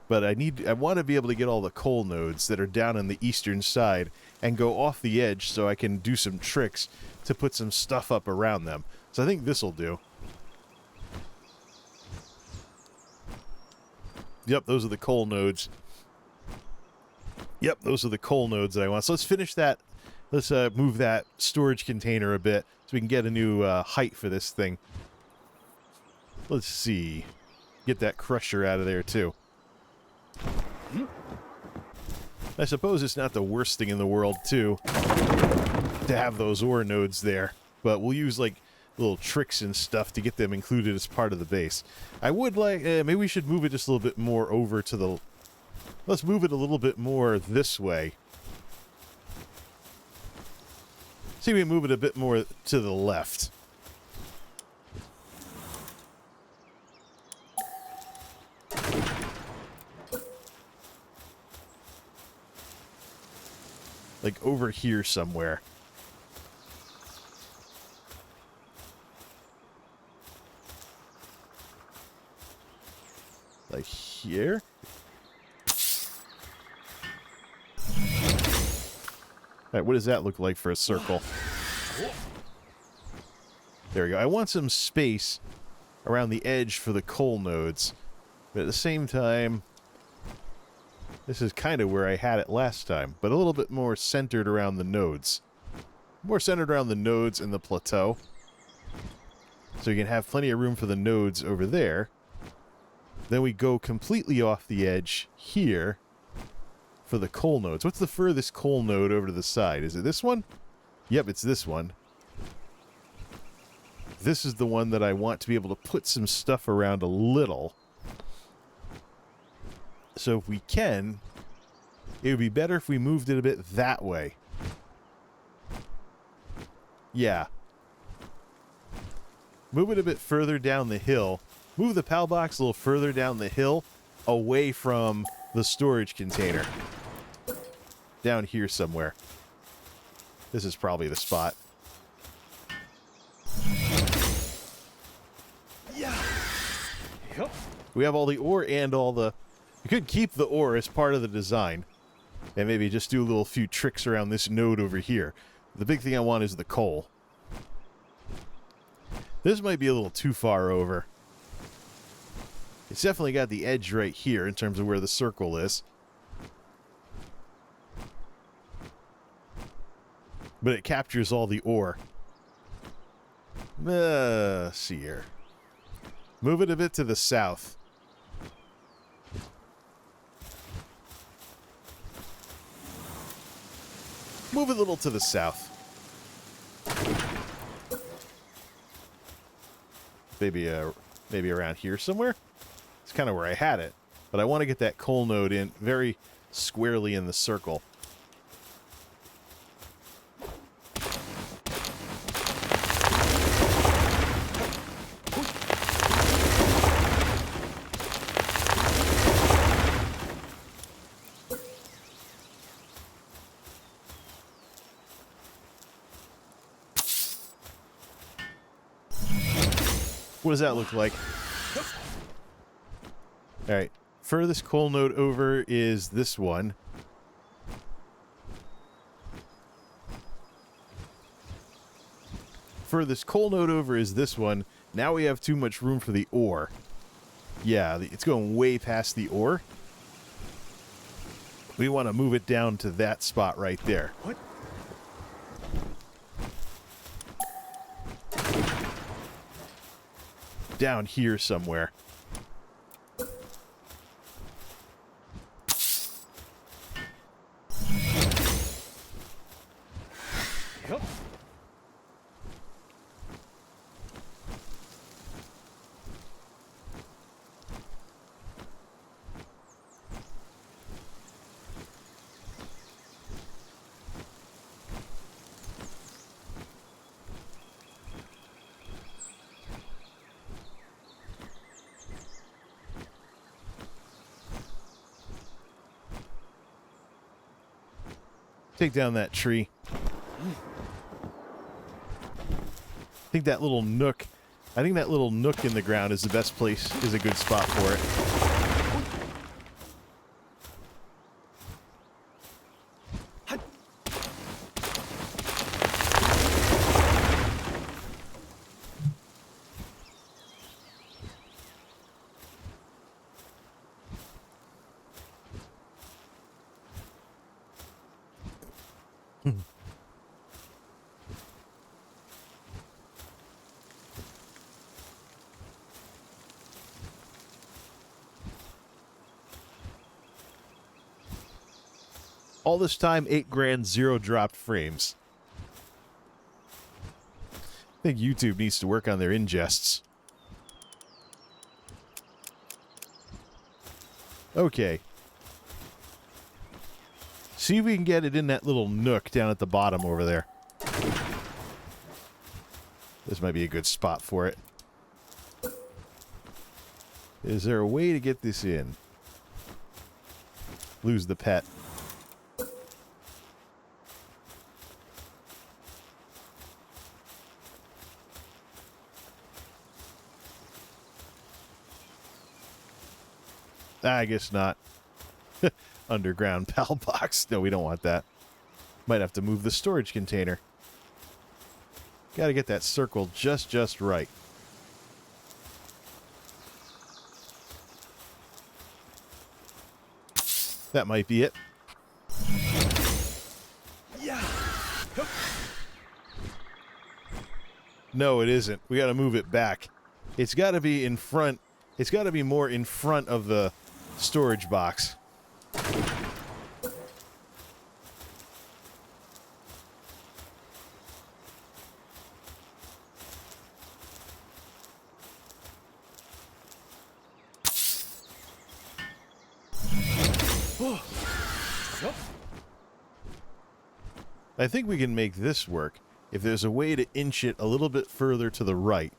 But I want to be able to get all the coal nodes that are down on the eastern side and go off the edge so I can do some tricks to put some stuff up around them. So I think this will do. Yep, those are the coal nodes. Yep, those are the coal nodes that I want. So let's finish that. Let's move that storage container a bit so we can get a new height for this thing. Let's see. Get that crusher out of there, too. I suppose it's not the worst thing in the world, too, to have those ore nodes there. But we'll use, like, little tricks and stuff to get them included as part of the base. I would like... maybe we should move it just a little bit more over to the... Let's move it a little bit more this way. See if we can move it a bit more to the left. Like over here somewhere. Like here? Alright, what does that look like for a circle? There we go. I want some space around the edge for the coal nodes. But at the same time, this is kind of where I had it last time, but a little bit more centered around the nodes. More centered around the nodes and the plateau. So you can have plenty of room for the nodes over there. Then we go completely off the edge here for the coal nodes. What's the furthest coal node over to the side? Is it this one? Yep, it's this one. This is the one that I want to be able to put some stuff around a little. So if we can, it would be better if we moved it a bit that way. Yeah. Move it a bit further down the hill. Move the PAL box a little further down the hill, away from the storage container. Down here somewhere. This is probably the spot. Yeah. Yup. We have all the ore and all the... You could keep the ore as part of the design. And maybe just do a little few tricks around this node over here. The big thing I want is the coal. This might be a little too far over. It's definitely got the edge right here in terms of where the circle is. But it captures all the ore. See here. Move it a bit to the south. Move it a little to the south. Maybe around here somewhere? It's kind of where I had it. But I want to get that coal node in very squarely in the circle. What does that look like? Alright. Furthest coal node over is this one. Furthest coal node over is this one. Now we have too much room for the ore. Yeah, it's going way past the ore. We want to move it down to that spot right there. What? Down here somewhere. Yup. Take down that tree. I think that little nook in the ground is the best place, is a good spot for it. All this time, 8 grand, 0 dropped frames. I think YouTube needs to work on their ingests. Okay. See if we can get it in that little nook down at the bottom over there. This might be a good spot for it. Is there a way to get this in? Lose the pet. I guess not. Underground PAL box. No, we don't want that. Might have to move the storage container. Gotta get that circle just right. That might be it. Yeah. No, it isn't. We gotta move it back. It's gotta be in front. It's gotta be more in front of the storage box. I think we can make this work if there's a way to inch it a little bit further to the right.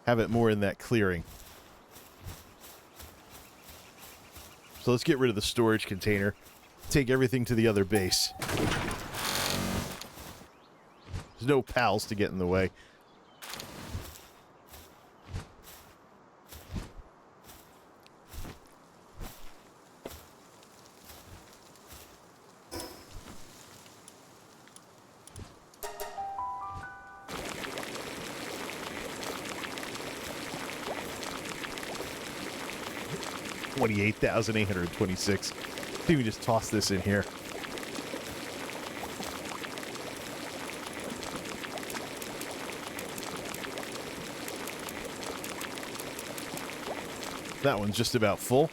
Have it more in that clearing. So let's get rid of the storage container. Take everything to the other base. There's no pals to get in the way. $28,826. I think we just toss this in here. That one's just about full.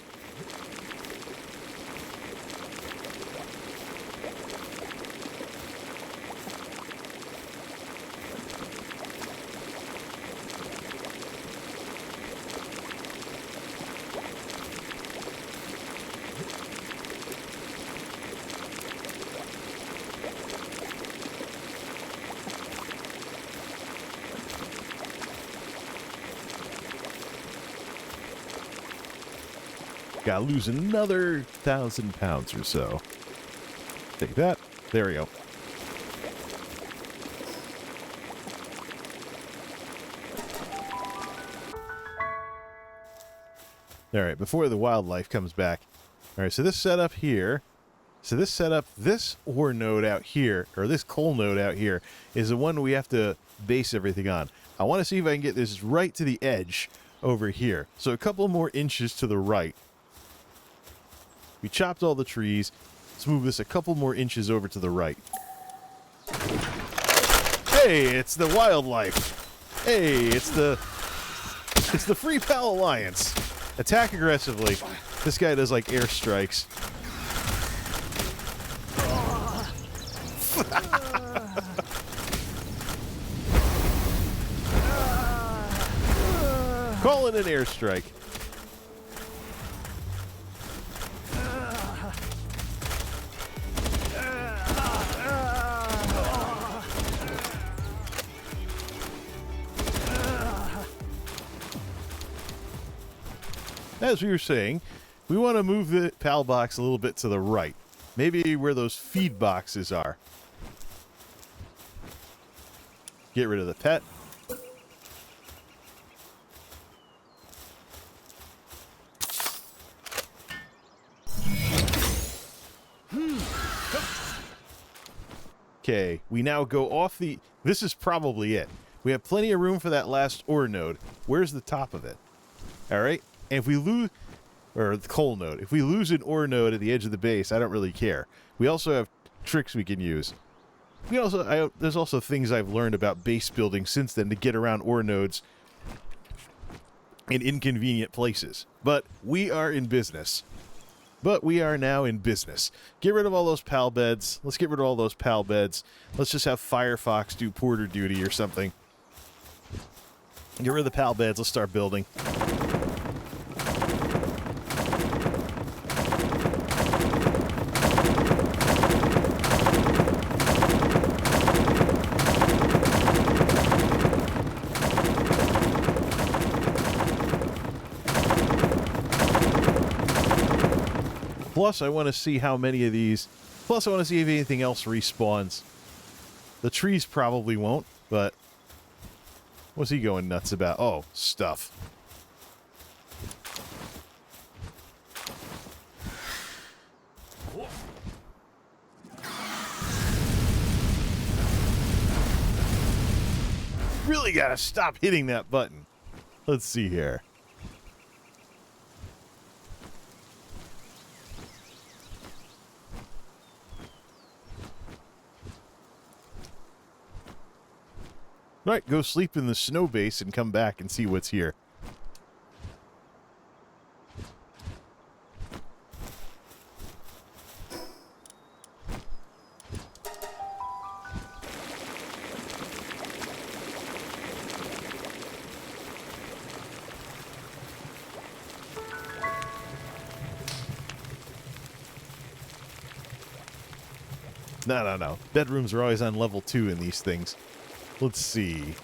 Gotta lose another 1,000 pounds or so. Take that. There we go. Alright, before the wildlife comes back. Alright, so this setup here. So this setup, this ore node out here, or this coal node out here, is the one we have to base everything on. I want to see if I can get this right to the edge over here. So a couple more inches to the right. We chopped all the trees. Let's move this a couple more inches over to the right. Hey, it's the wildlife. Hey, it's the Free Pal Alliance. Attack aggressively. This guy does like airstrikes. Call it an airstrike. As we were saying, we want to move the PAL box a little bit to the right. Maybe where those feed boxes are. Get rid of the pet. Okay, we now go off the... This is probably it. We have plenty of room for that last ore node. Where's the top of it? Alright? And if we lose... Or the coal node. If we lose an ore node at the edge of the base, I don't really care. We also have tricks we can use. We also... there's also things I've learned about base building since then to get around ore nodes in inconvenient places. But we are in business. But we are now in business. Get rid of all those PAL beds. Let's get rid of all those PAL beds. Let's just have Firefox do porter duty or something. Get rid of the PAL beds. Let's start building. Plus, I want to see how many of these... Plus, I want to see if anything else respawns. The trees probably won't, but... What's he going nuts about? Oh, stuff. Really gotta stop hitting that button. Let's see here. Alright, go sleep in the snow base and come back and see what's here. No. Bedrooms are always on level 2 in these things. Let's see.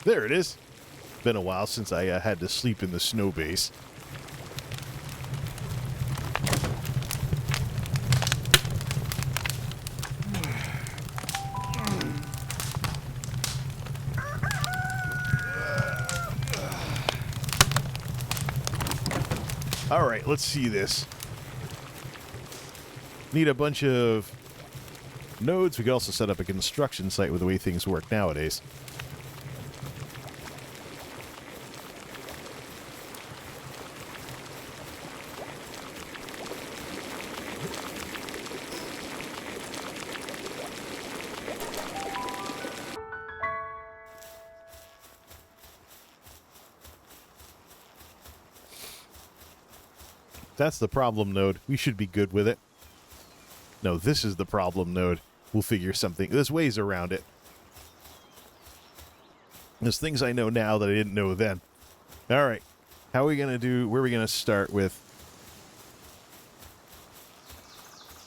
There it is. Been a while since I had to sleep in the snow base. All right, let's see this. Need a bunch of nodes. We could also set up a construction site with the way things work nowadays. That's the problem node. We should be good with it. No, this is the problem node. We'll figure something. There's ways around it. There's things I know now that I didn't know then. All right. How are we going to do? Where are we going to start with?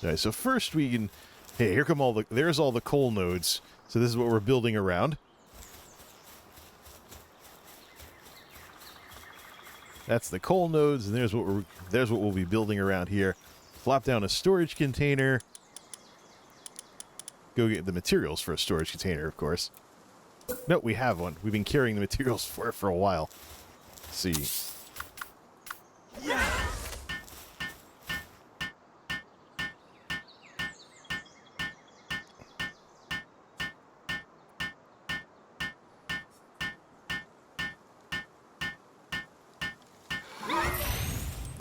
All right, so first we can... Hey, here come all the... There's all the coal nodes. So this is what we're building around. That's the coal nodes, and there's what we'll be building around here. Flop down a storage container. Go get the materials for a storage container, of course. No, we have one. We've been carrying the materials for it for a while. Let's see. Yeah.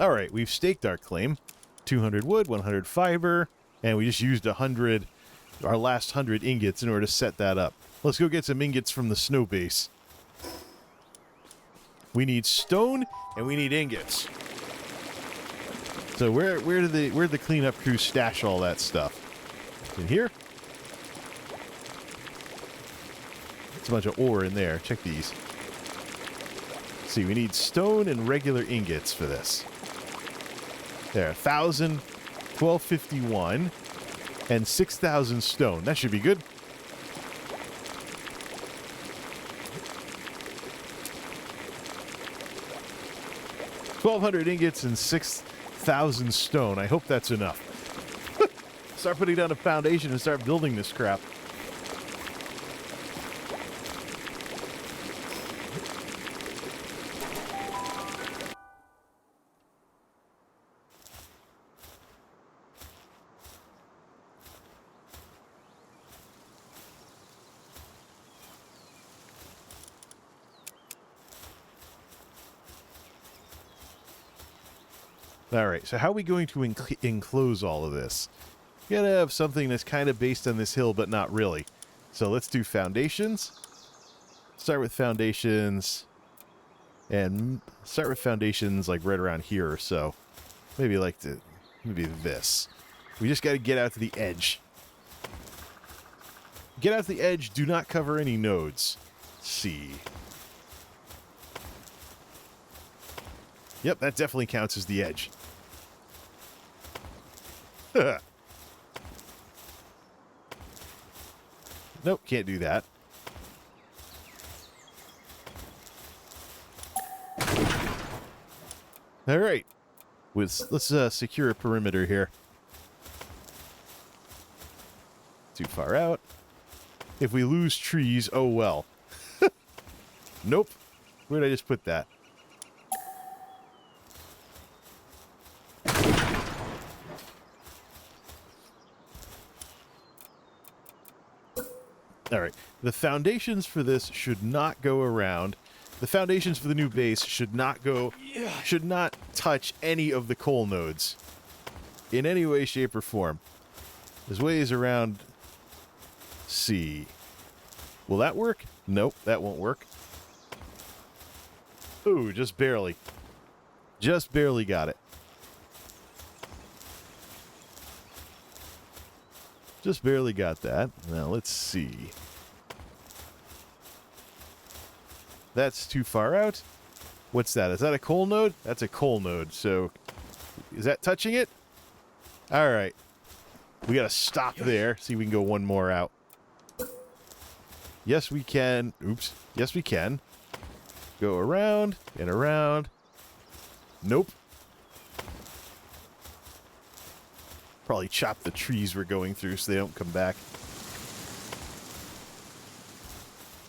All right, we've staked our claim. 200 wood, 100 fiber, and we just used 100, our last 100 ingots in order to set that up. Let's go get some ingots from the snow base. We need stone and we need ingots. So where'd the cleanup crew stash all that stuff? In here? It's a bunch of ore in there. Check these. Let's see, we need stone and regular ingots for this. There, 1,000, 1,251, and 6,000 stone. That should be good. $1,200 ingots and 6,000 stone. I hope that's enough. Start putting down a foundation and start building this crap. Alright, so how are we going to enclose all of this? We gotta have something that's kind of based on this hill, but not really. So let's do foundations. Start with foundations. And start with foundations like right around here or so. Maybe maybe this. We just gotta get out to the edge. Get out to the edge, do not cover any nodes. Let's see. Yep, that definitely counts as the edge. Nope, can't do that. All right. Let's secure a perimeter here. Too far out. If we lose trees, oh well. Nope. Where did I just put that? All right. The foundations for this should not go around. The foundations for the new base should not touch any of the coal nodes in any way, shape, or form. There's ways around C. Will that work? Nope, that won't work. Ooh, just barely. Just barely got it. Just barely got that. Now, let's see. That's too far out. What's that? Is that a coal node? That's a coal node. So, is that touching it? All right. We got to stop there. See if we can go one more out. Yes, we can. Oops. Yes, we can. Go around and around. Nope. Probably chop the trees we're going through so they don't come back.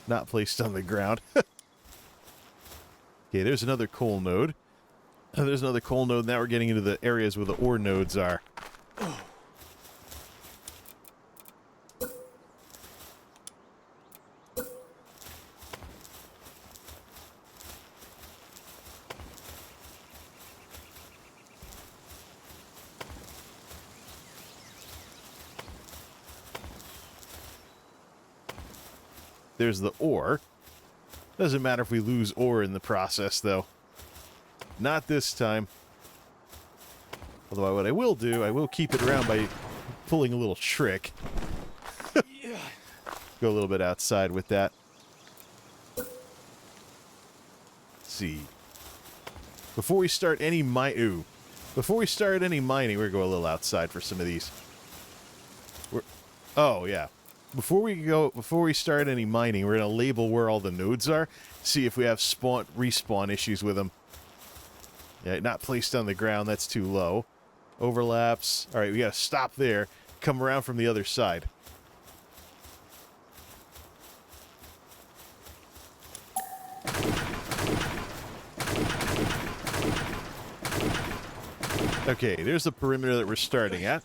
Not placed on the ground. Okay, there's another coal node. Oh, there's another coal node. Now we're getting into the areas where the ore nodes are. There's the ore. Doesn't matter if we lose ore in the process, though. Not this time. Although what I will do, I will keep it around by pulling a little trick. Go a little bit outside with that. Let's see. Before we start any mining, we're going to go a little outside for some of these. Oh, yeah. Before we start any mining, we're going to label where all the nodes are, see if we have respawn issues with them. Yeah, not placed on the ground, that's too low. Overlaps. All right, we got to stop there, come around from the other side. Okay, there's the perimeter that we're starting at.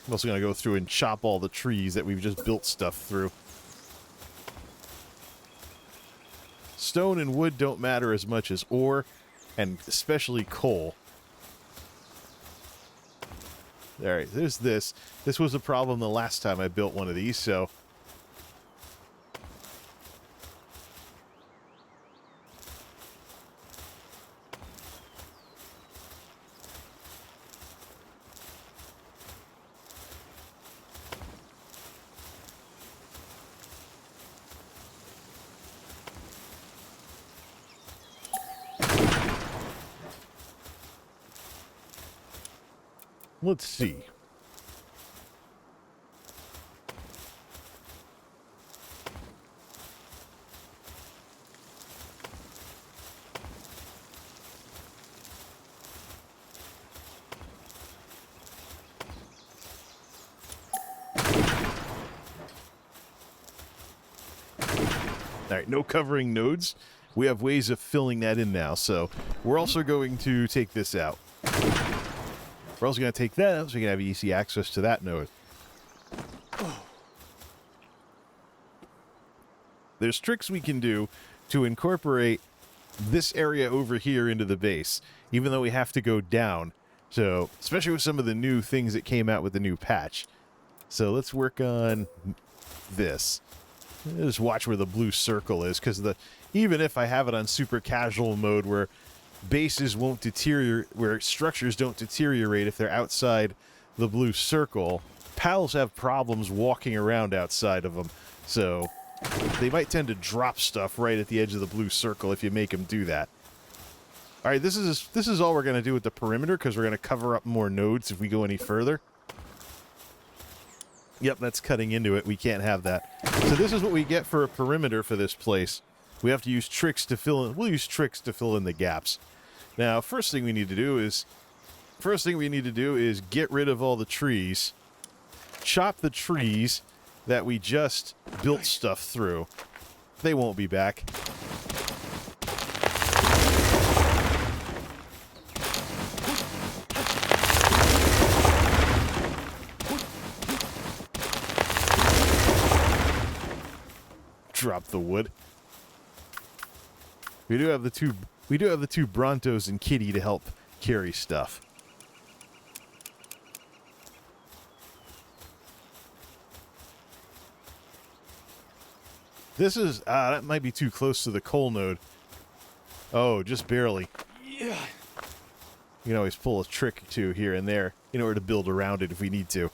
I'm also going to go through and chop all the trees that we've just built stuff through. Stone and wood don't matter as much as ore, and especially coal. Alright, there's this. This was a problem the last time I built one of these, so... Let's see. All right, no covering nodes. We have ways of filling that in now, so we're also going to take this out. We're also going to take that out so we can have easy access to that node. There's tricks we can do to incorporate this area over here into the base, even though we have to go down. So, especially with some of the new things that came out with the new patch. So let's work on this. Just watch where the blue circle is, because even if I have it on super casual mode where bases won't deteriorate, where structures don't deteriorate if they're outside the blue circle, pals have problems walking around outside of them. So they might tend to drop stuff right at the edge of the blue circle if you make them do that. All right, this is all we're going to do with the perimeter, because we're going to cover up more nodes if we go any further. Yep, that's cutting into it. We can't have that. So this is what we get for a perimeter for this place. We have to use tricks to fill in. We'll use tricks to fill in the gaps. Now, first thing we need to do is get rid of all the trees. Chop the trees that we just built stuff through. They won't be back. Drop the wood. We do have the two Brontos and Kitty to help carry stuff. This is that might be too close to the coal node. Oh, just barely. Yeah. You can always pull a trick or two here and there in order to build around it if we need to.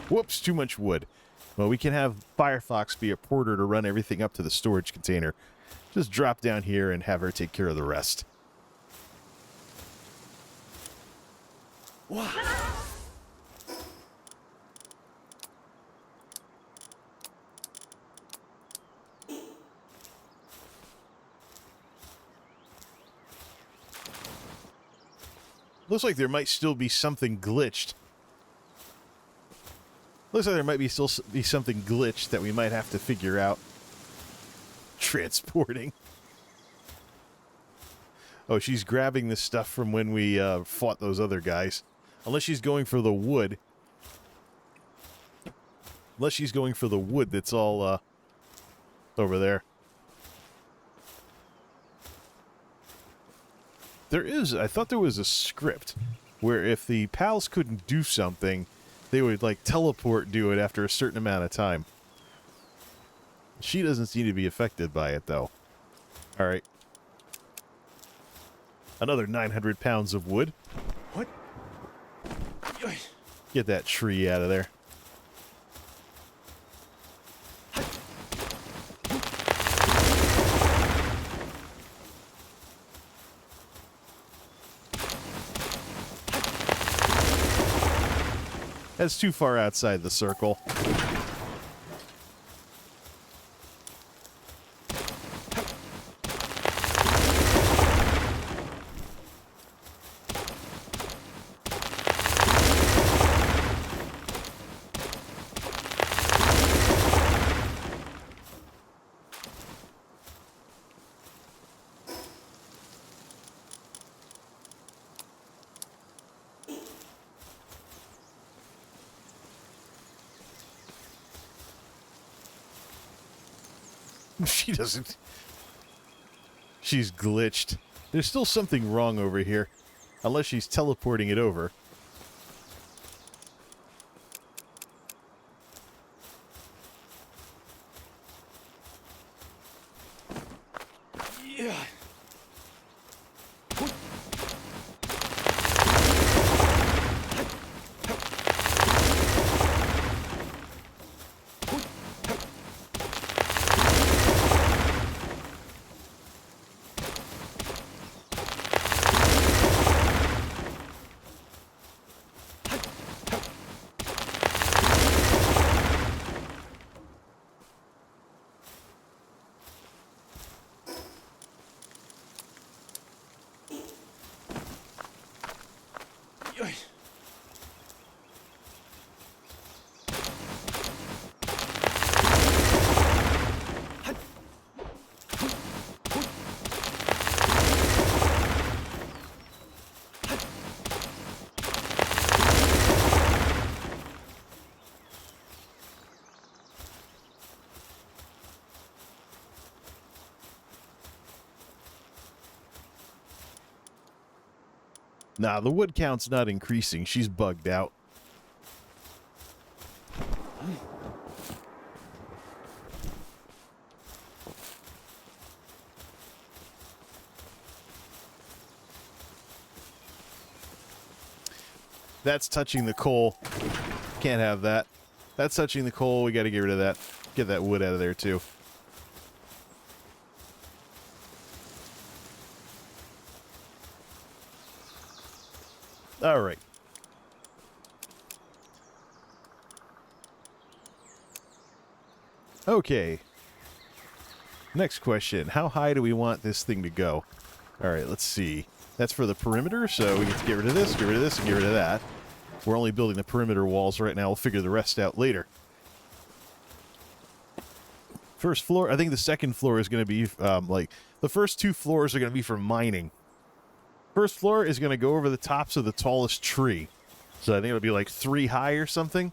Whoops, too much wood. Well, we can have Firefox be a porter to run everything up to the storage container. Just drop down here and have her take care of the rest. Wow. Looks like there might still be something glitched. Looks like there might be still be something glitched that we might have to figure out. Transporting. Oh, she's grabbing the stuff from when we fought those other guys. Unless she's going for the wood. Unless she's going for the wood that's all over there. I thought there was a script where if the pals couldn't do something, they would, like, teleport do it after a certain amount of time. She doesn't seem to be affected by it, though. Alright. Another 900 pounds of wood. What? Get that tree out of there. That's too far outside the circle. She doesn't... She's glitched. There's still something wrong over here. Unless she's teleporting it over. Yeah. Nah, the wood count's not increasing. She's bugged out. That's touching the coal. Can't have that. That's touching the coal. We got to get rid of that. Get that wood out of there, too. All right. Okay. Next question. How high do we want this thing to go? All right, let's see. That's for the perimeter, so we get to get rid of this, get rid of this, and get rid of that. We're only building the perimeter walls right now. We'll figure the rest out later. First floor, I think the second floor is going to be, like, the first two floors are going to be for mining. First floor is going to go over the tops of the tallest tree. So I think it'll be like 3 high or something.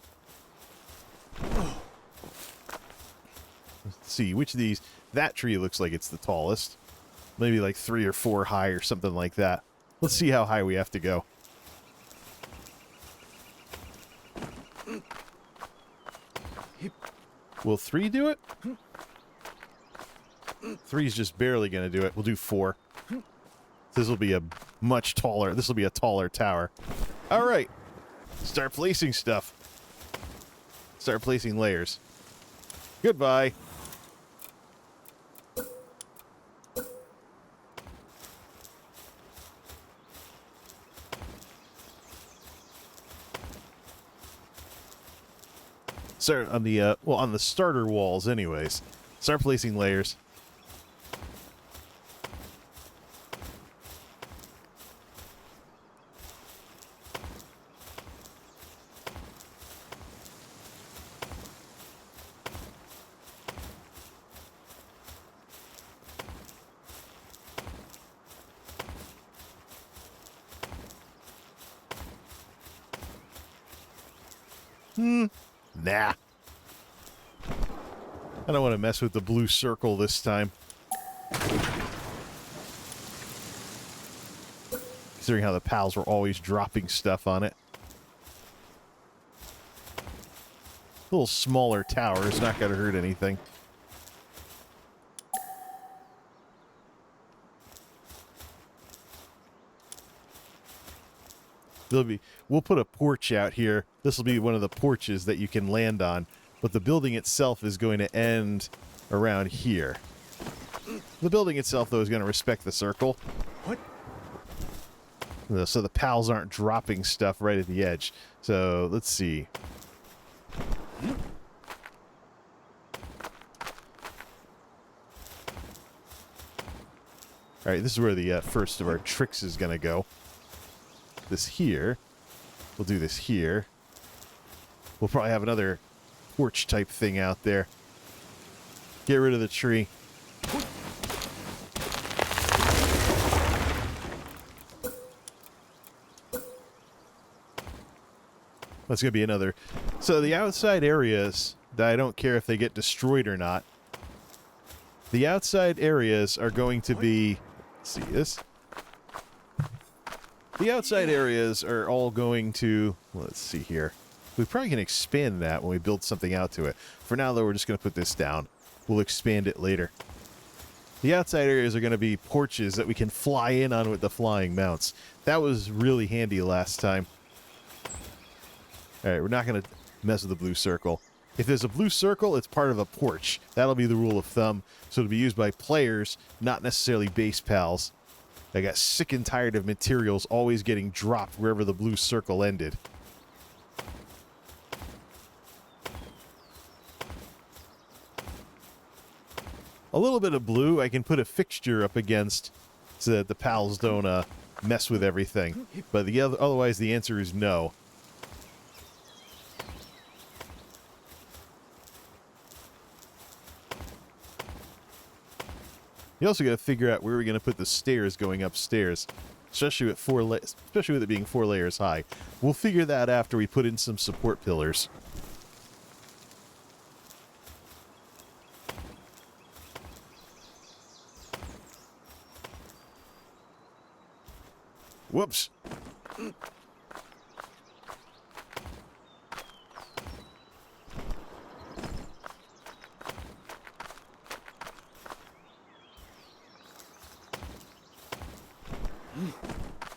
Let's see, which of these... That tree looks like it's the tallest. Maybe like 3 or 4 high or something like that. Let's see how high we have to go. Will 3 do it? 3's just barely going to do it. We'll do 4. This will be a much taller... This will be a taller tower. All right. Start placing stuff. Start placing layers. Goodbye. Start on the, well, on the starter walls anyways. Start placing layers. Nah. I don't want to mess with the blue circle this time. Considering how the pals were always dropping stuff on it. A little smaller tower is not going to hurt anything. We'll put a porch out here. This will be one of the porches that you can land on, but the building itself is going to end around here. The building itself, though, is going to respect the circle. What? So the pals aren't dropping stuff right at the edge. So let's see. All right, this is where the first of our tricks is going to go. This here. We'll do this here. We'll probably have another porch type thing out there. Get rid of the tree. That's going to be another. So the outside areas, that I don't care if they get destroyed or not. The outside areas are going to be... Let's see this. The outside areas are all going to... Let's see here. We probably can expand that when we build something out to it. For now, though, we're just going to put this down. We'll expand it later. The outside areas are going to be porches that we can fly in on with the flying mounts. That was really handy last time. All right, we're not going to mess with the blue circle. If there's a blue circle, it's part of a porch. That'll be the rule of thumb. So it'll be used by players, not necessarily base pals. I got sick and tired of materials always getting dropped wherever the blue circle ended. A little bit of blue I can put a fixture up against so that the pals don't mess with everything. But otherwise the answer is no. You also got to figure out where we're going to put the stairs going upstairs, especially with it being 4 layers high. We'll figure that after we put in some support pillars. Whoops.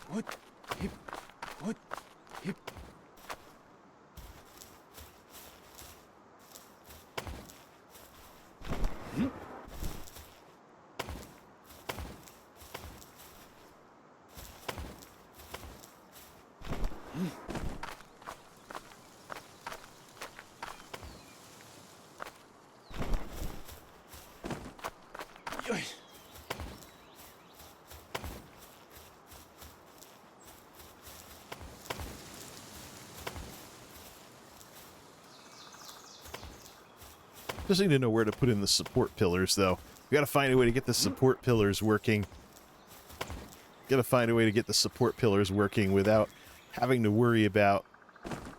What? Hip. What? Hip. Yoy. Just need to know where to put in the support pillars, though. We gotta find a way to get the support pillars working. Gotta find a way to get the support pillars working without having to worry about...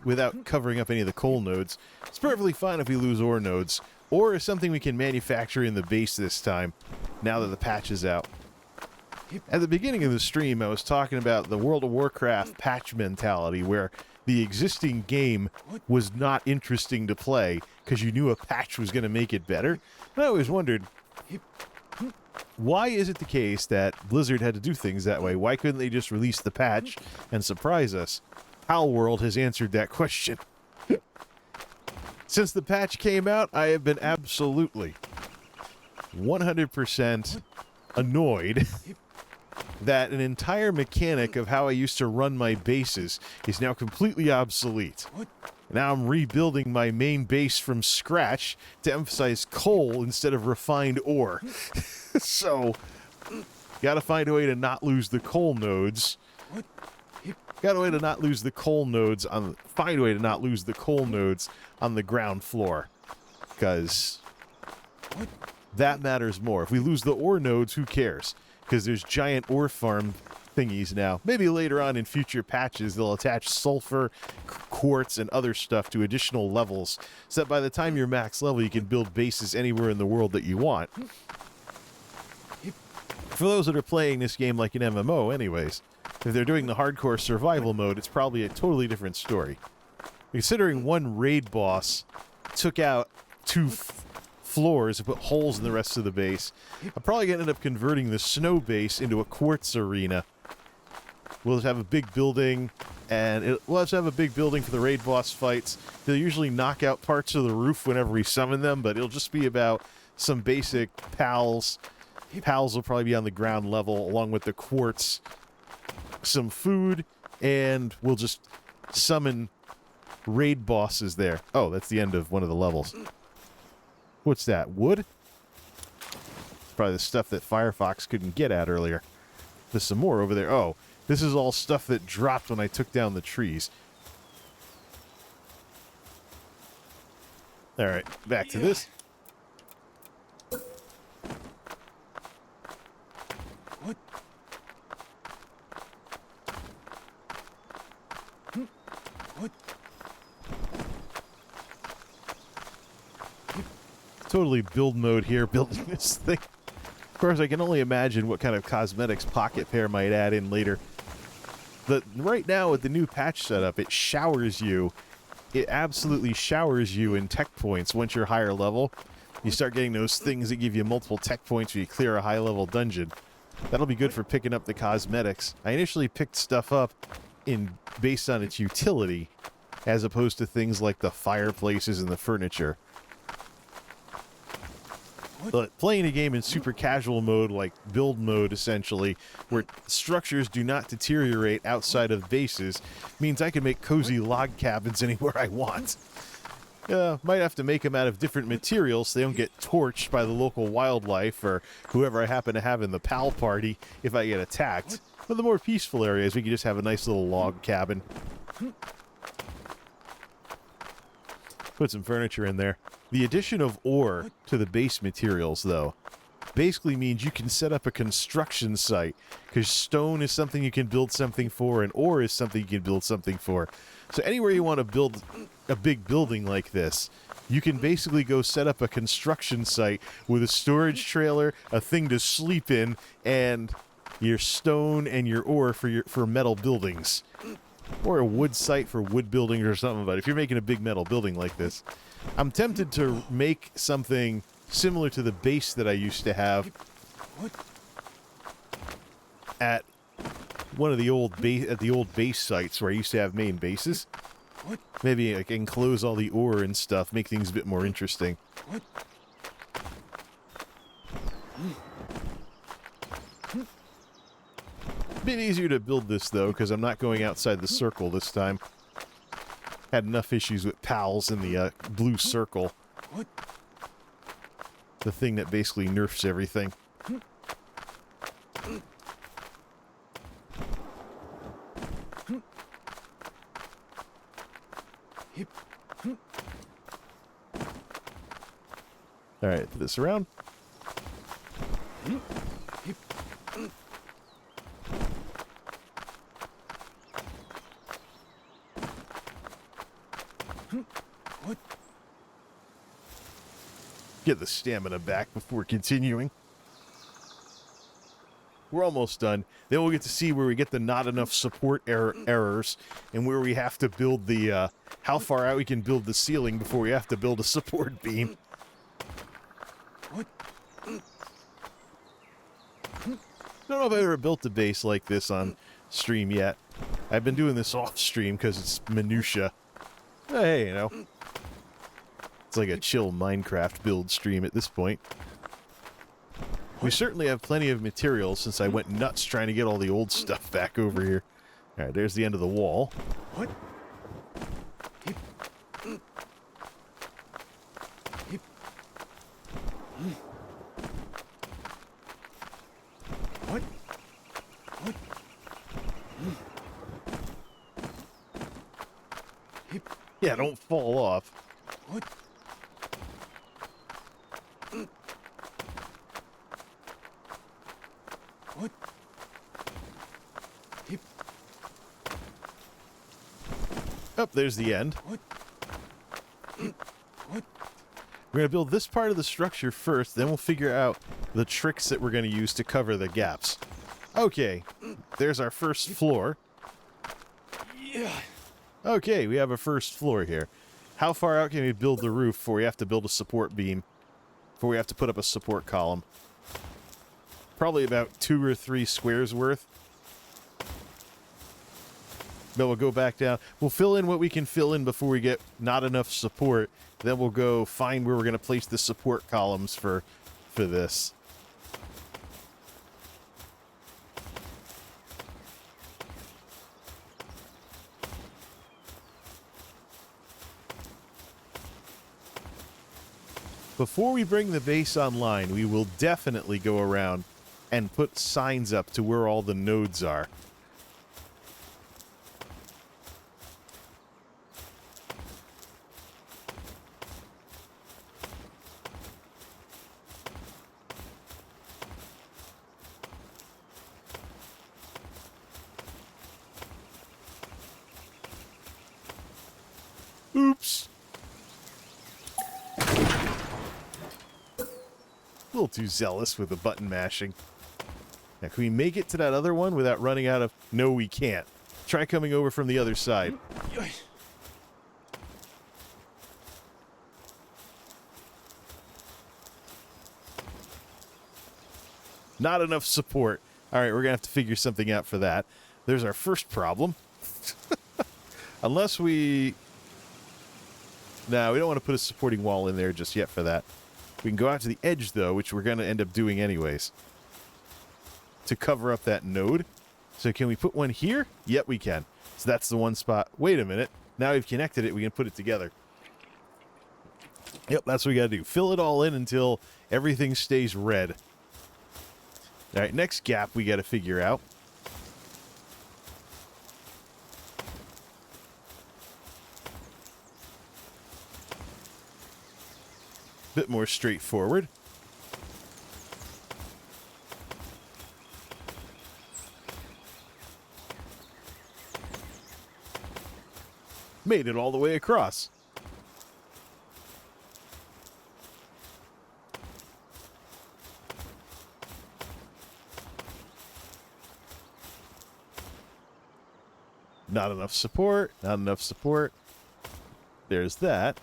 without covering up any of the coal nodes. It's perfectly fine if we lose ore nodes. Or something we can manufacture in the base this time, now that the patch is out. At the beginning of the stream, I was talking about the World of Warcraft patch mentality, where the existing game was not interesting to play because you knew a patch was going to make it better. And I always wondered, why is it the case that Blizzard had to do things that way? Why couldn't they just release the patch and surprise us? Pal World has answered that question. Since the patch came out, I have been absolutely 100% annoyed that an entire mechanic of how I used to run my bases is now completely obsolete. Now I'm rebuilding my main base from scratch to emphasize coal instead of refined ore. So, gotta find a way to not lose the coal nodes. Find a way to not lose the coal nodes on the ground floor. Because that matters more. If we lose the ore nodes, who cares? Because there's giant ore farm thingies now. Maybe later on in future patches, they'll attach sulfur, quartz, and other stuff to additional levels, so that by the time you're max level, you can build bases anywhere in the world that you want. For those that are playing this game like an MMO anyways, if they're doing the hardcore survival mode, it's probably a totally different story. Considering one raid boss took out 2 floors and put holes in the rest of the base, I'm probably going to end up converting the snow base into a quartz arena. We'll have a big building, and we'll have to have a big building for the raid boss fights. They'll usually knock out parts of the roof whenever we summon them, but it'll just be about some basic pals. Pals will probably be on the ground level, along with the quartz, some food, and we'll just summon raid bosses there. Oh, that's the end of one of the levels. What's that? Wood? Probably the stuff that Firefox couldn't get at earlier. There's some more over there. Oh, this is all stuff that dropped when I took down the trees. Alright, back to this. What? What? Totally build mode here, building this thing. Of course, I can only imagine what kind of cosmetics Pocket Pair might add in later. Right now, with the new patch setup, it showers you. It absolutely showers you in tech points once you're higher level. You start getting those things that give you multiple tech points when you clear a high-level dungeon. That'll be good for picking up the cosmetics. I initially picked stuff up based on its utility, as opposed to things like the fireplaces and the furniture. But playing a game in super casual mode, like build mode essentially, where structures do not deteriorate outside of bases, means I can make cozy log cabins anywhere I want. Might have to make them out of different materials so they don't get torched by the local wildlife or whoever I happen to have in the PAL party if I get attacked. But the more peaceful areas, we can just have a nice little log cabin. Put some furniture in there. The addition of ore to the base materials, though, basically means you can set up a construction site, because stone is something you can build something for, and ore is something you can build something for. So anywhere you want to build a big building like this, you can basically go set up a construction site with a storage trailer, a thing to sleep in, and your stone and your ore for metal buildings. Or a wood site for wood building or something, but if you're making a big metal building like this, I'm tempted to make something similar to the base that I used to have at one of the old base sites where I used to have main bases. Maybe I can enclose all the ore and stuff, make things a bit more interesting. Bit easier to build this though, because I'm not going outside the circle this time. Had enough issues with pals in the blue circle. The thing that basically nerfs everything. Alright, put this around. Get the stamina back before continuing. We're almost done. Then we'll get to see where we get the not enough support errors and where we have to build the, how far out we can build the ceiling before we have to build a support beam. Don't know if I've ever built a base like this on stream yet. I've been doing this off stream because it's minutia. Hey, you know. It's like a chill Minecraft build stream at this point. We certainly have plenty of materials since I went nuts trying to get all the old stuff back over here. Alright, there's the end of the wall. What? What? What? Yeah, don't fall off. What? What? Oh, there's the end. What? What? We're going to build this part of the structure first, then we'll figure out the tricks that we're going to use to cover the gaps. Okay, there's our first floor. Yeah. Okay, we have a first floor here. How far out can we build the roof before we have to build a support beam? Before we have to put up a support column? Probably about 2 or 3 squares worth. Then we'll go back down. We'll fill in what we can fill in before we get not enough support. Then we'll go find where we're going to place the support columns for this. Before we bring the base online, we will definitely go around and put signs up to where all the nodes are. Oops. A little too zealous with the button mashing. Now, can we make it to that other one without running out of... No, we can't. Try coming over from the other side. Not enough support. All right, we're going to have to figure something out for that. There's our first problem. Unless we... No, we don't want to put a supporting wall in there just yet for that. We can go out to the edge, though, which we're going to end up doing anyways, to cover up that node. So can we put one here? Yep, we can. So that's the one spot. Wait a minute. Now we've connected it, we can put it together. Yep, that's what we got to do. Fill it all in until everything stays red. All right, next gap we got to figure out. Bit more straightforward. Made it all the way across. Not enough support. Not enough support. There's that.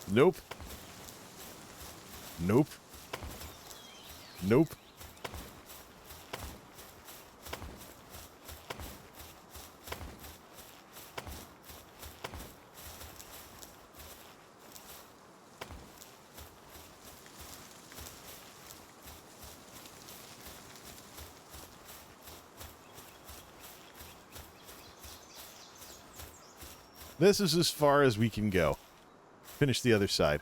Nope. Nope. Nope. This is as far as we can go. Finish the other side.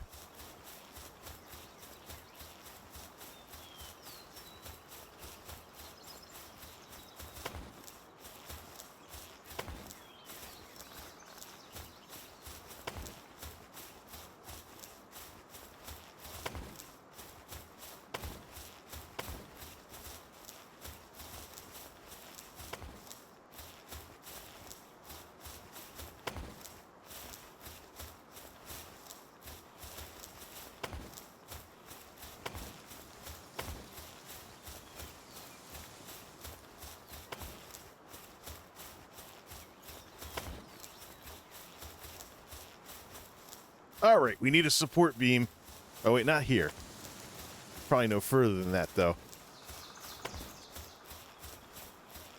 All right, we need a support beam. Oh, wait, not here. Probably no further than that, though.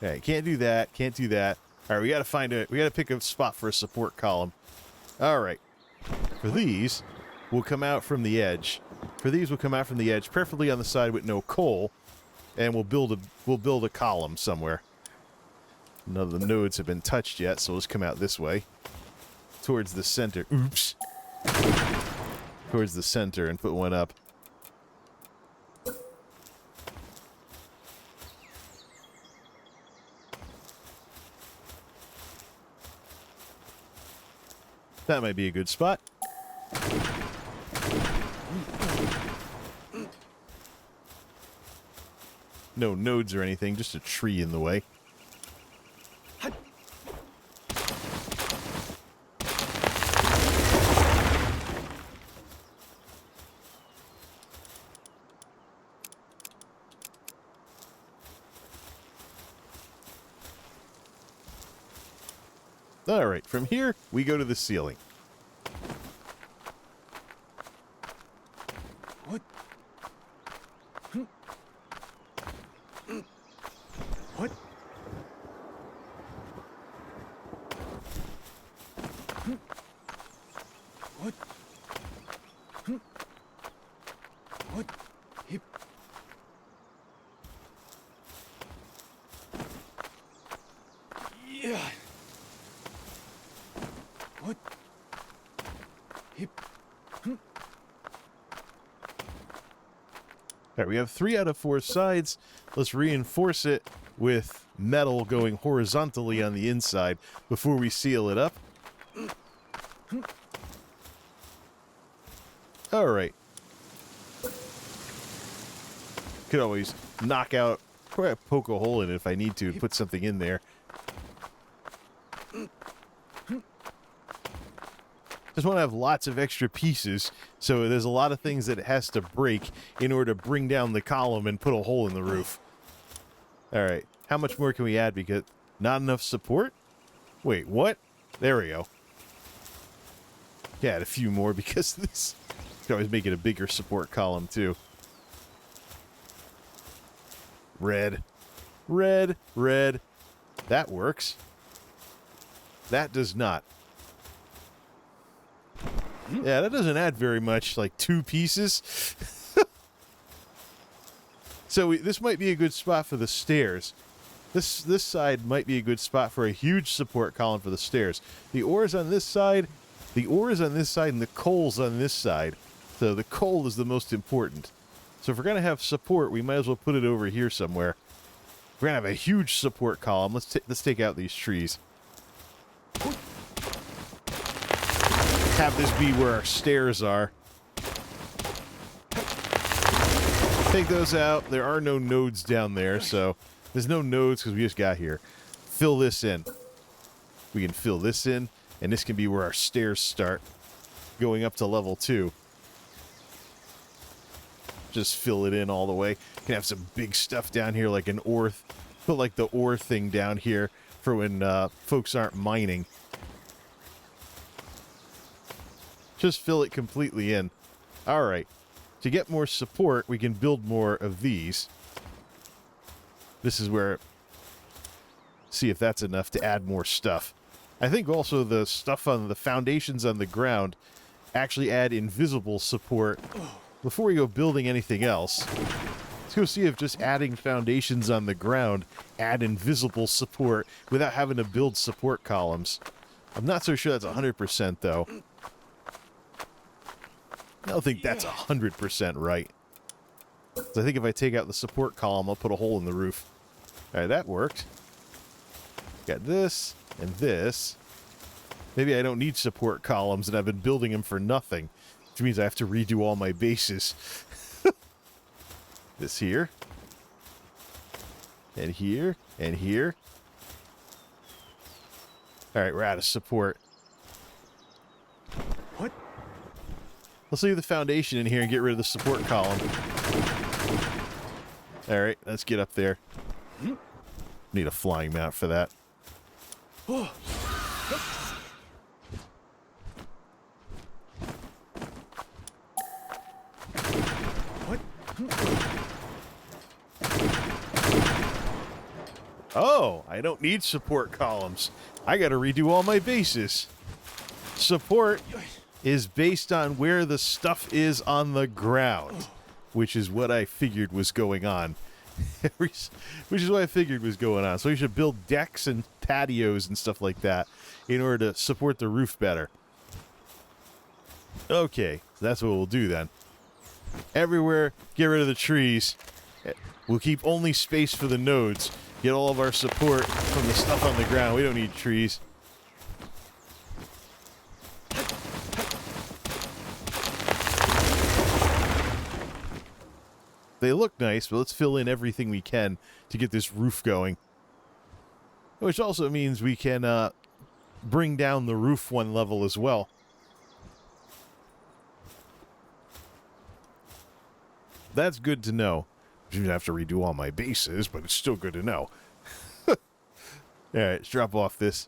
Okay, can't do that. Can't do that. All right, we got to pick a spot for a support column. All right. For these, we'll come out from the edge. Preferably on the side with no coal, and we'll build a column somewhere. None of the nodes have been touched yet, so let's come out this way. Towards the center. Oops. Towards the center and put one up. That might be a good spot. no nodes or anything, just a tree in the way. Alright, from here, we go to the ceiling. What? What? What? What? Hip. Yeah. What? Hip. Alright, we have 3 out of 4 sides. Let's reinforce it with metal going horizontally on the inside before we seal it up. Alright. Could always knock out, probably poke a hole in it if I need to, put something in there. Just want to have lots of extra pieces, so there's a lot of things that it has to break in order to bring down the column and put a hole in the roof. Alright, how much more can we add? Because not enough support? Wait, what? There we go. Yeah, add a few more because this could always make it a bigger support column too. Red. Red. Red. That works. That does not. Yeah, that doesn't add very much, like 2 pieces. So this might be a good spot for the stairs. This side might be a good spot for a huge support column for the stairs. The ore's on this side, and the coal's on this side. So the coal is the most important. So if we're going to have support, we might as well put it over here somewhere. We're going to have a huge support column. Let's take out these trees. Have this be where our stairs are. Take those out. There are no nodes down there, so there's no nodes because we just got here. Fill this in. We can fill this in, and this can be where our stairs start, going up to level 2. Just fill it in all the way. Can have some big stuff down here, like an ore. Put like the ore thing down here for when folks aren't mining. Just fill it completely in. Alright. To get more support, we can build more of these. This is where... See if that's enough to add more stuff. I think also the stuff on the foundations on the ground actually add invisible support. Before we go building anything else, let's go see if just adding foundations on the ground add invisible support without having to build support columns. I'm not so sure that's 100% though. I don't think that's 100% right. So I think if I take out the support column, I'll put a hole in the roof. Alright, that worked. Got this and this. Maybe I don't need support columns and I've been building them for nothing. Which means I have to redo all my bases. This here. And here. And here. Alright, we're out of support. What? Let's leave the foundation in here and get rid of the support column. Alright, let's get up there. Need a flying mount for that. Oh. What? Oh, I don't need support columns. I gotta redo all my bases. Support is based on where the stuff is on the ground, which is what I figured was going on. Which is what I figured was going on. So you should build decks and patios and stuff like that in order to support the roof better. Okay, that's what we'll do then. Everywhere, get rid of the trees. We'll keep only space for the nodes. Get all of our support from the stuff on the ground. We don't need trees. They look nice, but let's fill in everything we can to get this roof going. Which also means we can bring down the roof one level as well. That's good to know. I'm gonna have to redo all my bases, but it's still good to know. Alright, let's drop off this.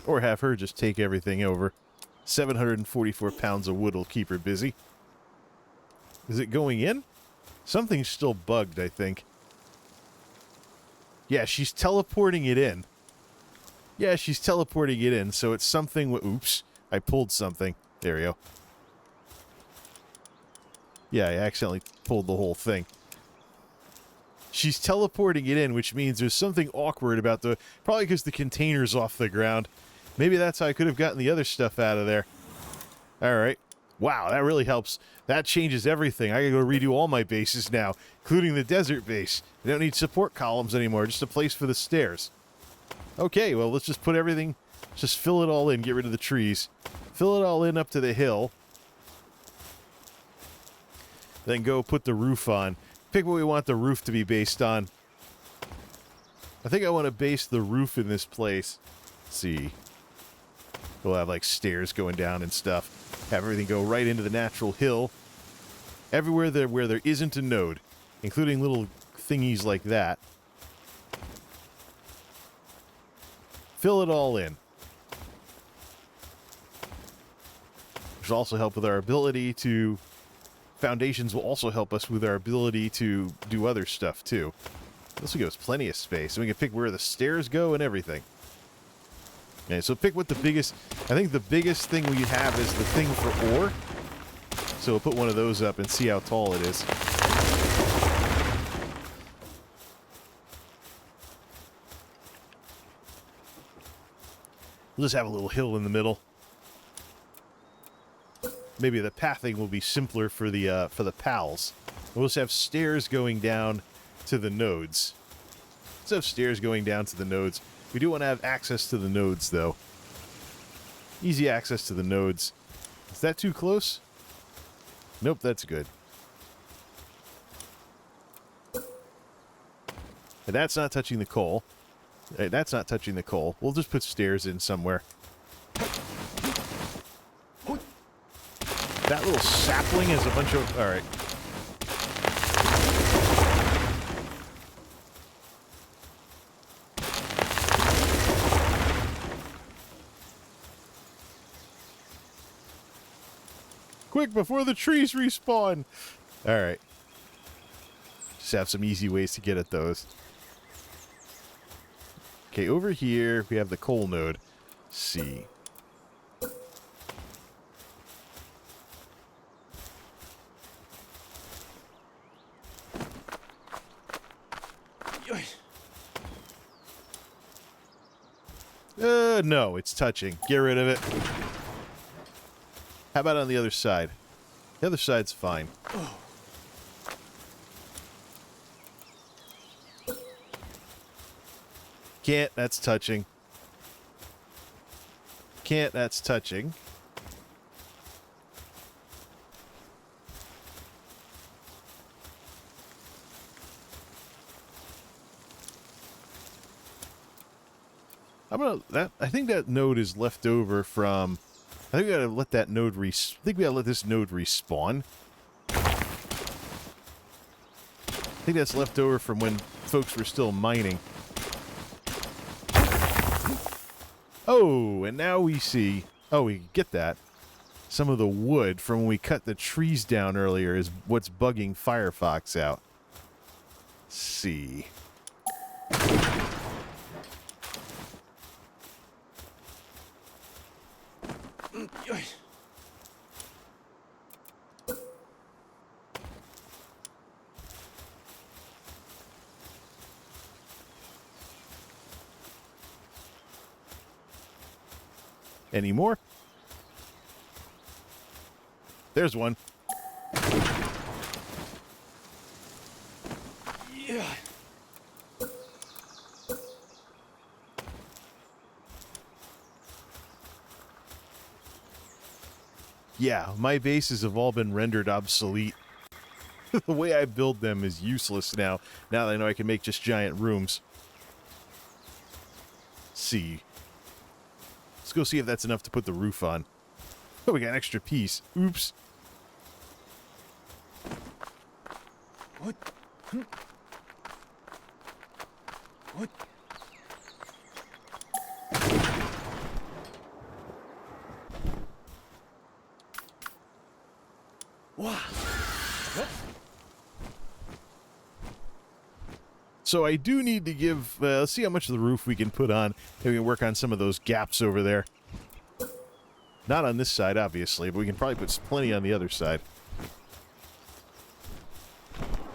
Or have her just take everything over. 744 pounds of wood will keep her busy. Is it going in? Something's still bugged, I think. Yeah, she's teleporting it in. Yeah, she's teleporting it in, so it's something... Oops, I pulled something. There we go. Yeah, I accidentally pulled the whole thing. She's teleporting it in, which means there's something awkward about the... Probably because the container's off the ground. Maybe that's how I could have gotten the other stuff out of there. Alright. Wow, that really helps. That changes everything. I gotta go redo all my bases now, including the desert base. I don't need support columns anymore, just a place for the stairs. Okay, well, let's just put everything... Just fill it all in, get rid of the trees. Fill it all in up to the hill. Then go put the roof on. Pick what we want the roof to be based on. I think I want to base the roof in this place. Let's see. We'll have, like, stairs going down and stuff. Have everything go right into the natural hill. Everywhere there where there isn't a node. Including little thingies like that. Fill it all in. Which will also help with our ability to... Foundations will also help us with our ability to do other stuff, too. This will give us plenty of space. And we can pick where the stairs go and everything. Okay, so pick what the biggest... I think the biggest thing we have is the thing for ore. So we'll put one of those up and see how tall it is. We'll just have a little hill in the middle. Maybe the pathing will be simpler for the pals. We'll just have stairs going down to the nodes. Let's have stairs going down to the nodes. We do want to have access to the nodes, though. Easy access to the nodes. Is that too close? Nope, that's good. And that's not touching the coal. That's not touching the coal. We'll just put stairs in somewhere. That little sapling has a bunch of... Alright. Quick, before the trees respawn! Alright. Just have some easy ways to get at those. Okay, over here, we have the coal node. Let's see. No, it's touching. Get rid of it. How about on the other side? The other side's fine. Can't, that's touching. Can't, that's touching. I think that node is left over from... I think we gotta let that node I think we gotta let this node respawn. I think that's left over from when folks were still mining. Oh, and now we see... Oh, we get that. Some of the wood from when we cut the trees down earlier is what's bugging Firefox out. Let's see... Any more? There's one. Yeah. Yeah, my bases have all been rendered obsolete. The way I build them is useless now. Now that I know I can make just giant rooms. Let's see. Let's go see if that's enough to put the roof on. Oh, we got an extra piece. Oops. What? What? Wow. What? So I do need to give, let's see how much of the roof we can put on. Maybe we can work on some of those gaps over there. Not on this side, obviously, but we can probably put plenty on the other side.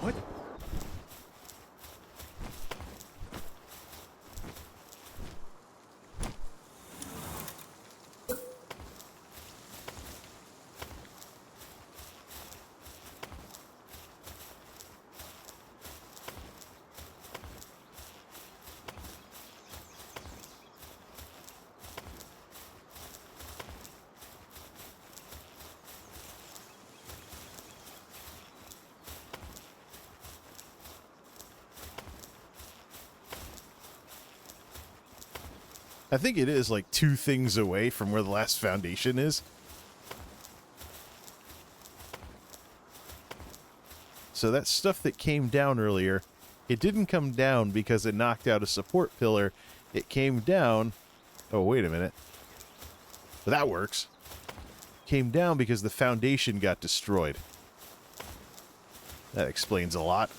What? I think it is like 2 things away from where the last foundation is. So that stuff that came down earlier, it didn't come down because it knocked out a support pillar. It came down... Oh, wait a minute. But that works. Came down because the foundation got destroyed. That explains a lot.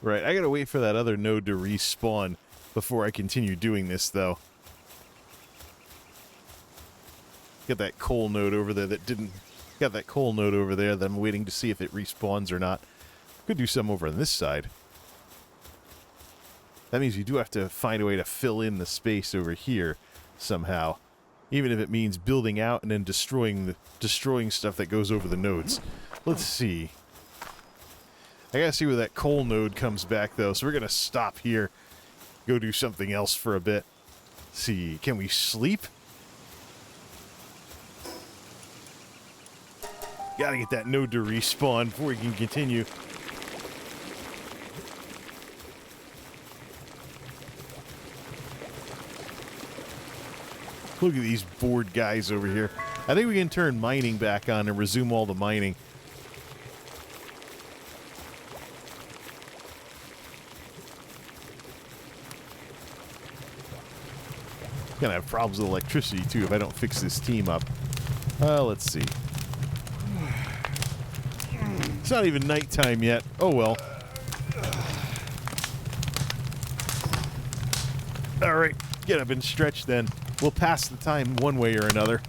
Right, I gotta wait for that other node to respawn before I continue doing this, though. Got that coal node over there that didn't... Got that coal node over there that I'm waiting to see if it respawns or not. Could do some over on this side. That means you do have to find a way to fill in the space over here somehow. Even if it means building out and then destroying stuff that goes over the nodes. Let's see. I gotta see where that coal node comes back, though, so we're gonna stop here. Go do something else for a bit. Let's see, can we sleep? Gotta get that node to respawn before we can continue. Look at these bored guys over here. I think we can turn mining back on and resume all the mining. Gonna have problems with electricity too if I don't fix this team up. Let's see. It's not even nighttime yet. Oh well. Alright, get up and stretch then. We'll pass the time one way or another.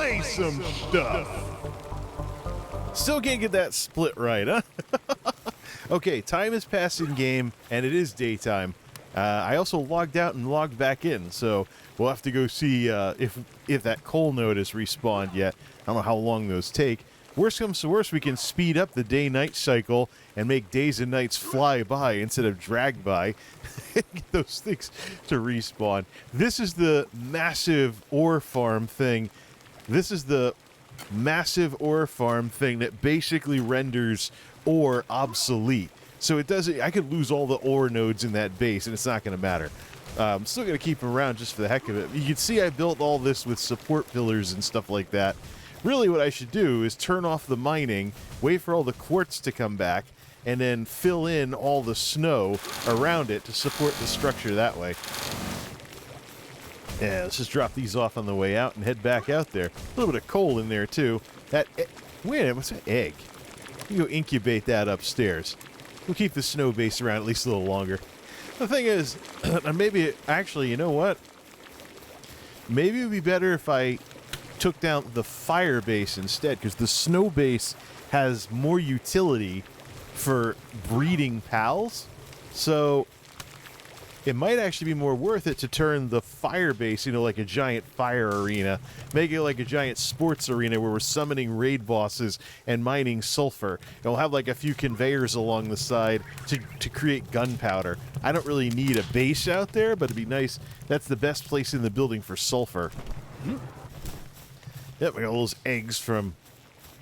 play some stuff. Still can't get that split right, huh? Okay, time has passed in game, and it is daytime. I also logged out and logged back in, so we'll have to go see if that coal node has respawned yet. I don't know how long those take. Worst comes to worst, we can speed up the day-night cycle and make days and nights fly by instead of drag by. Get those things to respawn. This is the massive ore farm thing. This is the massive ore farm thing that basically renders ore obsolete. So it doesn't. I could lose all the ore nodes in that base, and it's not going to matter. I'm still going to keep them around just for the heck of it. You can see I built all this with support pillars and stuff like that. Really, what I should do is turn off the mining, wait for all the quartz to come back, and then fill in all the snow around it to support the structure that way. Yeah, let's just drop these off on the way out and head back out there. A little bit of coal in there, too. Wait a minute, what's that egg? You go incubate that upstairs. We'll keep the snow base around at least a little longer. The thing is, maybe, actually, you know what? Maybe it would be better if I took down the fire base instead, because the snow base has more utility for breeding pals. So it might actually be more worth it to turn the fire base into like a giant fire arena, make it like a giant sports arena where we're summoning raid bosses and mining sulfur. And we'll have like a few conveyors along the side to create gunpowder. I don't really need a base out there, but it'd be nice. That's the best place in the building for sulfur. Yep, we got all those eggs from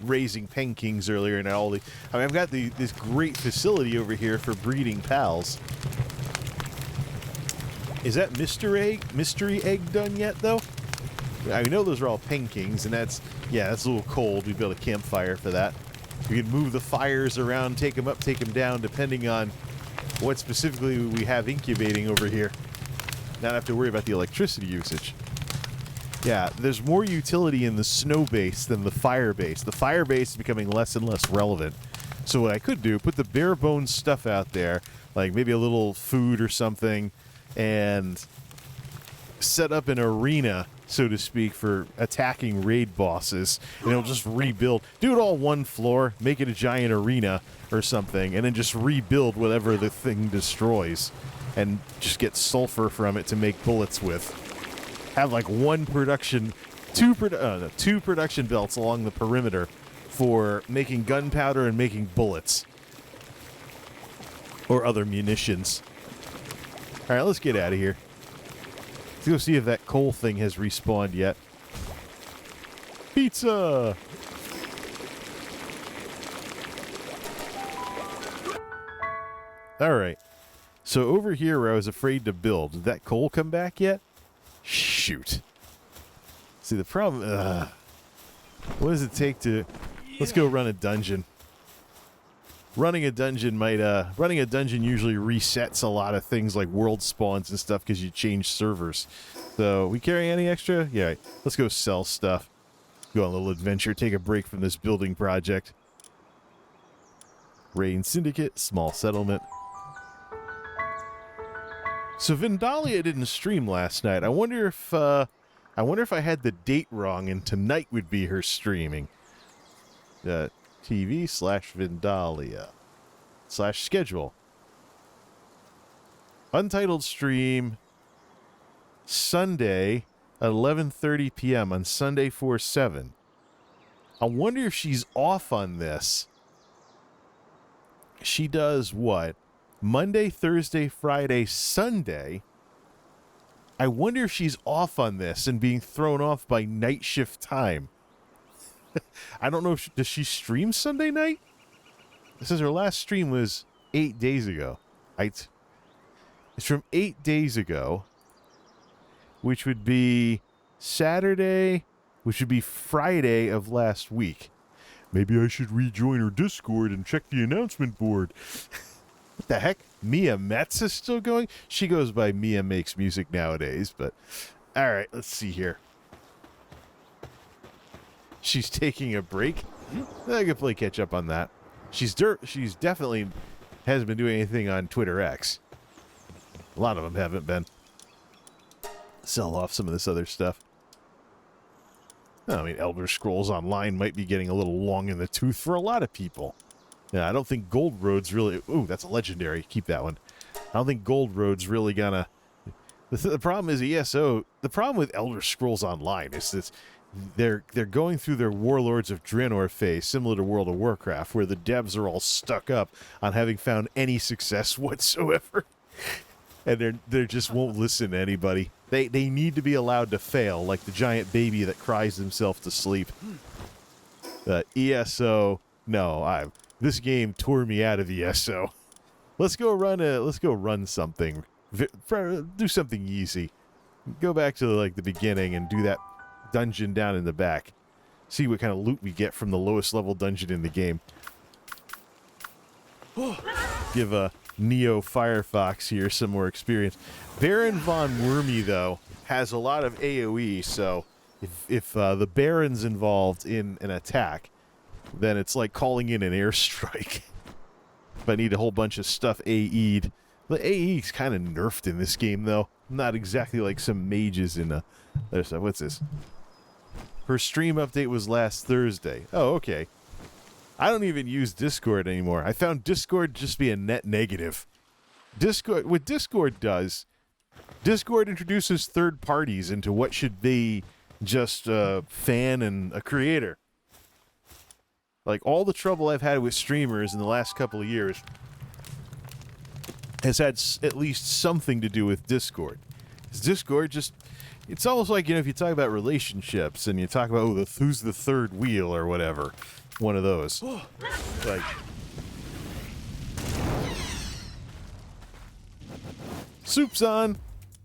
raising penkings earlier, and all the. I mean, I've got this great facility over here for breeding pals. Is that mystery egg done yet, though? I know those are all penkings, and that's a little cold. We built a campfire for that. We can move the fires around, take them up, take them down, depending on what specifically we have incubating over here. Not have to worry about the electricity usage. Yeah, there's more utility in the snow base than the fire base. The fire base is becoming less and less relevant. So what I could do, put the bare bones stuff out there, like maybe a little food or something, and set up an arena, so to speak, for attacking raid bosses. And it'll just rebuild. Do it all one floor, make it a giant arena or something, and then just rebuild whatever the thing destroys. And just get sulfur from it to make bullets with. Have like two production belts along the perimeter for making gunpowder and making bullets. Or other munitions. Alright, let's get out of here. Let's go see if that coal thing has respawned yet. Pizza! Alright. So over here where I was afraid to build, did that coal come back yet? Shoot. See, the problem... what does it take to... Let's go run a dungeon. Running a dungeon usually resets a lot of things like world spawns and stuff because you change servers. So, we carry any extra? Yeah, let's go sell stuff. Go on a little adventure, take a break from this building project. Rain Syndicate, small settlement. So Vindalia didn't stream last night. I wonder if I had the date wrong and tonight would be her streaming. TV/Vindalia/schedule. Untitled stream Sunday at 11:30 p.m. on Sunday 4/7. I wonder if she's off on this. She does what? Monday, Thursday, Friday, Sunday. I wonder if she's off on this and being thrown off by night shift time. I don't know if does she stream Sunday night? It says her last stream was 8 days ago. It's from 8 days ago, which would be Saturday, which would be Friday of last week. Maybe I should rejoin her Discord and check the announcement board. What the heck? Mia Metz is still going? She goes by Mia Makes Music nowadays, but... Alright, let's see here. She's taking a break? I could play catch up on that. She's definitely hasn't been doing anything on Twitter X. A lot of them haven't been. Sell off some of this other stuff. I mean, Elder Scrolls Online might be getting a little long in the tooth for a lot of people. Yeah, I don't think Gold Road's really... Ooh, that's a legendary. Keep that one. I don't think Gold Road's really gonna... The problem is ESO... The problem with Elder Scrolls Online is that they're going through their Warlords of Draenor phase, similar to World of Warcraft, where the devs are all stuck up on having found any success whatsoever. And they just won't listen to anybody. They need to be allowed to fail, like the giant baby that cries himself to sleep. ESO... No, this game tore me out of ESO. Let's go run something. Do something easy. Go back to like the beginning and do that dungeon down in the back. See what kind of loot we get from the lowest level dungeon in the game. Give Neo Firefox here some more experience. Baron von Wormy, though, has a lot of AoE, so if the Baron's involved in an attack, then it's like calling in an airstrike. If I need a whole bunch of stuff AE'd. The AE's kind of nerfed in this game, though. Not exactly like some mages in what's this? Her stream update was last Thursday. Oh, okay. I don't even use Discord anymore. I found Discord just be a net negative. What Discord does, Discord introduces third parties into what should be just a fan and a creator. Like, all the trouble I've had with streamers in the last couple of years has had at least something to do with Discord. Discord just... It's almost like, if you talk about relationships and you talk about, who's the third wheel or whatever. One of those. Like... Soup's on!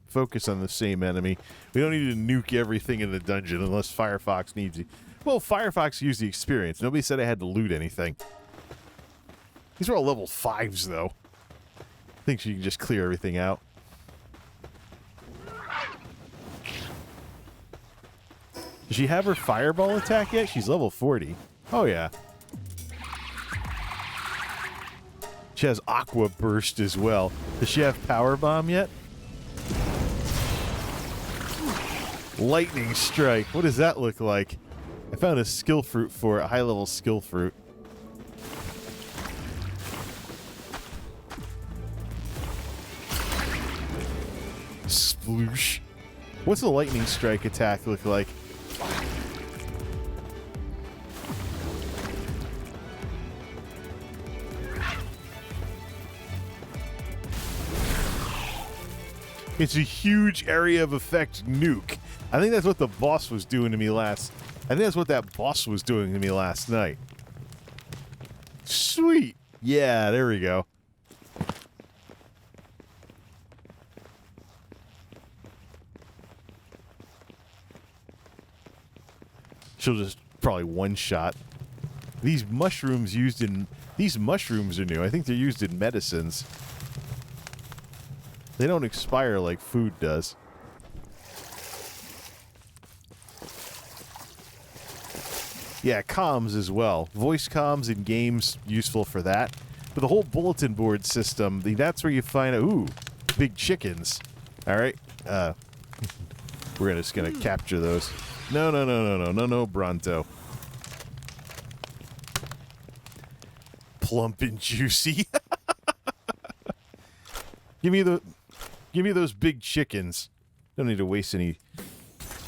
Focus on the same enemy. We don't need to nuke everything in the dungeon unless Firefox needs it. Well, Firefox used the experience. Nobody said I had to loot anything. These are all level 5s, though. I think she can just clear everything out. Does she have her fireball attack yet? She's level 40. Oh, yeah. She has Aqua Burst as well. Does she have Power Bomb yet? Lightning Strike. What does that look like? I found a skill fruit for it, a high-level skill fruit. Sploosh. What's the Lightning Strike attack look like? It's a huge area of effect nuke. I think that's what the boss was doing to me I think that's what that boss was doing to me last night. Sweet. Yeah, there we go. She'll just probably one-shot. These mushrooms are new. I think they're used in medicines. They don't expire like food does. Yeah, comms as well. Voice comms in games, useful for that. But the whole bulletin board system, that's where you find out, ooh, big chickens. All right. We're just going to capture those. No, Bronto. Plump and juicy. Give me those big chickens. Don't need to waste any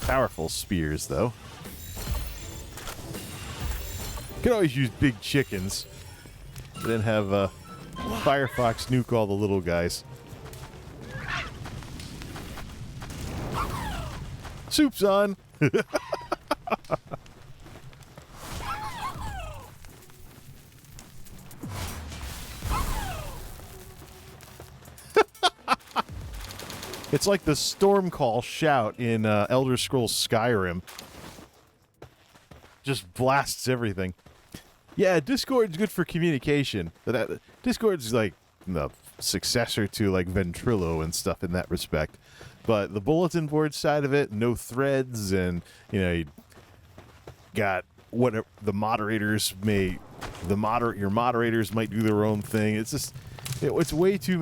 powerful spears, though. Could always use big chickens. And then have Firefox nuke all the little guys. Soup's on! It's like the Stormcall shout in Elder Scrolls Skyrim. Just blasts everything. Yeah, Discord's good for communication. But Discord's like the successor to like Ventrilo and stuff in that respect. But the bulletin board side of it, no threads, and you got whatever the moderators may, your moderators might do their own thing. It's just it's way too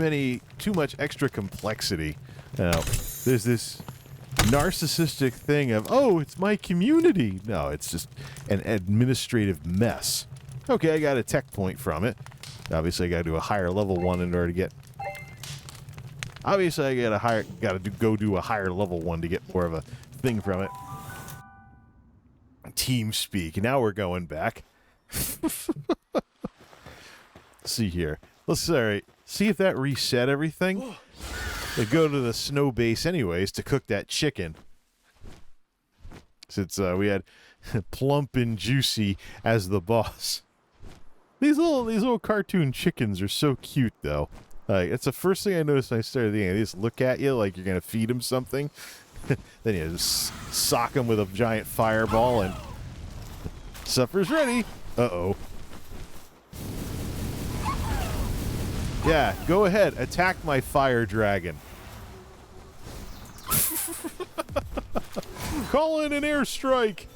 much extra complexity. Now, there's this narcissistic thing of, oh, it's my community. No, it's just an administrative mess. Okay, I got a tech point from it. Obviously, I got to do a higher level one in order to get... Obviously, I got to go do a higher level one to get more of a thing from it. Team speak. Now we're going back. Let's see here. Let's see if that reset everything. They go to the snow base anyways to cook that chicken. Since we had Plump and Juicy as the boss. These little cartoon chickens are so cute though. Like, it's the first thing I noticed when I started the game. They just look at you like you're gonna feed them something. Then you just sock them with a giant fireball and supper's ready. Uh-oh. Yeah, go ahead. Attack my fire dragon. Call in an airstrike.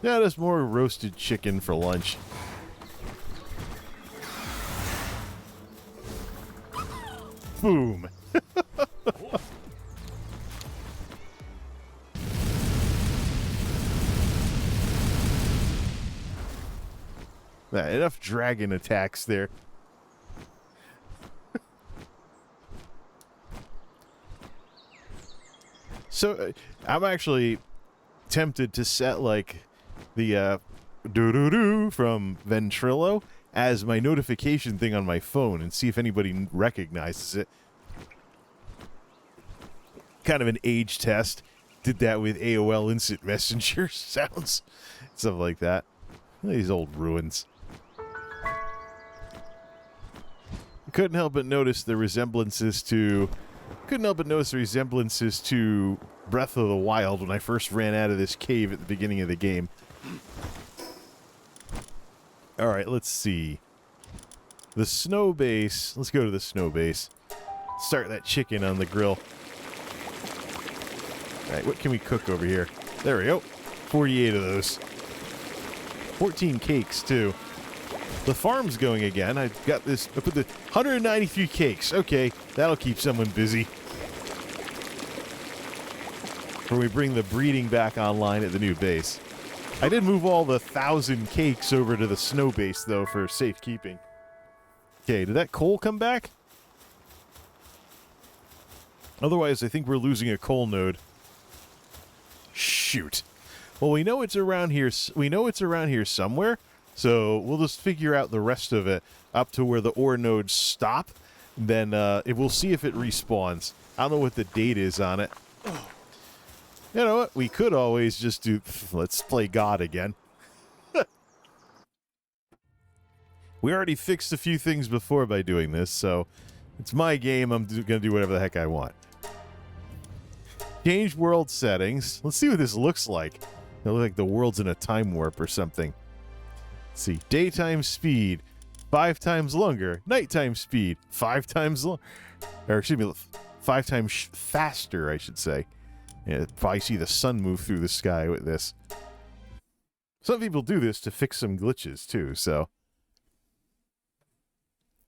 Yeah, there's more roasted chicken for lunch. Boom. Enough dragon attacks there. So, I'm actually tempted to set, like, the, doo-doo-doo from Ventrilo as my notification thing on my phone and see if anybody recognizes it. Kind of an age test. Did that with AOL Instant Messenger sounds. Stuff like that. These old ruins. Couldn't help but notice the resemblances to... Couldn't help but notice the resemblances to Breath of the Wild when I first ran out of this cave at the beginning of the game. Alright, let's see. The snow base. Let's go to the snow base. Start that chicken on the grill. Alright, what can we cook over here? There we go. 48 of those. 14 cakes, too. The farm's going again. I got this. I put the 193 cakes. Okay, that'll keep someone busy. When we bring the breeding back online at the new base. I did move all the 1,000 cakes over to the snow base, though, for safekeeping. Okay, did that coal come back? Otherwise, I think we're losing a coal node. Shoot. Well, we know it's around here. We know it's around here somewhere. So we'll just figure out the rest of it up to where the ore nodes stop. Then we'll see if it respawns. I don't know what the date is on it. You know what? We could always just do... Let's play God again. We already fixed a few things before by doing this, so it's my game. I'm going to do whatever the heck I want. Change world settings. Let's see what this looks like. It looks like the world's in a time warp or something. Let's see. Daytime speed, 5 times longer. Nighttime speed, 5 times longer. Or excuse me, 5 times faster, I should say. Yeah, probably see the sun move through the sky with this. Some people do this to fix some glitches, too, so.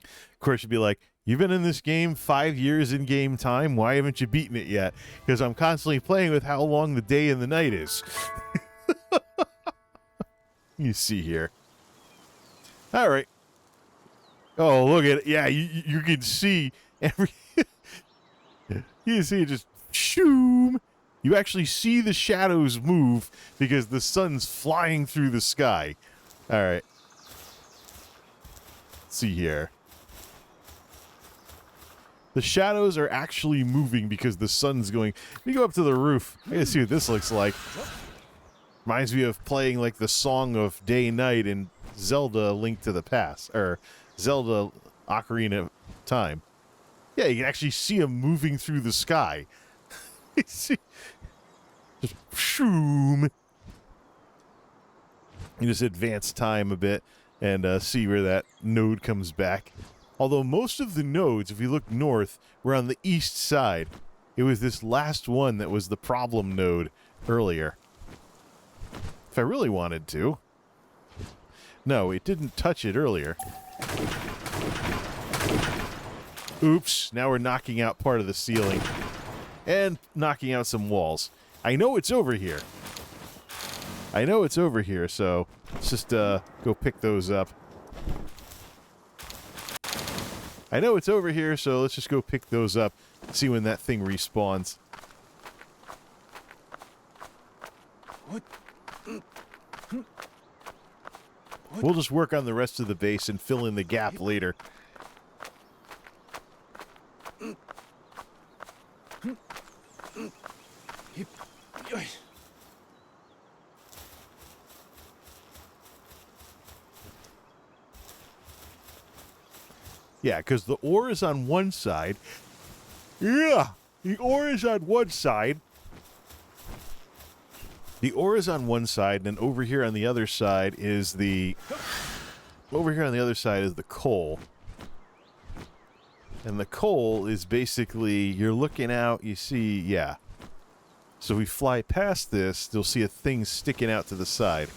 Of course, you'd be like, you've been in this game 5 years in game time. Why haven't you beaten it yet? Because I'm constantly playing with how long the day and the night is. You see here. All right. Oh, look at it. Yeah, you can see every... You can see it just... Shoom. You actually see the shadows move because the sun's flying through the sky. All right. Let's see here. The shadows are actually moving because the sun's going... Let me go up to the roof. I gotta see what this looks like. Reminds me of playing like the Song of Day-Night in Zelda Link to the Past. Or Zelda Ocarina of Time. Yeah, you can actually see them moving through the sky. You see... Just shoom. You just advance time a bit and see where that node comes back. Although most of the nodes, if you look north, were on the east side. It was this last one that was the problem node earlier. If I really wanted to. No, it didn't touch it earlier. Oops, now we're knocking out part of the ceiling. And knocking out some walls. I know it's over here. I know it's over here, so let's just go pick those up. I know it's over here, so let's just go pick those up. See when that thing respawns. What? We'll just work on the rest of the base and fill in the gap later. Yeah, because the ore is on one side. Yeah, the ore is on one side. The ore is on one side, and then over here on the other side is the... Over here on the other side is the coal. And the coal is basically, you're looking out, you see, yeah. So we fly past this, you'll see a thing sticking out to the side.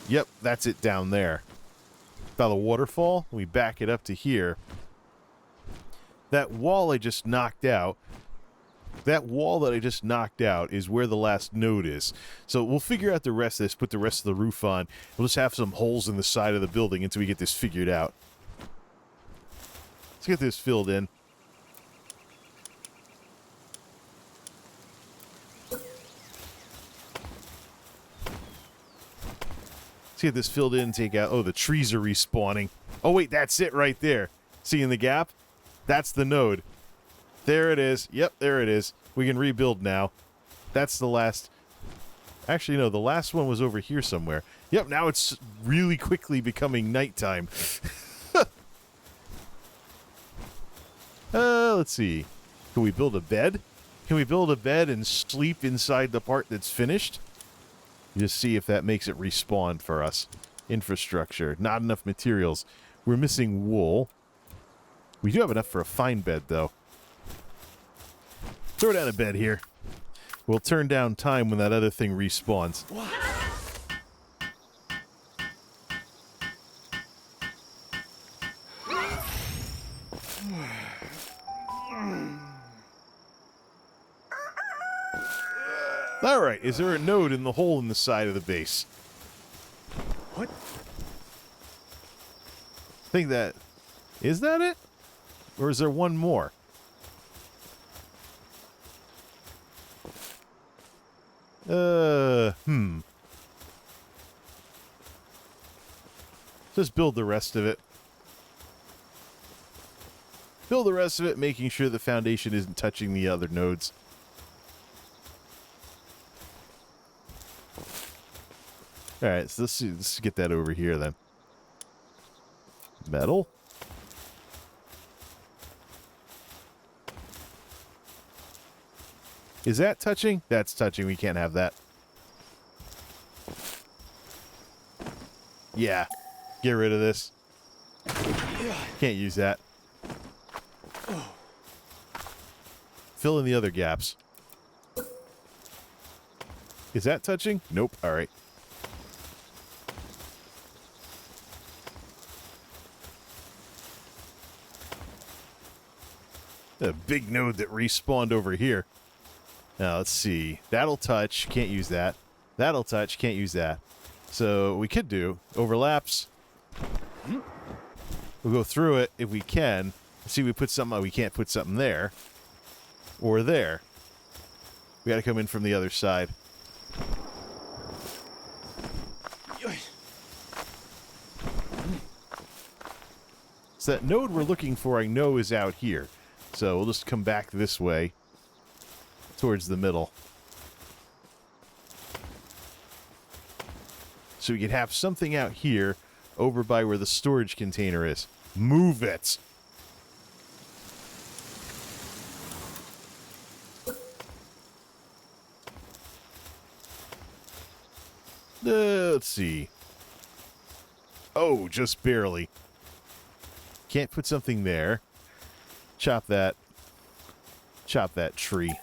Yep, that's it down there. By the waterfall, we back it up to here. That wall I just knocked out, that wall that I just knocked out is where the last node is. So we'll figure out the rest of this, put the rest of the roof on. We'll just have some holes in the side of the building until we get this figured out. Let's get this filled in. Let's get this filled in and take out... Oh, the trees are respawning. Oh, wait, that's it right there. See in the gap? That's the node. There it is. Yep, there it is. We can rebuild now. That's the last... Actually, no, the last one was over here somewhere. Yep, now it's really quickly becoming nighttime. Let's see. Can we build a bed? Can we build a bed and sleep inside the part that's finished? Just see if that makes it respawn for us. Infrastructure. Not enough materials. We're missing wool. We do have enough for a fine bed, though. Throw down a bed here. We'll turn down time when that other thing respawns. Alright, is there a node in the hole in the side of the base? What? I think that... Is that it? Or is there one more? Just build the rest of it. Build the rest of it, making sure the foundation isn't touching the other nodes. Alright, so let's get that over here then. Metal. Is that touching? That's touching. We can't have that. Yeah. Get rid of this. Can't use that. Fill in the other gaps. Is that touching? Nope. Alright. A big node that respawned over here. Now, let's see. That'll touch. Can't use that. That'll touch. Can't use that. So, what we could do, overlaps. We'll go through it if we can. See, we put something, we can't put something there. Or there. We gotta come in from the other side. So that node we're looking for, I know, is out here. So we'll just come back this way. Towards the middle. So we can have something out here over by where the storage container is. Move it! Let's see. Oh, just barely. Can't put something there. Chop that. Chop that tree.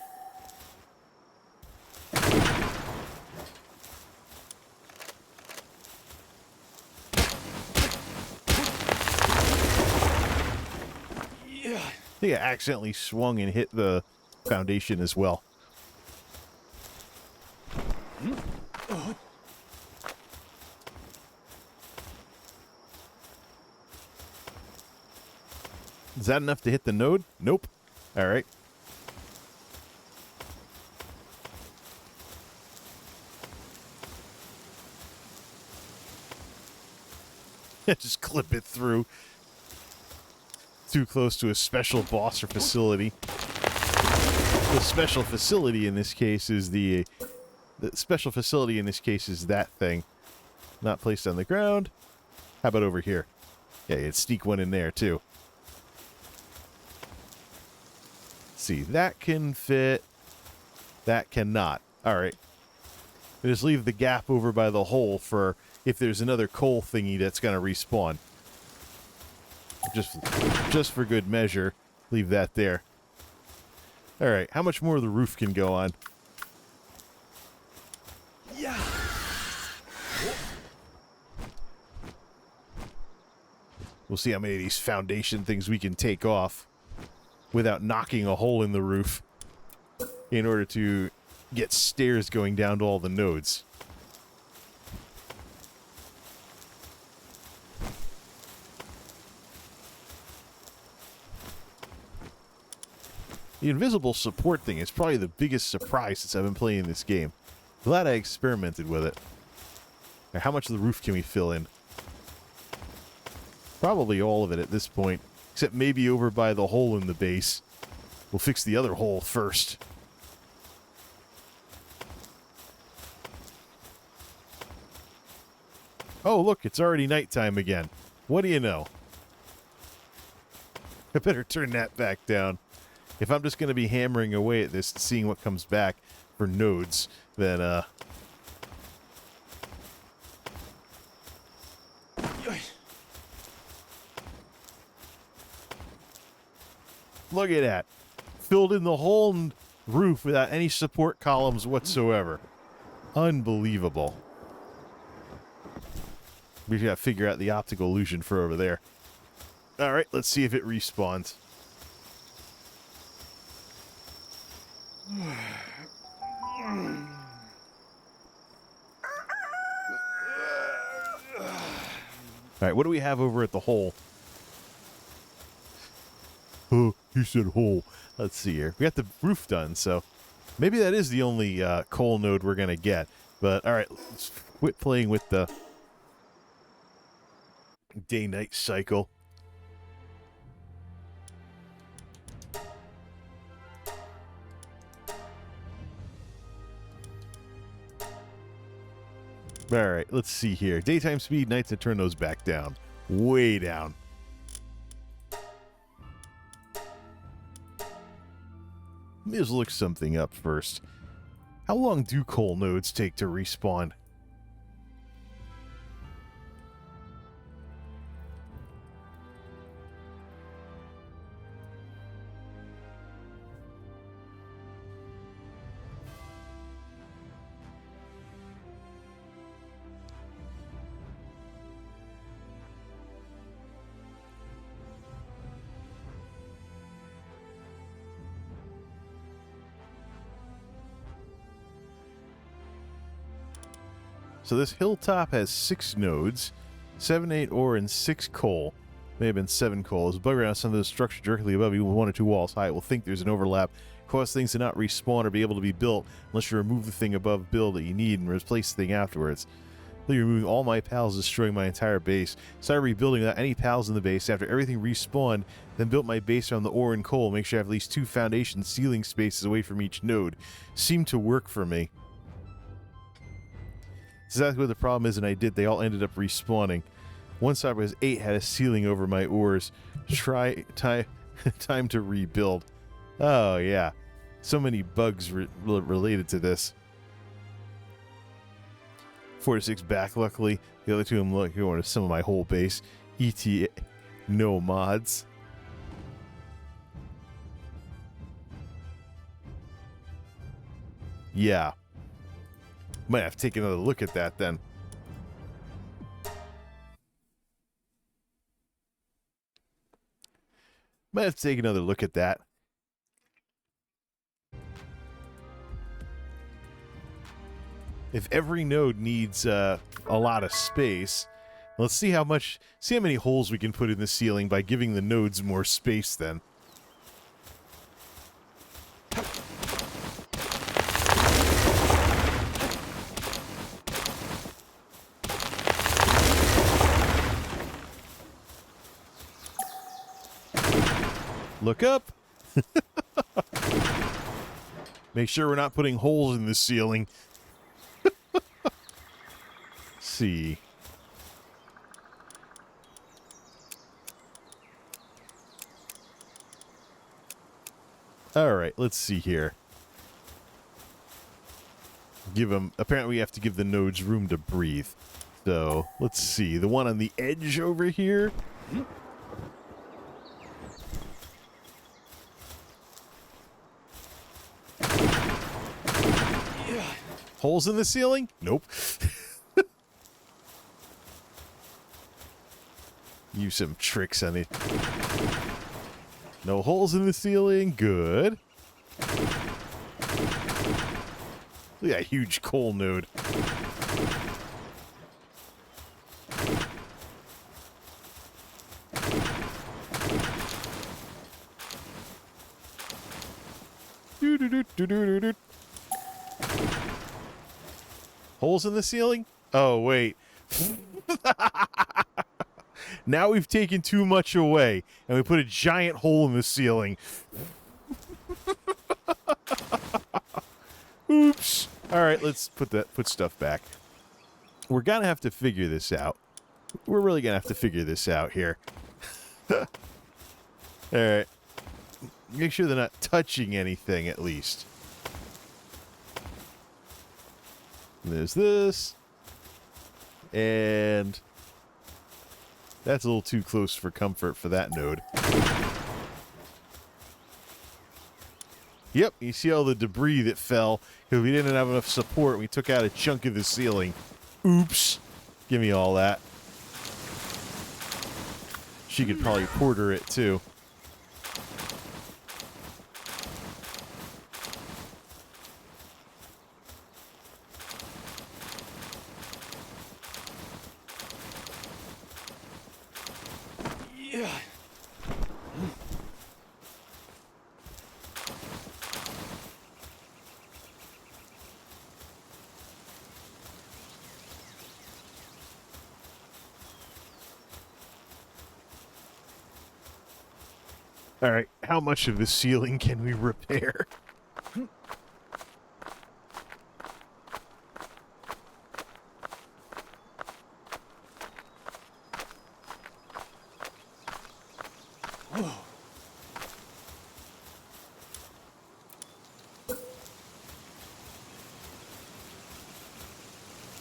I think I accidentally swung and hit the foundation as well. Is that enough to hit the node? Nope. All right. Just clip it through. Too close to a special boss or facility. The special facility in this case is the special facility in this case is that thing. Not placed on the ground. How about over here? Yeah, you'd sneak one in there too. See, that can fit. That cannot. All right. Just leave the gap over by the hole for if there's another coal thingy that's going to respawn. Just for good measure, leave that there. All right, how much more of the roof can go on? Yeah. We'll see how many of these foundation things we can take off without knocking a hole in the roof in order to get stairs going down to all the nodes. The invisible support thing is probably the biggest surprise since I've been playing this game. Glad I experimented with it. Now, how much of the roof can we fill in? Probably all of it at this point, except maybe over by the hole in the base. We'll fix the other hole first. Oh, look, it's already nighttime again. What do you know? I better turn that back down. If I'm just going to be hammering away at this and seeing what comes back for nodes, then, look at that. Filled in the whole roof without any support columns whatsoever. Unbelievable. We've got to figure out the optical illusion for over there. Alright, let's see if it respawns. Alright, what do we have over at the hole? Oh, he said hole. Let's see here. We got the roof done, so maybe that is the only coal node we're going to get. But, alright, let's quit playing with the day-night cycle. Alright, let's see here. Daytime speed, nights, to turn those back down. Way down. Let me just look something up first. How long do coal nodes take to respawn? So this hilltop has 6 nodes, 7, 8 ore, and 6 coal. May have been 7 coal. As a bug around some of the structure directly above you with 1 or 2 walls high, it will think there's an overlap, cause things to not respawn or be able to be built unless you remove the thing above build that you need and replace the thing afterwards. Removing all my pals, destroying my entire base. Started rebuilding without any pals in the base after everything respawned, then built my base around the ore and coal, make sure I have at least 2 foundation ceiling spaces away from each node. Seemed to work for me. That's exactly what the problem is, and I did. They all ended up respawning. One side was 8 had a ceiling over my ores. Time to rebuild. Oh, yeah. So many bugs related to this. 4 to 6 back, luckily. The other 2 I'm going to some of my whole base. ETA, no mods. Yeah. Might have to take another look at that then. Might have to take another look at that. if every node needs a lot of space, let's see how many holes we can put in the ceiling by giving the nodes more space then. Look up. Make sure we're not putting holes in the ceiling. See. All right, let's see here. Give them. Apparently, we have to give the nodes room to breathe. So let's see. The one on the edge over here. Holes in the ceiling? Nope. Use some tricks on it. No holes in the ceiling. Good. Look at that huge coal node. Do-do-do-do-do-do-do. Holes in the ceiling? Oh, wait. Now we've taken too much away, and we put a giant hole in the ceiling. Oops. All right, let's put stuff back. We're gonna have to figure this out. We're really gonna have to figure this out here. All right. Make sure they're not touching anything, at least. There's this. And that's a little too close for comfort for that node. Yep, you see all the debris that fell because we didn't have enough support. We took out a chunk of the ceiling. Oops. Give me all that. She could probably porter it too. All right, how much of the ceiling can we repair?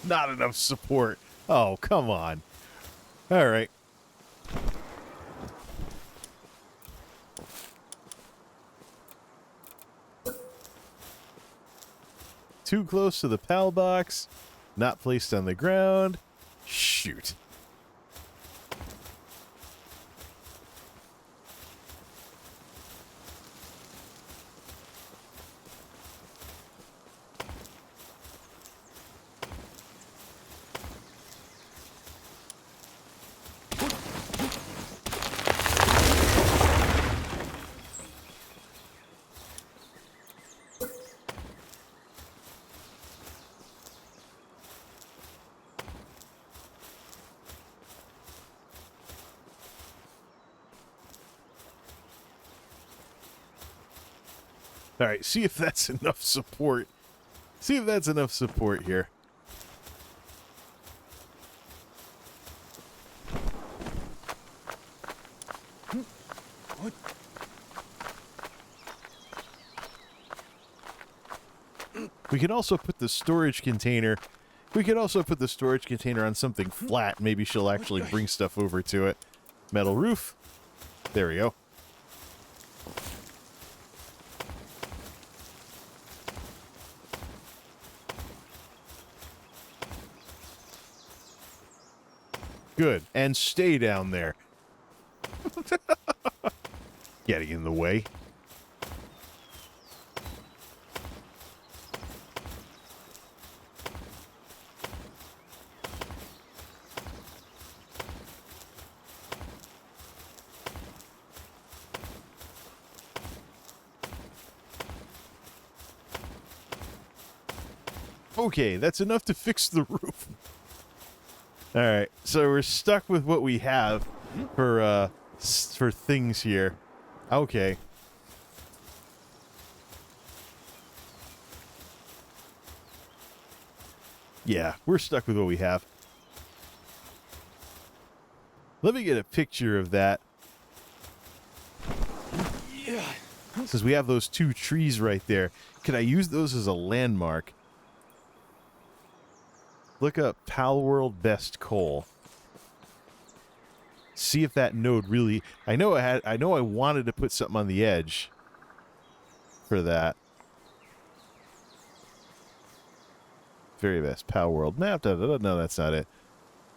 Not enough support. Oh, come on. All right. Too close to the PAL box. Not placed on the ground. Shoot. All right, see if that's enough support. See if that's enough support here. What? We could also put the storage container. We could also put the storage container on something flat. Maybe she'll actually bring stuff over to it. Metal roof. There we go. Good. And stay down there. Getting in the way. Okay, that's enough to fix the roof. All right, so we're stuck with what we have for things here. Okay. Yeah, we're stuck with what we have. Let me get a picture of that. Yeah. Since we have those two trees right there, can I use those as a landmark? Look up Pal World Best Coal. See if that node really... I know I wanted to put something on the edge for that. Very best Pal World map. No, that's not it.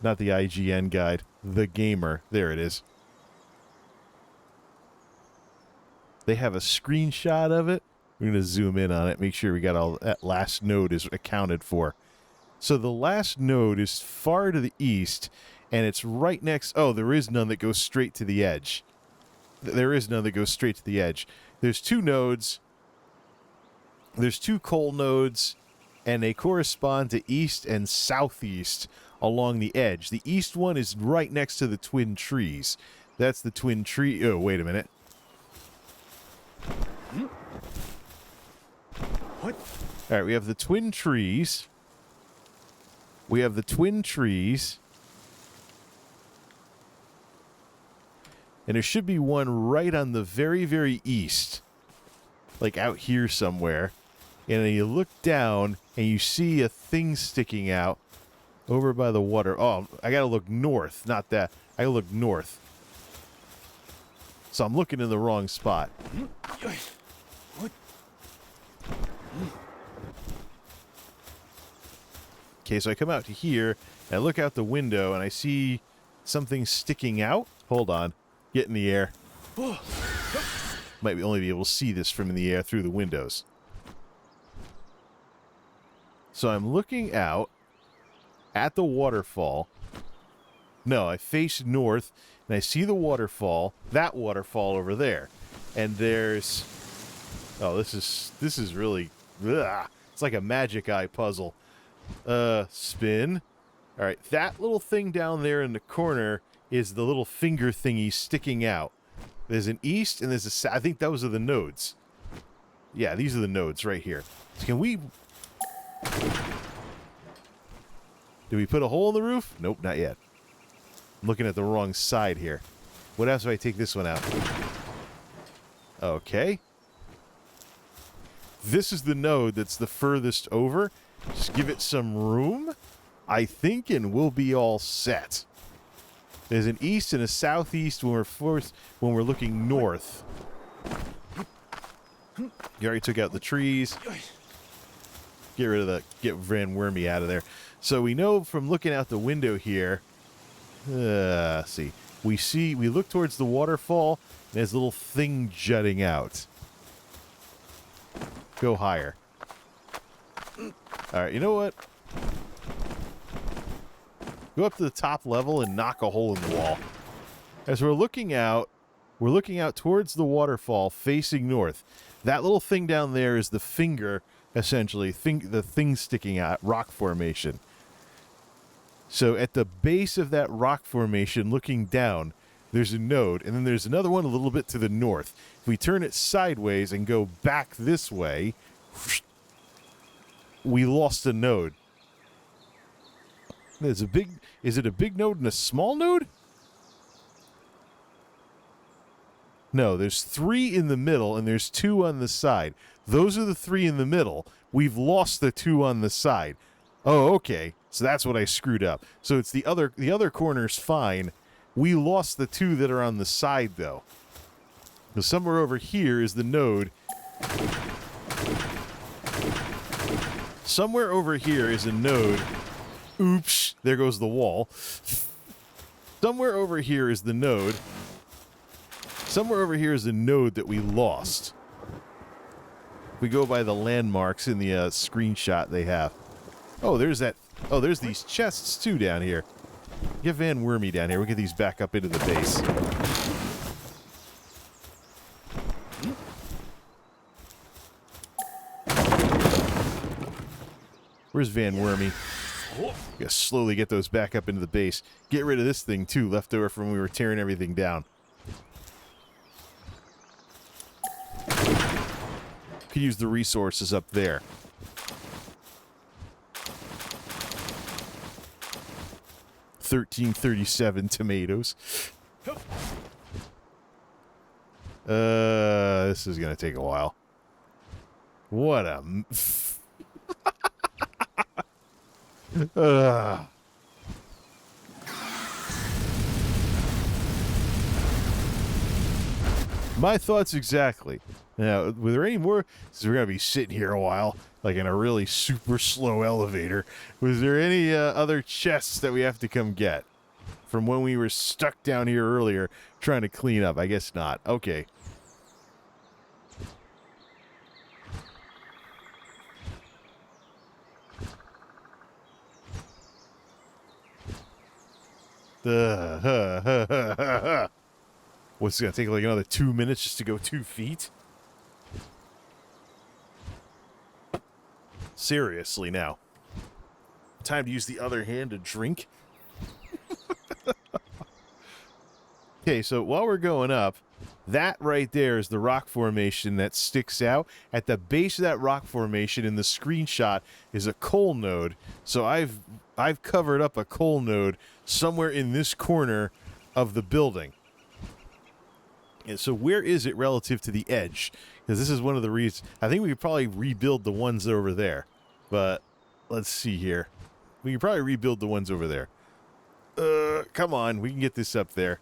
Not the IGN guide. The Gamer. There it is. They have a screenshot of it. We're going to zoom in on it, make sure we got all that last node is accounted for. So the last node is far to the east, and it's right next... Oh, there is none that goes straight to the edge. There is none that goes straight to the edge. There's two nodes. There's two coal nodes, and they correspond to east and southeast along the edge. The east one is right next to the twin trees. That's the twin tree... Oh, wait a minute. What? All right, we have the twin trees. We have the twin trees. And there should be one right on the very, very east. Like out here somewhere. And then you look down and you see a thing sticking out over by the water. Oh, I gotta look north, not that. I gotta look north. So I'm looking in the wrong spot. What? Okay, so I come out to here, and I look out the window, and I see something sticking out. Hold on. Get in the air. Might only be able to see this from in the air through the windows. So I'm looking out at the waterfall. No, I face north, and I see the waterfall, that waterfall over there. And there's... Oh, this is really... Ugh. It's like a Magic Eye puzzle. Spin. All right, that little thing down there in the corner is the little finger thingy sticking out. There's an east and there's a south. I think those are the nodes. Yeah, these are the nodes right here. So can we... Did we put a hole in the roof? Nope, not yet. I'm looking at the wrong side here. What else if I take this one out? Okay. This is the node that's the furthest over. Just give it some room, I think, and we'll be all set. There's an east and a southeast when we're looking north. You already took out the trees. Get Van Wormy out of there. So we know from looking out the window here. See, we look towards the waterfall. And there's a little thing jutting out. Go higher. All right, you know what? Go up to the top level and knock a hole in the wall. As we're looking out towards the waterfall facing north. That little thing down there is the finger, essentially, the thing sticking out, rock formation. So at the base of that rock formation, looking down, there's a node, and then there's another one a little bit to the north. If we turn it sideways and go back this way, we lost a node. Is it a big node and a small node? No, there's 3 in the middle and there's 2 on the side. Those are the 3 in the middle. We've lost the 2 on the side. Oh, okay. So that's what I screwed up. So it's the other corner's fine. We lost the 2 that are on the side though. So somewhere over here is the node. Somewhere over here is a node. Oops, there goes the wall. Somewhere over here is the node. Somewhere over here is a node that we lost. We go by the landmarks in the screenshot they have. Oh, there's that. Oh, there's these chests too down here. Get Van Wormy down here. We'll get these back up into the base. Where's Van Wormy? Gotta slowly get those back up into the base. Get rid of this thing, too, left over from when we were tearing everything down. Could use the resources up there. $13.37 tomatoes. This is gonna take a while. What a... My thoughts exactly. Now, were there any more? Since we're going to be sitting here a while, like in a really super slow elevator, was there any other chests that we have to come get? From when we were stuck down here earlier trying to clean up? I guess not. Okay. What's it going to take like another 2 minutes just to go 2 feet? Seriously now. Time to use the other hand to drink. Okay, so while we're going up, that right there is the rock formation that sticks out. At the base of that rock formation in the screenshot is a coal node. So I've covered up a coal node somewhere in this corner of the building. And so where is it relative to the edge? Because this is one of the reasons. I think we could probably rebuild the ones over there. But let's see here. We can probably rebuild the ones over there. Come on. We can get this up there.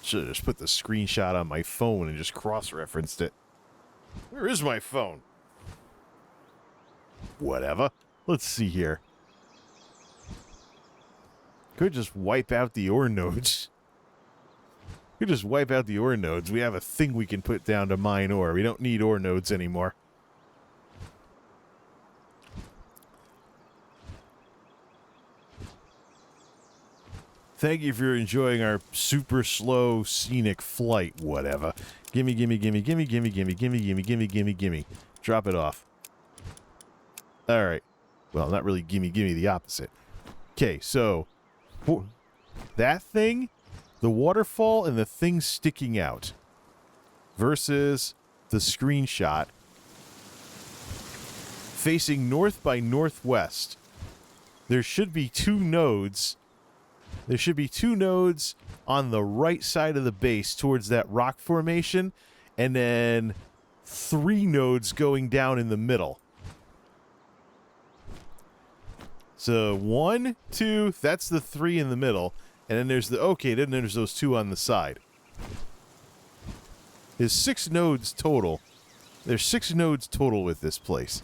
Should have just put the screenshot on my phone and just cross-referenced it. Where is my phone? Whatever. Let's see here. Could just wipe out the ore nodes. Could just wipe out the ore nodes. We have a thing we can put down to mine ore. We don't need ore nodes anymore. Thank you for enjoying our super slow scenic flight. Whatever. Gimme, gimme, gimme, gimme, gimme, gimme, gimme, gimme, gimme, gimme, gimme. Drop it off. Alright. Well, not really gimme, gimme, the opposite. Okay, so that thing, the waterfall, and the thing sticking out versus the screenshot facing north by northwest. There should be 2 nodes. There should be 2 nodes on the right side of the base towards that rock formation, and then 3 nodes going down in the middle. So 1, 2, that's the 3 in the middle, and then there's then there's those 2 on the side. There's 6 nodes total. There's 6 nodes total with this place.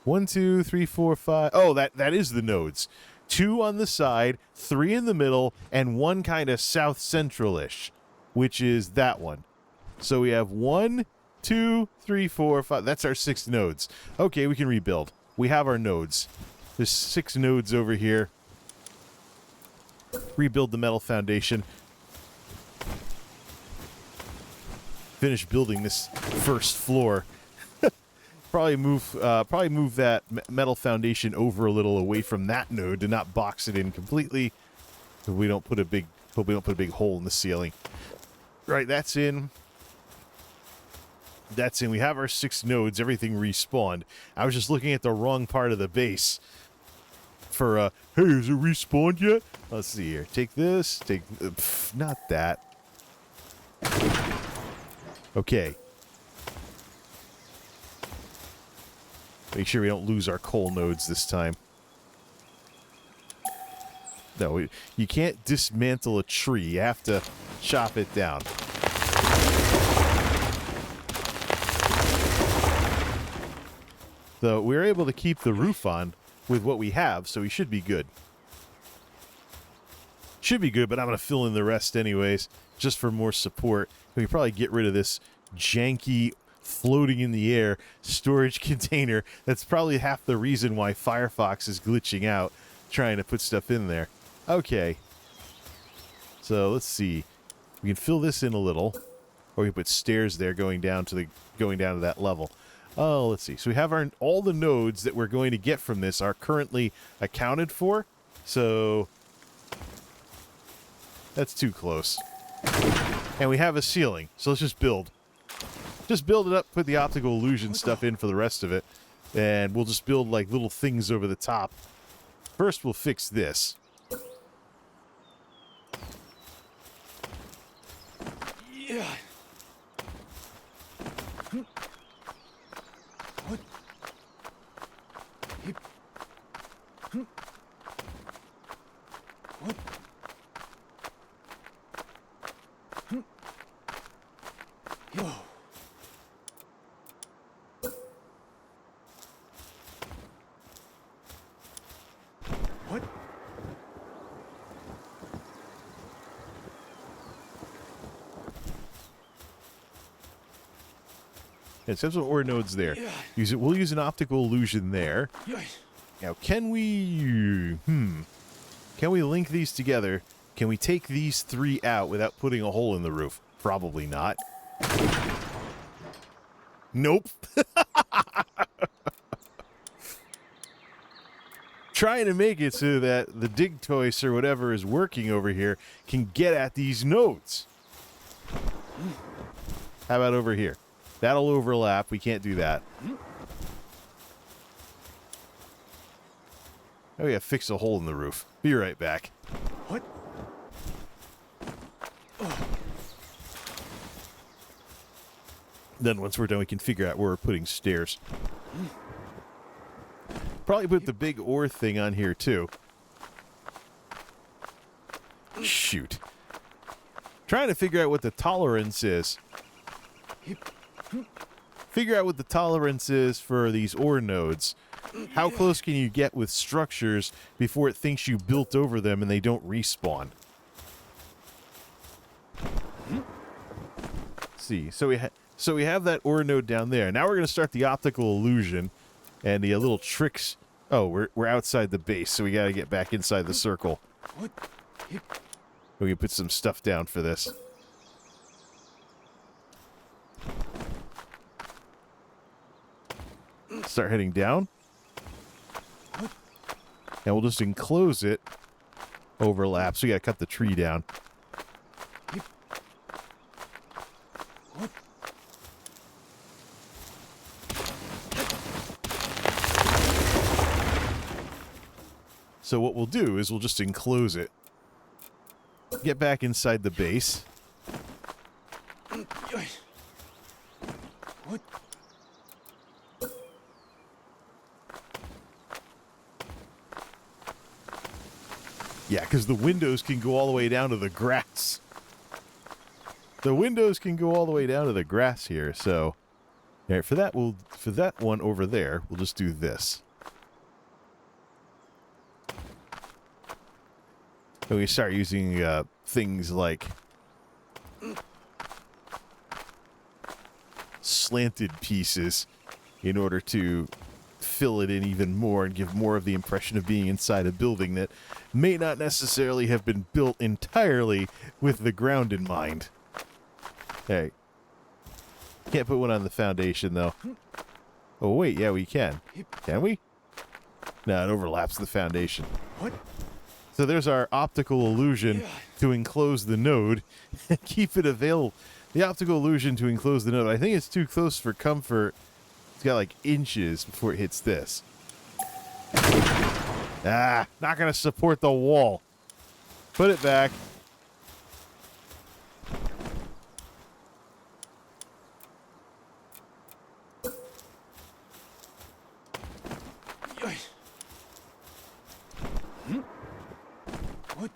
1, 2, 3, 4, 5. Oh, that is the nodes. 2 on the side, 3 in the middle, and 1 kind of south central-ish, which is that one. So we have 1, 2, 3, 4, 5. That's our 6 nodes. Okay, we can rebuild. We have our nodes. There's 6 nodes over here. Rebuild the metal foundation. Finish building this first floor. Probably move that metal foundation over a little away from that node to not box it in completely. So we don't put a big hole in the ceiling. Right, that's in. That's in. We have our 6 nodes. Everything respawned. I was just looking at the wrong part of the base. For hey, is it respawned yet? Let's see here. Take this. Take not that. Okay. Make sure we don't lose our coal nodes this time. No, you can't dismantle a tree. You have to chop it down. So we're able to keep the roof on with what we have, so we should be good. Should be good, but I'm going to fill in the rest anyways, just for more support. We can probably get rid of this janky floating in the air storage container. That's probably half the reason why Firefox is glitching out trying to put stuff in there. Okay. So let's see. We can fill this in a little, or we can put stairs there going down to that level. Oh, let's see. So we have all the nodes that we're going to get from this are currently accounted for. So that's too close. And we have a ceiling. So let's just build. Just build it up, put the optical illusion stuff in for the rest of it. And we'll just build like little things over the top. First, we'll fix this. Yeah. What? Hip. What? Yo. What? And so some ore nodes there. Yeah. We'll use an optical illusion there. Yeah. Now, can we link these together? Can we take these three out without putting a hole in the roof? Probably not. Nope. Trying to make it so that the dig toys or whatever is working over here can get at these nodes. How about over here? That'll overlap. We can't do that. Oh yeah, fix a hole in the roof. Be right back. What? Then once we're done, we can figure out where we're putting stairs. Probably put the big ore thing on here too. Shoot. Trying to figure out what the tolerance is. Figure out what the tolerance is for these ore nodes. How close can you get with structures before it thinks you built over them and they don't respawn? Let's see, so we have that ore node down there. Now we're going to start the optical illusion and the little tricks. Oh, we're outside the base, so we got to get back inside the circle. What? We can put some stuff down for this. Start heading down. And we'll just enclose it. Overlap. So we gotta cut the tree down. What? So what we'll do is we'll just enclose it. Get back inside the base. What? Yeah, because the windows can go all the way down to the grass. The windows can go all the way down to the grass here, so... All right, for that one over there, we'll just do this. And we start using things like slanted pieces in order to fill it in even more and give more of the impression of being inside a building that may not necessarily have been built entirely with the ground in mind. Hey. Can't put one on the foundation, though. Oh, wait, yeah, we can. Can we? No, it overlaps the foundation. What? So there's our optical illusion to enclose the node and keep it available. The optical illusion to enclose the node. I think it's too close for comfort. It's got like inches before it hits this. Ah, not going to support the wall. Put it back. What?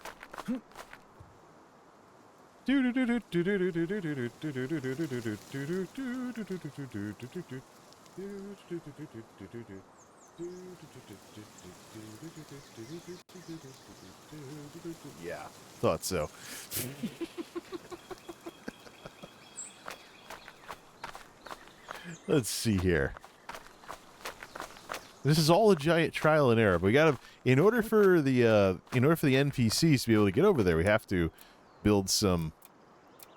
Yeah, thought so. Let's see here. This is all a giant trial and error. But we got to, in order for the NPCs to be able to get over there, we have to build some.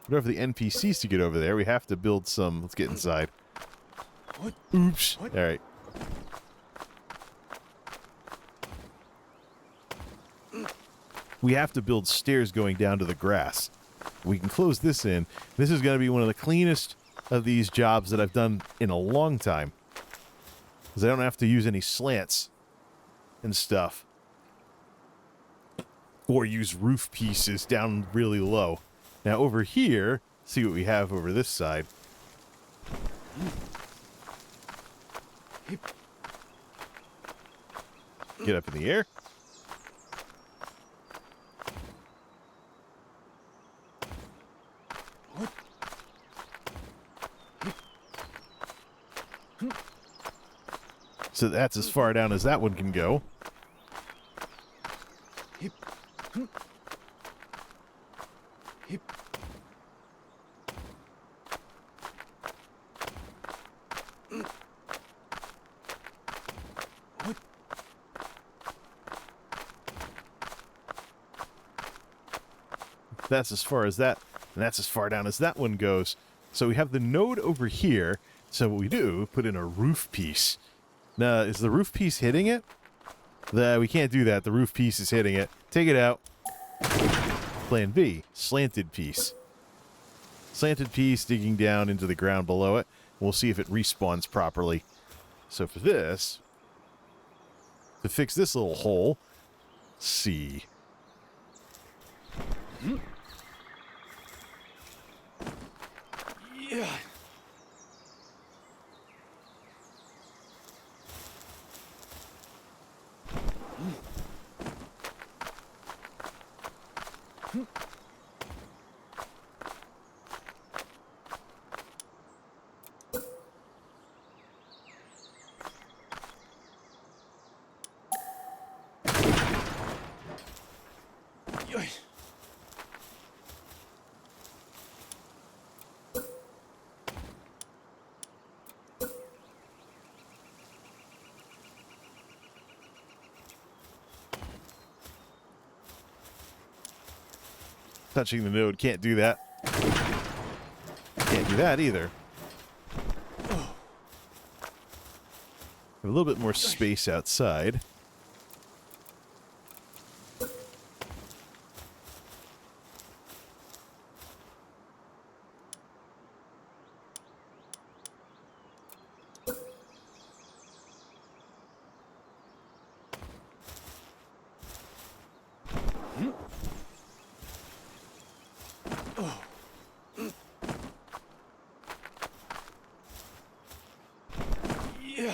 In order for the NPCs to get over there, we have to build some. Let's get inside. What? Oops. What? All right. We have to build stairs going down to the grass. We can close this in. This is going to be one of the cleanest of these jobs that I've done in a long time. Because I don't have to use any slants and stuff. Or use roof pieces down really low. Now over here, see what we have over this side. Get up in the air. So that's as far down as that one can go. Hip. Hip. What? That's as far as that, and that's as far down as that one goes. So we have the node over here. So what we do, put in a roof piece. Now, is the roof piece hitting it? We can't do that. The roof piece is hitting it. Take it out. Plan B, slanted piece. Slanted piece digging down into the ground below it. We'll see if it respawns properly. So for this, to fix this little hole, C. Yeah. Yoy. Touching the node, can't do that. Can't do that either. A little bit more space outside. Yeah.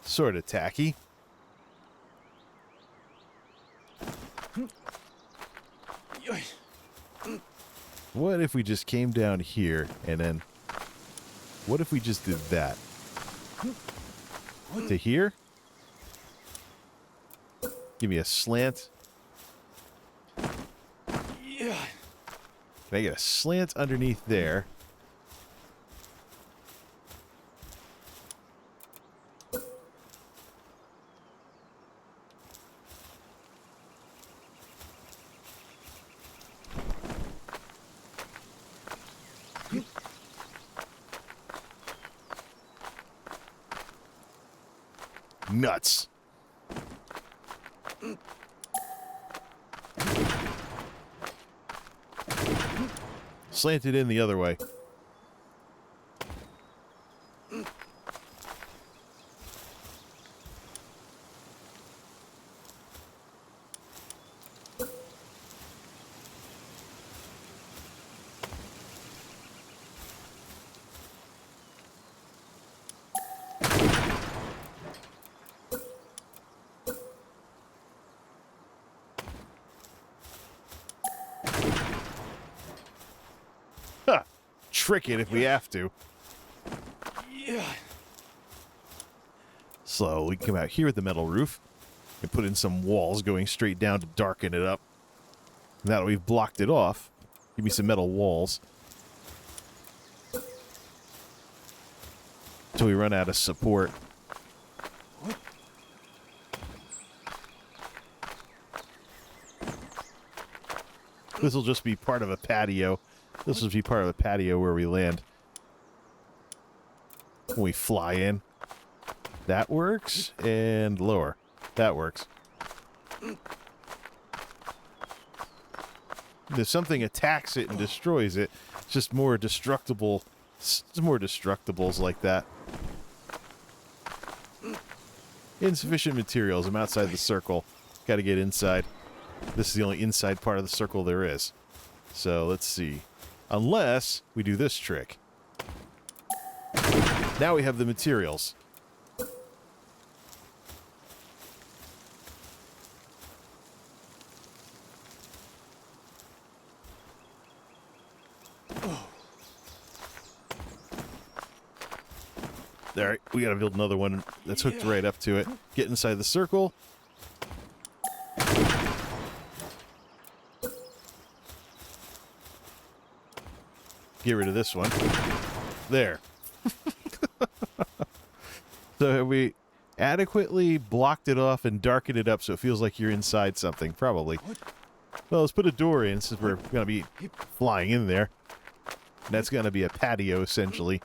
Sort of tacky. Yoy. What if we just came down here and then... What if we just did that? To here? Give me a slant. Yeah. Can I get a slant underneath there? Nuts. Slanted in the other way. Huh. Trick it if we have to. Yeah. So we can come out here with the metal roof and put in some walls going straight down to darken it up. Now that we've blocked it off, give me some metal walls. Till we run out of support. This will just be part of a patio. This will be part of a patio where we land. When we fly in. That works. And lower. That works. If something attacks it and destroys it, it's just more destructible. It's more destructibles like that. Insufficient materials. I'm outside the circle. Got to get inside. This is the only inside part of the circle there is. So let's see. Unless we do this trick. Now we have the materials. All right, we got to build another one that's hooked right up to it. Get inside the circle. Get rid of this one. There. So have we adequately blocked it off and darkened it up so it feels like you're inside something? Probably. Well, let's put a door in since we're going to be flying in there. And that's going to be a patio, essentially.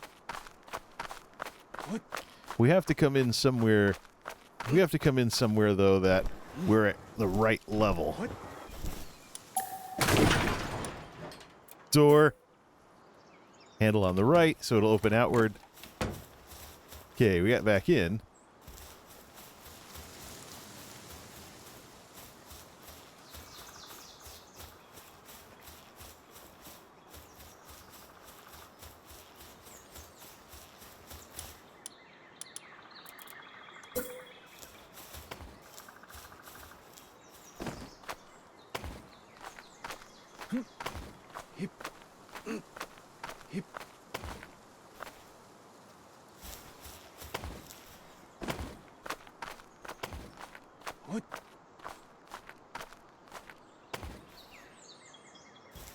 We have to come in somewhere. We have to come in somewhere, though, that we're at the right level. Door. Handle on the right, so it'll open outward. Okay, we got back in.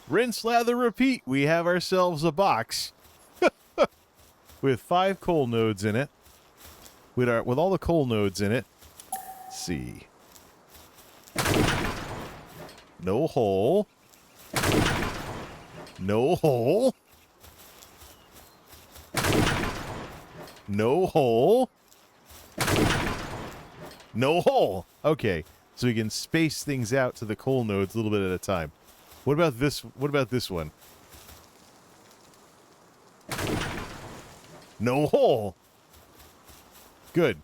Rinse, lather, repeat. We have ourselves a box with 5 coal nodes in it. With all the coal nodes in it. Let's see. No hole. No hole. No hole. No hole. Okay, so we can space things out to the coal nodes a little bit at a time. What about this? What about this one? No hole. Good.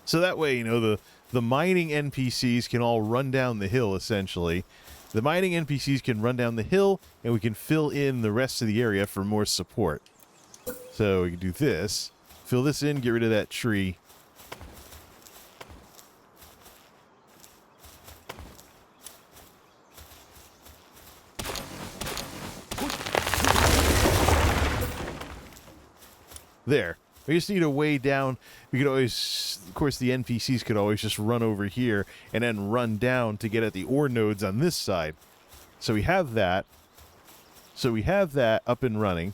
So that way, you know, the mining NPCs can all run down the hill, essentially. The mining NPCs can run down the hill, and we can fill in the rest of the area for more support. So we can do this. Fill this in, get rid of that tree. There. We just need a way down. We could always, of course, the NPCs could always just run over here and then run down to get at the ore nodes on this side. So we have that. So we have that up and running.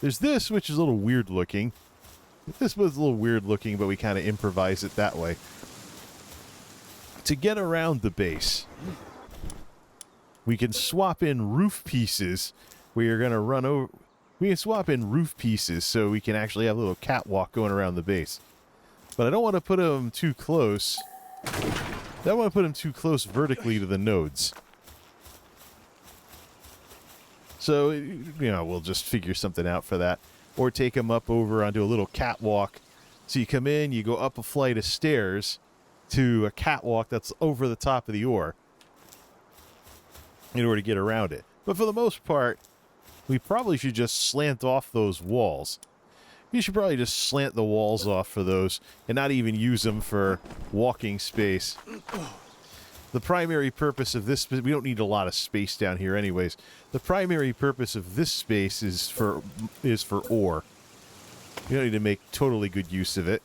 There's this, which is a little weird looking. This was a little weird looking, but we kind of improvise it that way. To get around the base, we can swap in roof pieces. We are going to run over... We can swap in roof pieces so we can actually have a little catwalk going around the base. But I don't want to put them too close. I don't want to put them too close vertically to the nodes. So, you know, we'll just figure something out for that. Or take them up over onto a little catwalk. So you come in, you go up a flight of stairs to a catwalk that's over the top of the ore in order to get around it. But for the most part, we probably should just slant off those walls. You should probably just slant the walls off for those and not even use them for walking space. The primary purpose of this... We don't need a lot of space down here anyways. The primary purpose of this space is for ore. You don't need to make totally good use of it.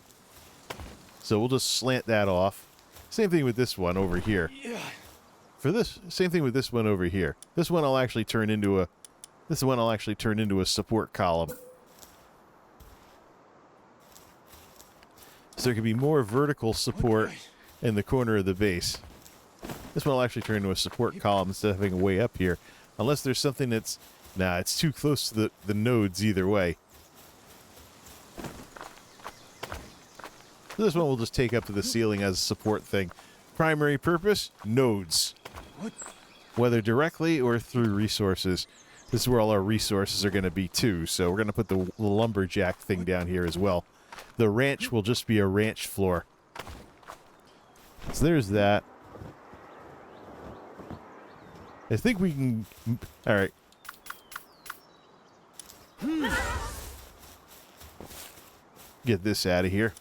So we'll just slant that off. Same thing with this one over here. For this, same thing with this one over here. This one I'll actually turn into a... This one I'll actually turn into a support column. So there can be more vertical support in the corner of the base. This one will actually turn into a support column instead of having a way up here. Unless there's something that's... Nah, it's too close to the nodes either way. So this one will just take up to the ceiling as a support thing. Primary purpose, nodes. Whether directly or through resources. This is where all our resources are going to be too, so we're going to put the lumberjack thing down here as well. The ranch will just be a ranch floor. So there's that. I think we can... Alright. Get this out of here.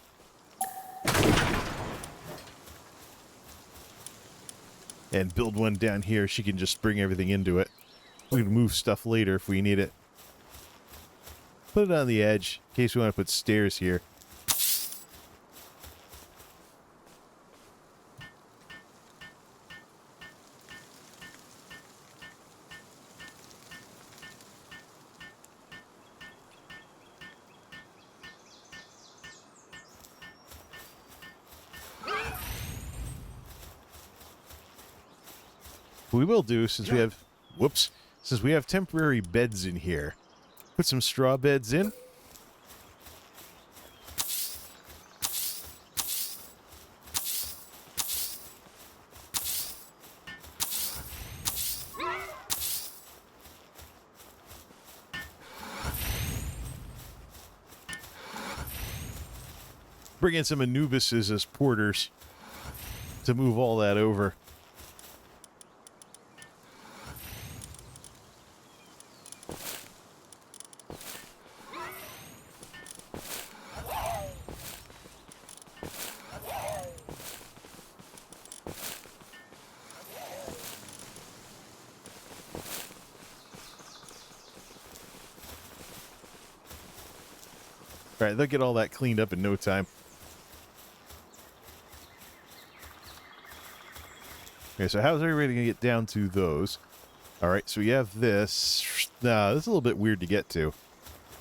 And build one down here. She can just bring everything into it. We can move stuff later if we need it. Put it on the edge in case we want to put stairs here. We will do, since we have... Whoops. Since we have temporary beds in here. Put some straw beds in. Bring in some Anubises as porters to move all that over. Alright, they'll get all that cleaned up in no time. Okay, so how's everybody going to get down to those? Alright, so we have this. Nah, this is a little bit weird to get to.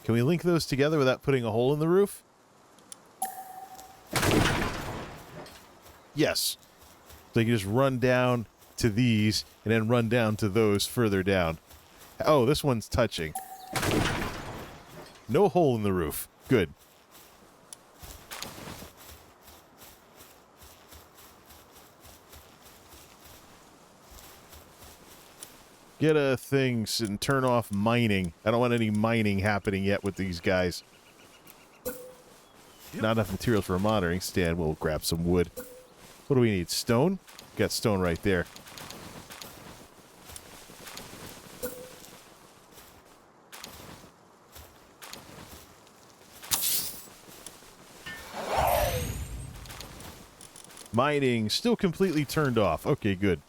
Can we link those together without putting a hole in the roof? Yes. So you can just run down to these and then run down to those further down. Oh, this one's touching. No hole in the roof. Good. Get things and turn off mining. I don't want any mining happening yet with these guys. Not enough materials for a monitoring stand. We'll grab some wood. What do we need? Stone? Got stone right there. Mining still completely turned off. Okay, good.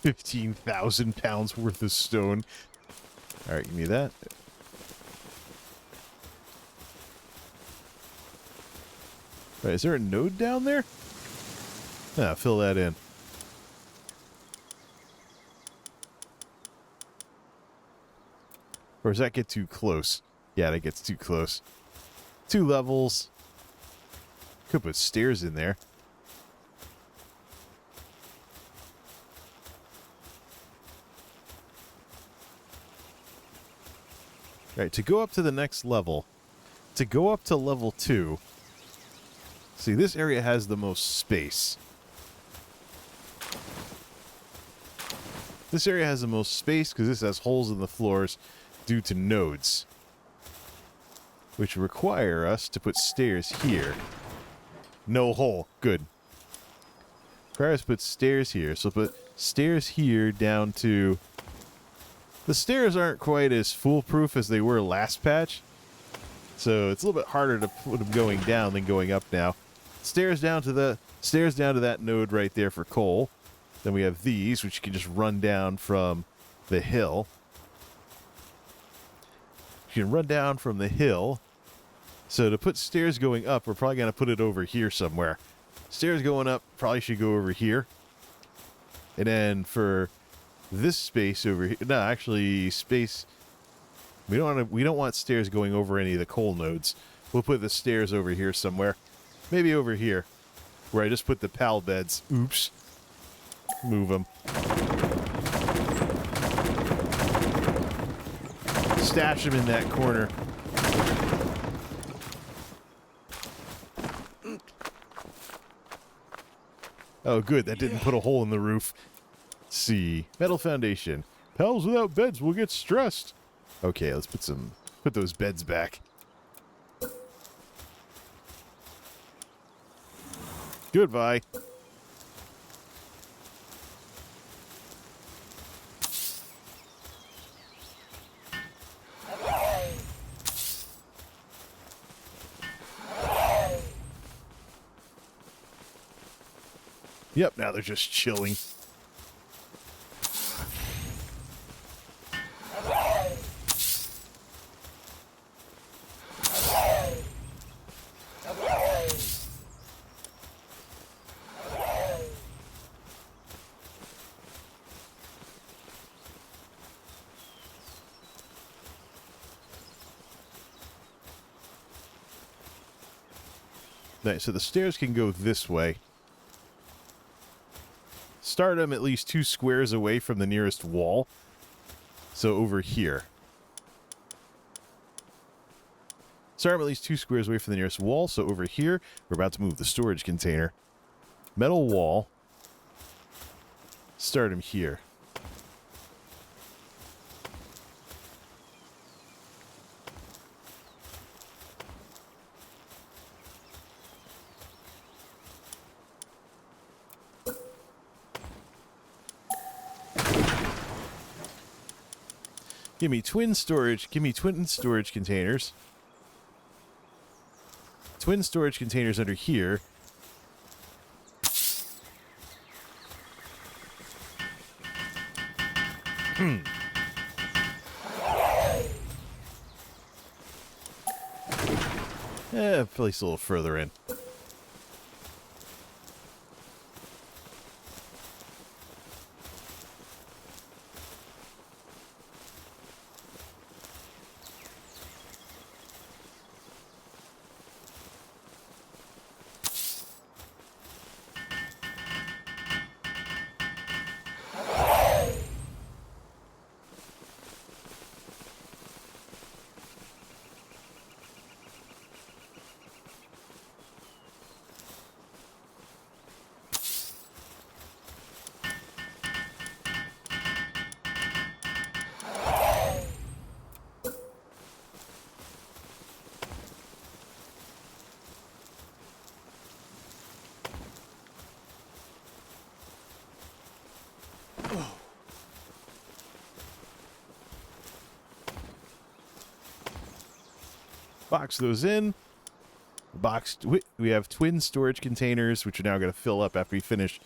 £15,000 worth of stone. All right, give me that. All right, is there a node down there? Ah, fill that in. Or does that get too close? Yeah, that gets too close. 2 levels. Could put stairs in there. Alright, to go up to the next level, to go up to level 2, see, this area has the most space. This area has the most space because this has holes in the floors due to nodes, which require us to put stairs here. No hole. Good. Require us to put stairs here, so put stairs here down to... The stairs aren't quite as foolproof as they were last patch. So it's a little bit harder to put them going down than going up now. Stairs down to that node right there for coal. Then we have these, which you can just run down from the hill. You can run down from the hill. So to put stairs going up, we're probably going to put it over here somewhere. Stairs going up probably should go over here. And then for this space over here, no, actually space. We don't want stairs going over any of the coal nodes. We'll put the stairs over here somewhere. Maybe over here, where I just put the pal beds. Oops. Move them. Stash them in that corner. Oh, good. That didn't put a hole in the roof. Let's see. Metal foundation. Pals without beds will get stressed. Okay, let's put those beds back. Goodbye. Yep, now they're just chilling. Nice, so the stairs can go this way. Start them at least 2 squares away from the nearest wall. So over here. Start them at least 2 squares away from the nearest wall. So over here, we're about to move the storage container. Metal wall. Start them here. Give me twin storage containers. Twin storage containers under here. Place a little further in. Box those in. We have twin storage containers, which are now going to fill up after we finish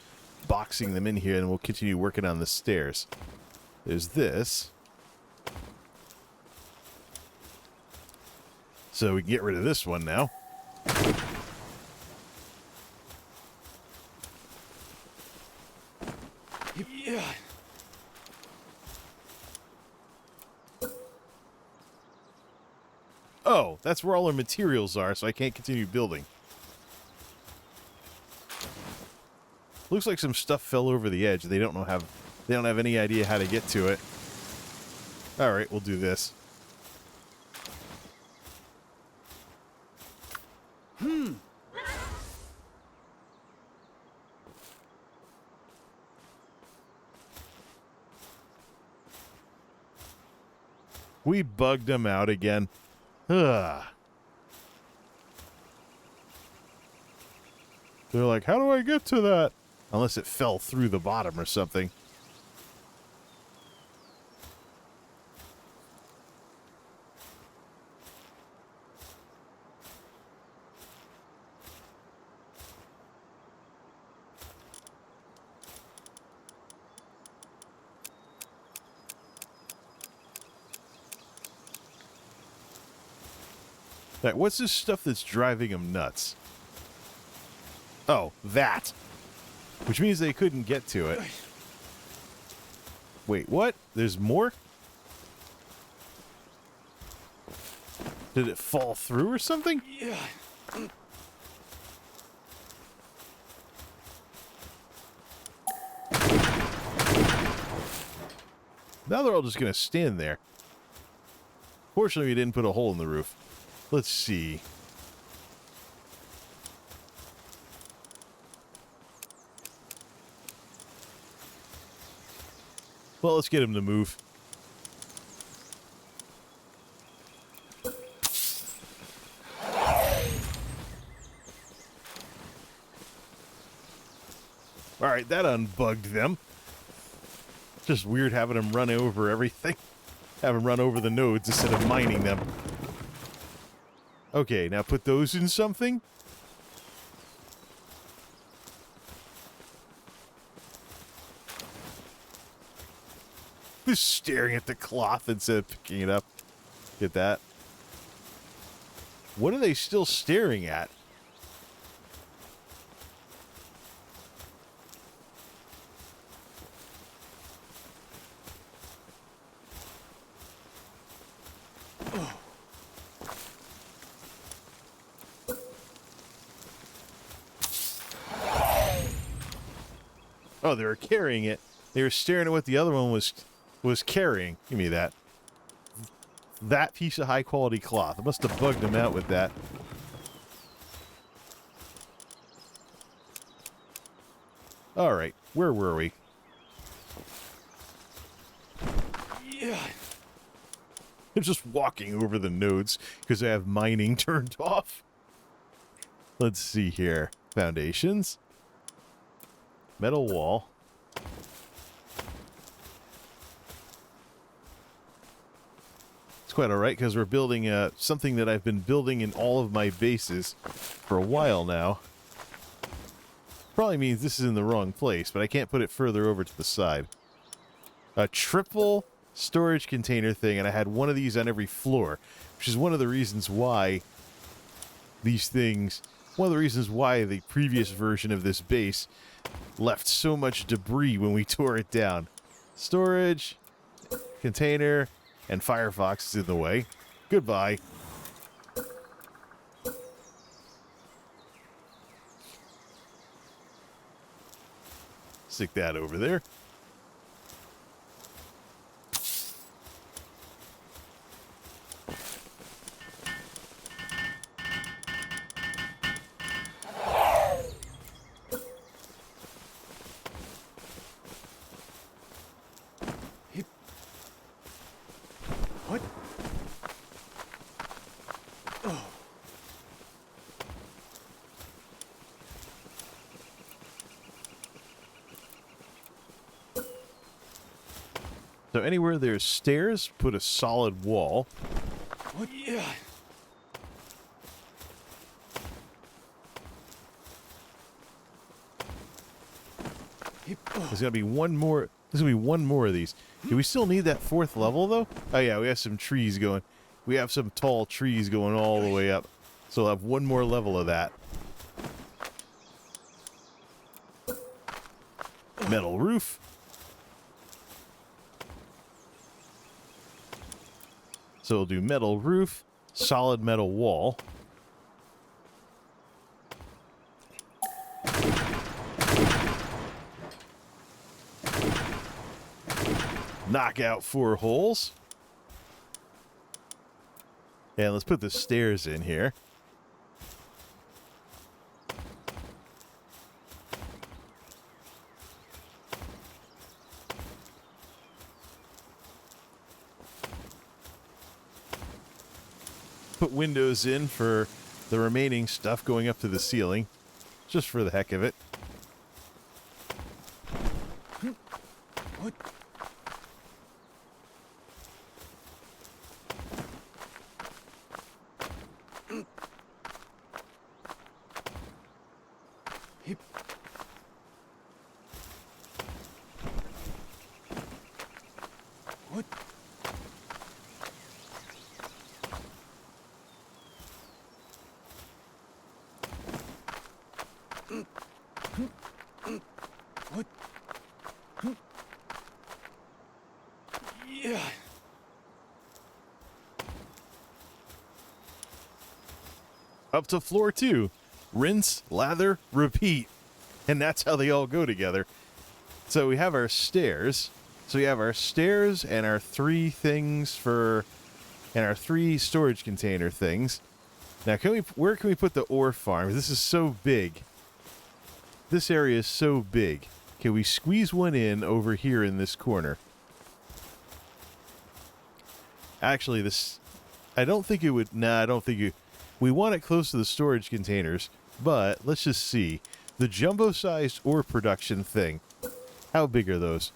boxing them in here, and we'll continue working on the stairs. There's this. So we can get rid of this one now. Yeah. Oh, that's where all our materials are, so I can't continue building. Looks like some stuff fell over the edge. They don't have any idea how to get to it. All right, we'll do this. We bugged them out again. Ugh. They're like, how do I get to that? Unless it fell through the bottom or something. Right, what's this stuff that's driving them nuts? Oh, that. Which means they couldn't get to it. Wait, what? There's more? Did it fall through or something? Yeah. Now they're all just going to stand there. Fortunately, we didn't put a hole in the roof. Let's see. Well, let's get him to move. Alright, that unbugged them. Just weird having them run over everything. Have them run over the nodes instead of mining them. Okay, now put those in something. Just staring at the cloth instead of picking it up. Get that? What are they still staring at? Oh, they were carrying it. They were staring at what the other one was carrying. Give me that. That piece of high quality cloth. I must have bugged them out with that. Alright, where were we? Yeah. I'm just walking over the nodes because I have mining turned off. Let's see here. Foundations. Metal wall. It's quite alright because we're building something that I've been building in all of my bases for a while now. Probably means this is in the wrong place, but I can't put it further over to the side. A triple storage container thing, and I had one of these on every floor, which is one of the reasons why these things, one of the reasons why the previous version of this base left so much debris when we tore it down. Storage, container, and Firefox is in the way. Goodbye. Stick that over there. What? Oh. So anywhere there's stairs, put a solid wall. What? Yeah. There's gonna be one more. There's gonna be one more of these. Do we still need that fourth level though? Oh yeah, we have some trees going. We have some tall trees going all the way up. So we'll have one more level of that. Metal roof. So we'll do metal roof, solid metal wall. Knock out 4 holes. And let's put the stairs in here. Put windows in for the remaining stuff going up to the ceiling, just for the heck of it. What? Hip. What? up to floor 2. Rinse, lather, repeat. And that's how they all go together. So we have our stairs. So we have our stairs and our 3 things for... and our 3 storage container things. Now, where can we put the ore farm? This is so big. This area is so big. Can we squeeze one in over here in this corner? Actually, this... I don't think it would... Nah, I don't think it... We want it close to the storage containers, but let's just see. The jumbo-sized ore production thing. How big are those?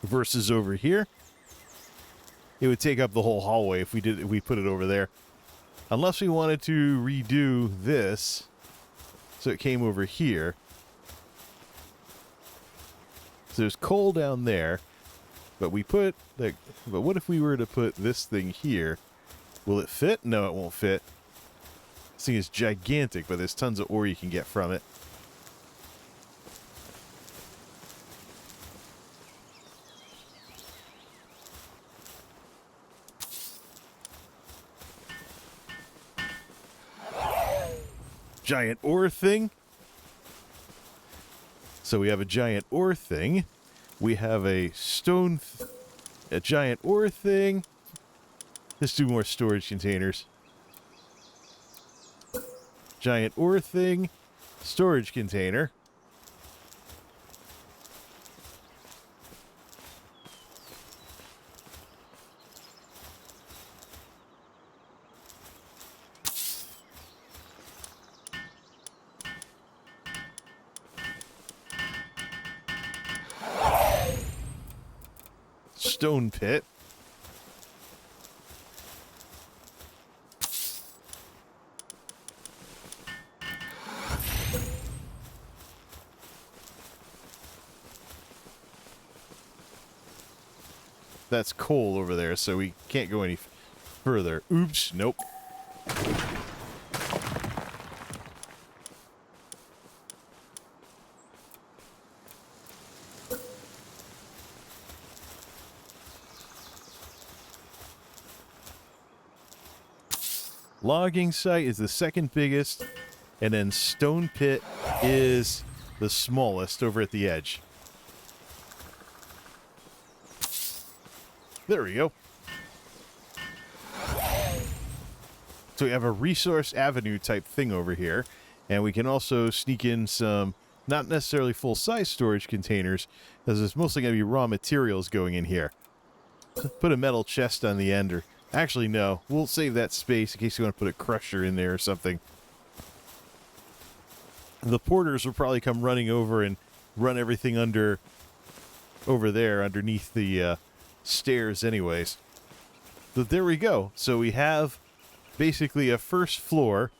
Versus over here. It would take up the whole hallway if we put it over there. Unless we wanted to redo this so it came over here. So there's coal down there, but we put like, but what if we were to put this thing here? Will it fit? No, it won't fit. This thing is gigantic, but there's tons of ore you can get from it. Giant ore thing. So we have a giant ore thing. We have a a giant ore thing. Let's do more storage containers. Giant ore thing. Storage container. Stone pit. That's coal over there, so we can't go any further. Oops, nope. Logging site is the second biggest, and then stone pit is the smallest over at the edge. There we go. So we have a resource avenue type thing over here, and we can also sneak in some, not necessarily full-size storage containers, because there's mostly going to be raw materials going in here. Put a metal chest on the end, or actually no, we'll save that space in case you want to put a crusher in there or something. The porters will probably come running over and run everything over there underneath the stairs anyways. But there we go. So we have basically a first floor.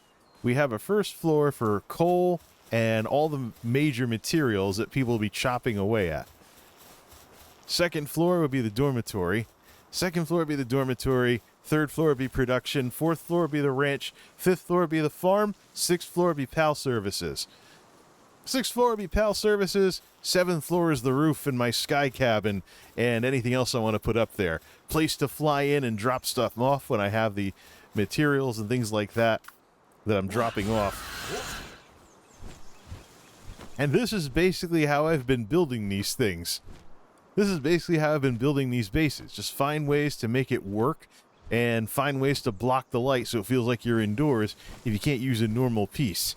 We have a first floor for coal and all the major materials that people will be chopping away at. Second floor would be the dormitory. Second floor would be the dormitory. Third floor would be production. Fourth floor would be the ranch. Fifth floor would be the farm. Sixth floor would be PAL services. Sixth floor would be PAL services. Seventh floor is the roof in my sky cabin and anything else I want to put up there. Place to fly in and drop stuff off when I have the materials and things like that I'm dropping off. And this is basically how I've been building these things. This is basically how I've been building these bases. Just find ways to make it work and find ways to block the light so it feels like you're indoors if you can't use a normal piece.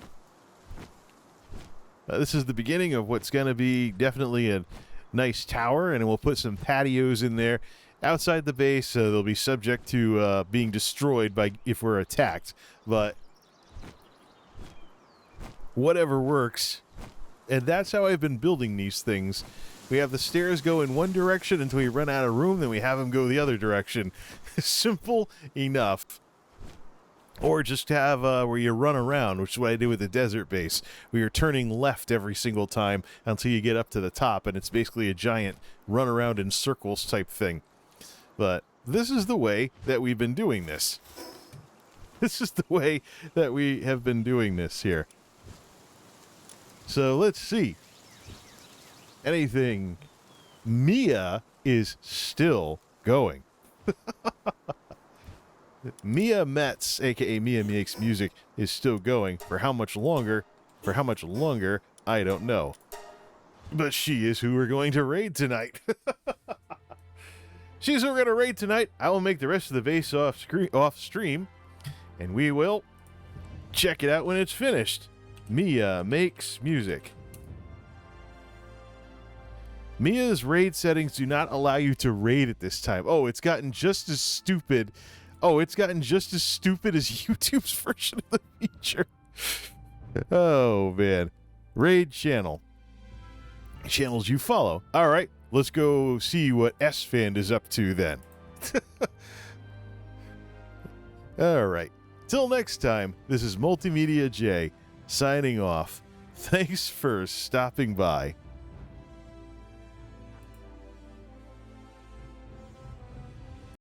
This is the beginning of what's going to be definitely a nice tower, and we'll put some patios in there outside the base. They'll be subject to being destroyed if we're attacked, but whatever works. And that's how I've been building these things. We have the stairs go in one direction until we run out of room, then we have them go the other direction. Simple enough. Or just have where you run around, which is what I did with the desert base. We are turning left every single time until you get up to the top, and it's basically a giant run around in circles type thing. But this is the way that we've been doing this. This is the way that we have been doing this here. So let's see. Anything. Mia is still going. Mia Metz, aka Mia Makes Music, is still going. For how much longer? For how much longer? I don't know. But she is who we're going to raid tonight. She's who we're going to raid tonight. I will make the rest of the vase off stream, and we will check it out when it's finished. Mia Makes Music. Mia's raid settings do not allow you to raid at this time. Oh, it's gotten just as stupid. Oh, it's gotten just as stupid as YouTube's version of the feature. Oh, man. Raid channel. Channels you follow. All right, let's go see what S-Fan is up to then. All right. Till next time, this is Multimedia J signing off. Thanks for stopping by.